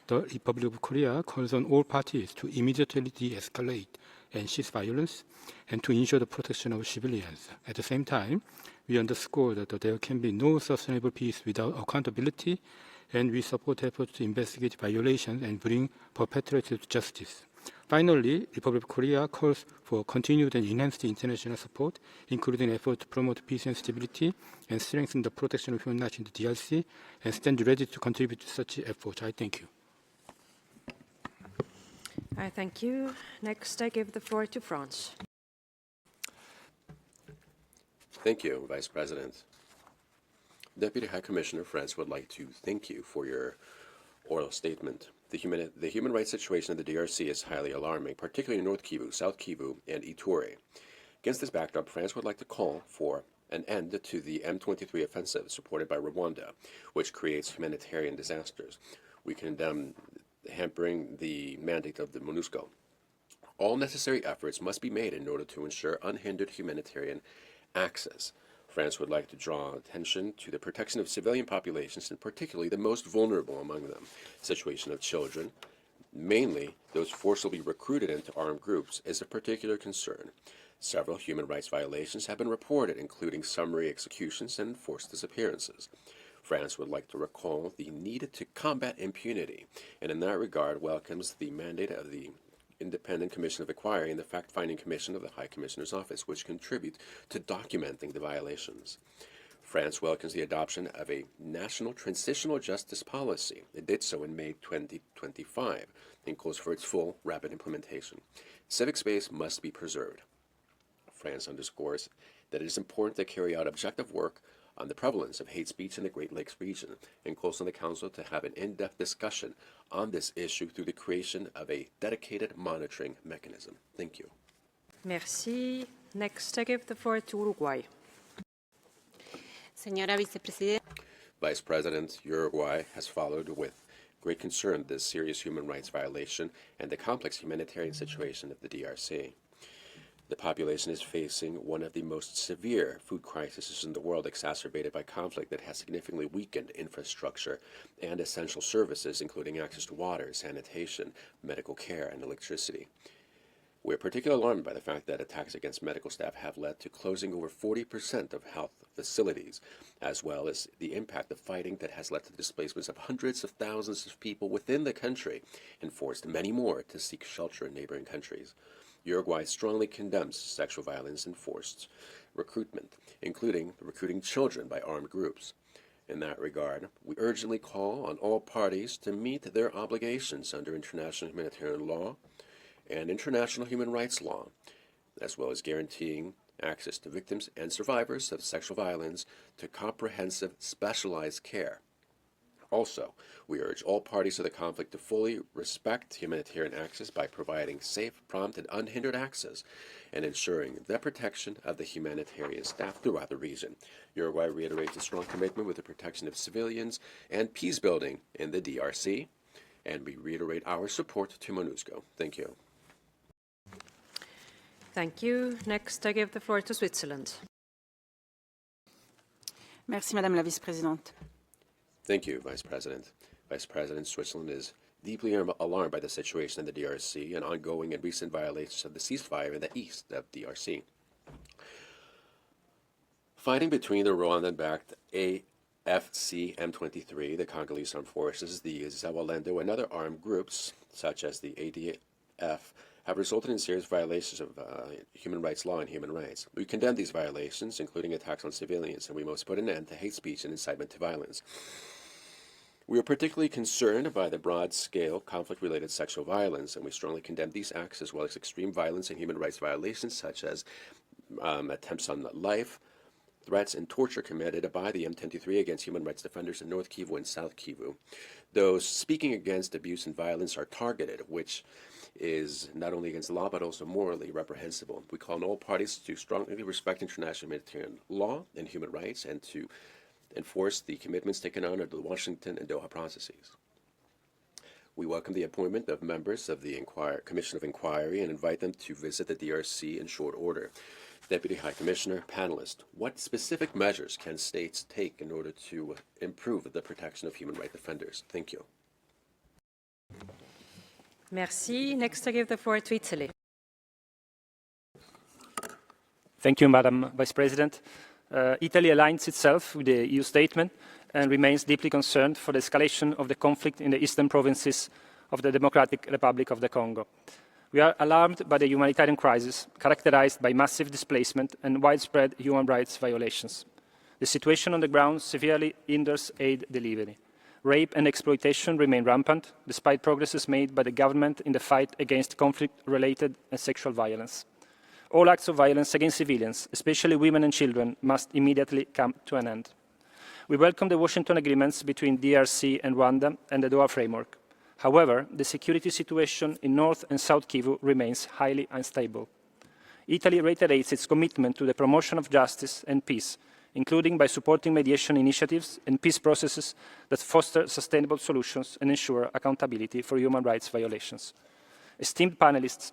The Republic of Korea calls on all parties to immediately de-escalate and cease violence, and to ensure the protection of civilians. At the same time, we underscore that there can be no sustainable peace without accountability, and we support efforts to investigate violations and bring perpetrators to justice. Finally, Republic of Korea calls for continued and enhanced international support, including efforts to promote peace and stability and strengthen the protection of human rights in the DRC, and stand ready to contribute to such efforts. I thank you. I thank you. Next, I give the floor to France. Thank you, Vice President. Deputy High Commissioner, France would like to thank you for your oral statement. The human rights situation in the DRC is highly alarming, particularly in North Kivu, South Kivu, and Ituri. Against this backdrop, France would like to call for an end to the M23 offensive supported by Rwanda, which creates humanitarian disasters. We condemn hampering the mandate of the MONUSCO. All necessary efforts must be made in order to ensure unhindered humanitarian access. France would like to draw attention to the protection of civilian populations, and particularly the most vulnerable among them. The situation of children, mainly those forcibly recruited into armed groups, is a particular concern. Several human rights violations have been reported, including summary executions and forced disappearances. France would like to recall the need to combat impunity, and in that regard welcomes the mandate of the Independent Commission of Inquiry and the Fact-Finding Commission of the High Commissioner's Office, which contribute to documenting the violations. France welcomes the adoption of a national transitional justice policy. It did so in May 2025 and calls for its full, rapid implementation. Civic space must be preserved. France underscores that it is important to carry out objective work on the prevalence of hate speech in the Great Lakes region, and calls on the Council to have an in-depth discussion on this issue through the creation of a dedicated monitoring mechanism. Thank you. Merci. Next, I give the floor to Uruguay. Señora Vicepresidenta. Vice President, Uruguay has followed with great concern this serious human rights violation and the complex humanitarian situation of the DRC. The population is facing one of the most severe food crises in the world, exacerbated by conflict that has significantly weakened infrastructure and essential services, including access to water, sanitation, medical care, and electricity. We are particularly alarmed by the fact that attacks against medical staff have led to closing over 40% of health facilities, as well as the impact of fighting that has led to the displacements of hundreds of thousands of people within the country and forced many more to seek shelter in neighboring countries. Uruguay strongly condemns sexual violence and forced recruitment, including recruiting children by armed groups. In that regard, we urgently call on all parties to meet their obligations under international humanitarian law and international human rights law, as well as guaranteeing access to victims and survivors of sexual violence to comprehensive, specialized care. Also, we urge all parties to the conflict to fully respect humanitarian access by providing safe, prompt, and unhindered access and ensuring the protection of the humanitarian staff throughout the region. Uruguay reiterates a strong commitment with the protection of civilians and peace building in the DRC, and we reiterate our support to MONUSCO. Thank you. Thank you. Next, I give the floor to Switzerland. Merci, Madame la Vice-Présidente. Thank you, Vice President. Vice President, Switzerland is deeply alarmed by the situation in the DRC and ongoing and recent violations of the ceasefire in the east of DRC. Fighting between the Rwandan-backed AFC M23, the Congolese Armed Forces, the Zawalendo, and other armed groups, such as the ADF, have resulted in serious violations of human rights law and human rights. We condemn these violations, including attacks on civilians, and we must put an end to hate speech and incitement to violence. We are particularly concerned by the broad-scale conflict-related sexual violence, and we strongly condemn these acts as well as extreme violence and human rights violations such as attempts on life, threats, and torture committed by the M23 against human rights defenders in North Kivu and South Kivu. Those speaking against abuse and violence are targeted, which is not only against the law but also morally reprehensible. We call on all parties to strongly respect international humanitarian law and human rights and to enforce the commitments taken on under the Washington and Doha processes. We welcome the appointment of members of the Commission of Inquiry and invite them to visit the DRC in short order. Deputy High Commissioner, panelists, what specific measures can states take in order to improve the protection of human rights defenders? Thank you. Merci. Next, I give the floor to Italy. Thank you, Madam Vice President. Italy aligns itself with the EU statement and remains deeply concerned for the escalation of the conflict in the eastern provinces of the Democratic Republic of the Congo. We are alarmed by the humanitarian crisis characterized by massive displacement and widespread human rights violations. The situation on the ground severely hinders aid delivery. Rape and exploitation remain rampant, despite progresses made by the government in the fight against conflict-related and sexual violence. All acts of violence against civilians, especially women and children, must immediately come to an end. We welcome the Washington agreements between DRC and Rwanda and the Doha framework. However, the security situation in North and South Kivu remains highly unstable. Italy reiterates its commitment to the promotion of justice and peace, including by supporting mediation initiatives and peace processes that foster sustainable solutions and ensure accountability for human rights violations. Esteemed panelists,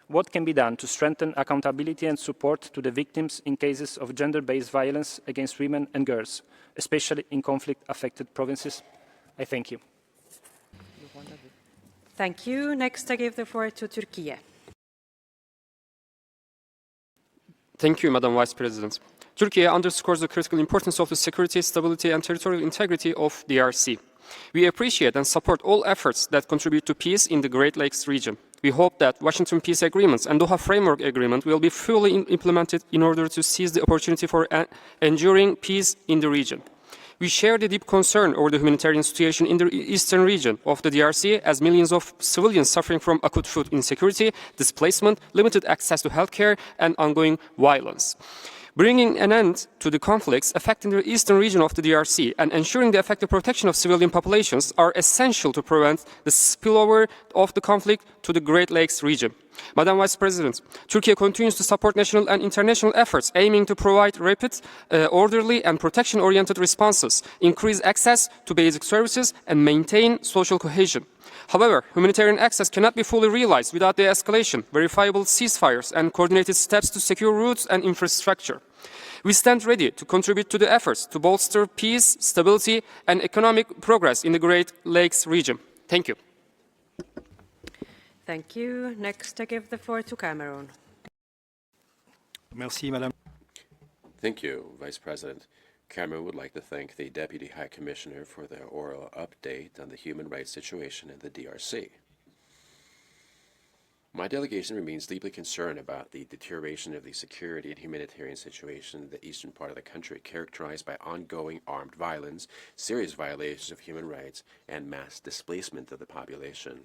what can be done to strengthen accountability and support to the victims in cases of gender-based violence against women and girls, especially in conflict-affected provinces? I thank you. Thank you. Next, I give the floor to Turkey. Thank you, Madam Vice President. Turkey underscores the critical importance of the security, stability, and territorial integrity of DRC. We appreciate and support all efforts that contribute to peace in the Great Lakes region. We hope that Washington Peace Agreements and Doha Framework Agreement will be fully implemented in order to seize the opportunity for enduring peace in the region. We share the deep concern over the humanitarian situation in the eastern region of the DRC, as millions of civilians suffering from acute food insecurity, displacement, limited access to healthcare, and ongoing violence. Bringing an end to the conflicts affecting the eastern region of the DRC and ensuring the effective protection of civilian populations are essential to prevent the spillover of the conflict to the Great Lakes region. Madam Vice President, Turkey continues to support national and international efforts aiming to provide rapid, orderly, and protection-oriented responses, increase access to basic services, and maintain social cohesion. However, humanitarian access cannot be fully realized without the escalation, verifiable ceasefires, and coordinated steps to secure routes and infrastructure. We stand ready to contribute to the efforts to bolster peace, stability, and economic progress in the Great Lakes region. Thank you. Thank you. Next, I give the floor to Cameroon. Merci, Madame. Thank you, Vice President. Cameroon would like to thank the Deputy High Commissioner for the oral update on the human rights situation in the DRC. My delegation remains deeply concerned about the deterioration of the security and humanitarian situation in the eastern part of the country, characterized by ongoing armed violence, serious violations of human rights, and mass displacement of the population.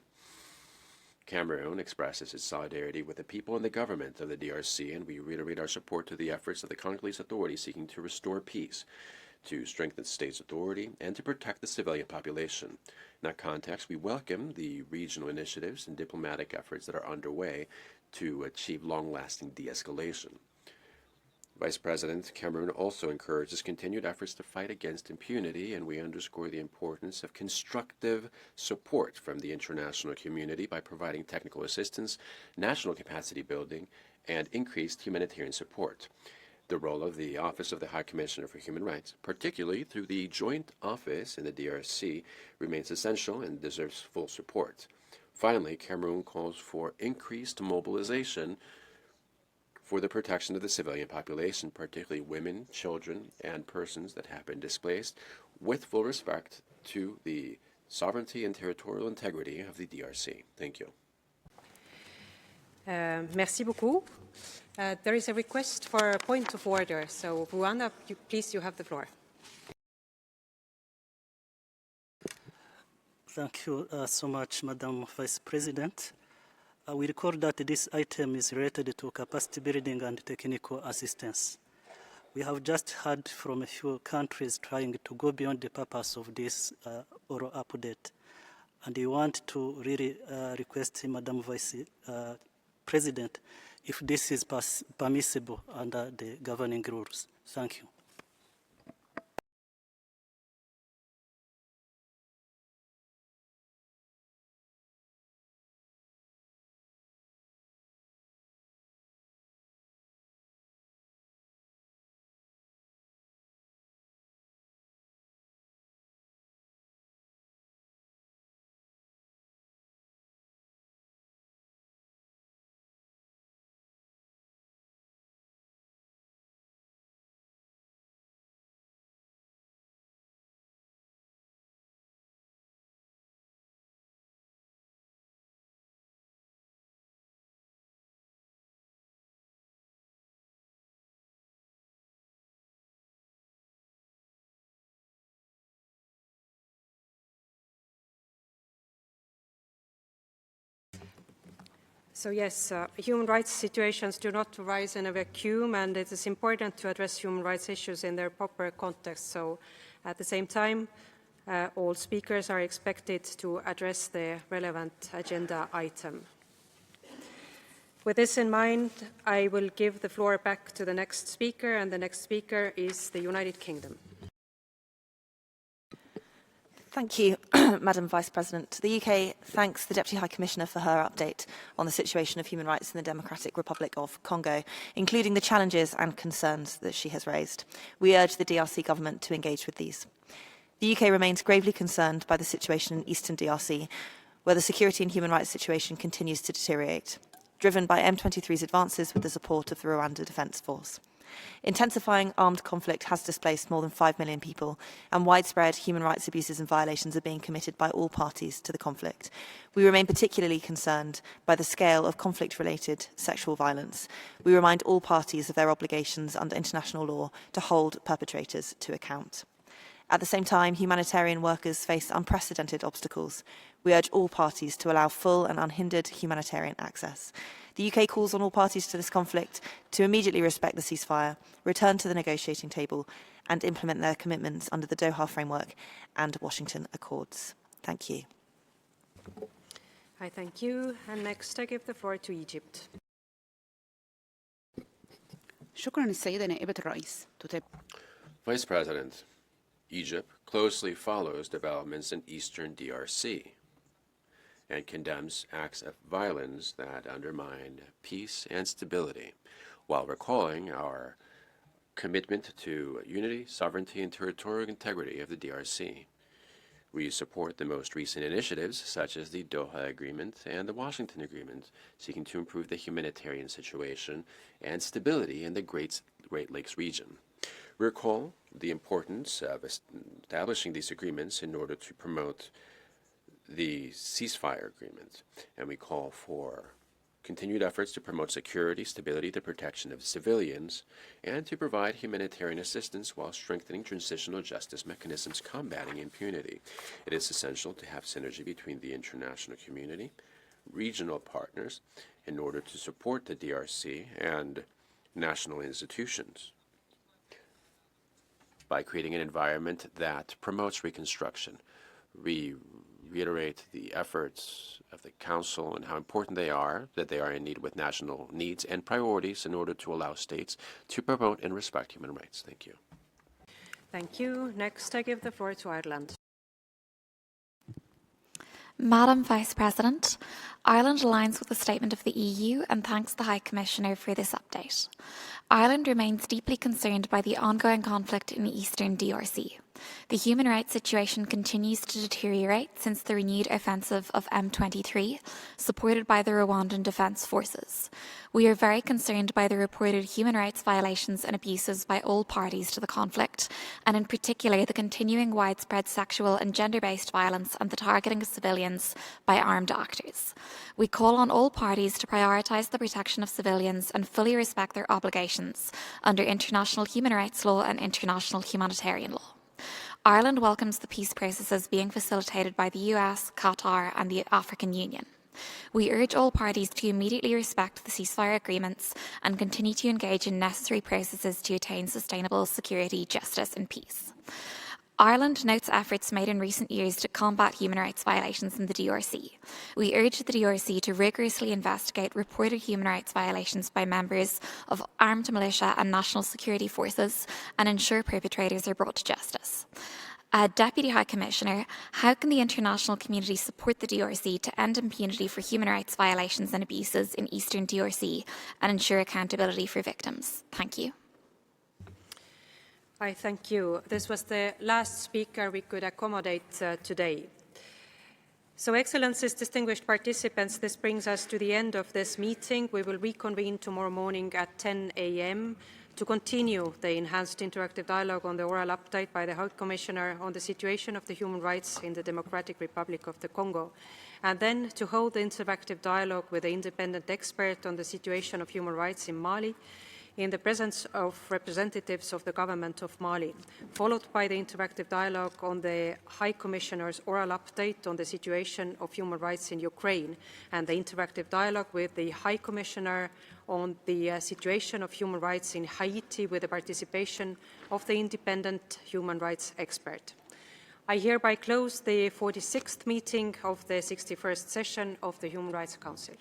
Cameroon expresses its solidarity with the people and the government of the DRC, and we reiterate our support to the efforts of the Congolese authorities seeking to restore peace, to strengthen the state's authority, and to protect the civilian population. In that context, we welcome the regional initiatives and diplomatic efforts that are underway to achieve long-lasting de-escalation. Vice President, Cameroon also encourages continued efforts to fight against impunity, and we underscore the importance of constructive support from the international community by providing technical assistance, national capacity building, and increased humanitarian support. The role of the Office of the High Commissioner for Human Rights, particularly through the Joint Office in the DRC, remains essential and deserves full support. Finally, Cameroon calls for increased mobilization for the protection of the civilian population, particularly women, children, and persons that have been displaced, with full respect to the sovereignty and territorial integrity of the DRC. Thank you. Merci beaucoup. There is a request for a point of order. So, Ruanda, please, you have the floor. Thank you so much, Madam Vice President. We record that this item is related to capacity building and technical assistance. We have just heard from a few countries trying to go beyond the purpose of this oral update. And we want to really request Madam Vice President if this is permissible under the governing rules. Thank you. So yes, human rights situations do not arise in a vacuum, and it is important to address human rights issues in their proper context. So at the same time, all speakers are expected to address the relevant agenda item. With this in mind, I will give the floor back to the next speaker, and the next speaker is the United Kingdom. Thank you, Madam Vice President. The UK thanks the Deputy High Commissioner for her update on the situation of human rights in the Democratic Republic of Congo, including the challenges and concerns that she has raised. We urge the DRC government to engage with these. The UK remains gravely concerned by the situation in eastern DRC, where the security and human rights situation continues to deteriorate, driven by M23's advances with the support of the Rwanda Defence Force. Intensifying armed conflict has displaced more than 5 million people, and widespread human rights abuses and violations are being committed by all parties to the conflict. We remain particularly concerned by the scale of conflict-related sexual violence. We remind all parties of their obligations under international law to hold perpetrators to account. At the same time, humanitarian workers face unprecedented obstacles. We urge all parties to allow full and unhindered humanitarian access. The UK calls on all parties to this conflict to immediately respect the ceasefire, return to the negotiating table, and implement their commitments under the Doha Framework and Washington Accords. Thank you. I thank you. And next, I give the floor to Egypt. Vice President, Egypt closely follows developments in eastern DRC and condemns acts of violence that undermine peace and stability, while recalling our commitment to unity, sovereignty, and territorial integrity of the DRC. We support the most recent initiatives, such as the Doha Agreement and the Washington Agreement, seeking to improve the humanitarian situation and stability in the Great Lakes region. We recall the importance of establishing these agreements in order to promote the ceasefire agreement, and we call for continued efforts to promote security, stability, the protection of civilians, and to provide humanitarian assistance while strengthening transitional justice mechanisms combating impunity. It is essential to have synergy between the international community, regional partners in order to support the DRC and national institutions by creating an environment that promotes reconstruction. We reiterate the efforts of the Council and how important they are, that they are in need with national needs and priorities in order to allow states to promote and respect human rights. Thank you. Thank you. Next, I give the floor to Ireland. Madam Vice President, Ireland aligns with the statement of the EU and thanks the High Commissioner for this update. Ireland remains deeply concerned by the ongoing conflict in the eastern DRC. The human rights situation continues to deteriorate since the renewed offensive of M23, supported by the Rwandan Defence Forces. We are very concerned by the reported human rights violations and abuses by all parties to the conflict, and in particular the continuing widespread sexual and gender-based violence and the targeting of civilians by armed actors. We call on all parties to prioritise the protection of civilians and fully respect their obligations under international human rights law and international humanitarian law. Ireland welcomes the peace processes being facilitated by the US, Qatar and the African Union. We urge all parties to immediately respect the ceasefire agreements and continue to engage in necessary processes to attain sustainable security, justice and peace. Ireland notes efforts made in recent years to combat human rights violations in the DRC. We urge the DRC to rigorously investigate reported human rights violations by members of armed militia and national security forces and ensure perpetrators are brought to justice. Deputy High Commissioner, how can the international community support the DRC to end impunity for human rights violations and abuses in eastern DRC and ensure accountability for victims? Thank you. I thank you. This was the last speaker we could accommodate today. So, Excellencies, distinguished participants, this brings us to the end of this meeting. We will reconvene tomorrow morning at 10 a.m. to continue the enhanced interactive dialogue on the oral update by the High Commissioner on the situation of the human rights in the Democratic Republic of the Congo, and then to hold the interactive dialogue with the independent expert on the situation of human rights in Mali, in the presence of representatives of the government of Mali, followed by the interactive dialogue on the High Commissioner's oral update on the situation of human rights in Ukraine, and the interactive dialogue with the High Commissioner on the situation of human rights in Haiti with the participation of the independent human rights expert. I hereby close the 46th meeting of the 61st session of the Human Rights Council.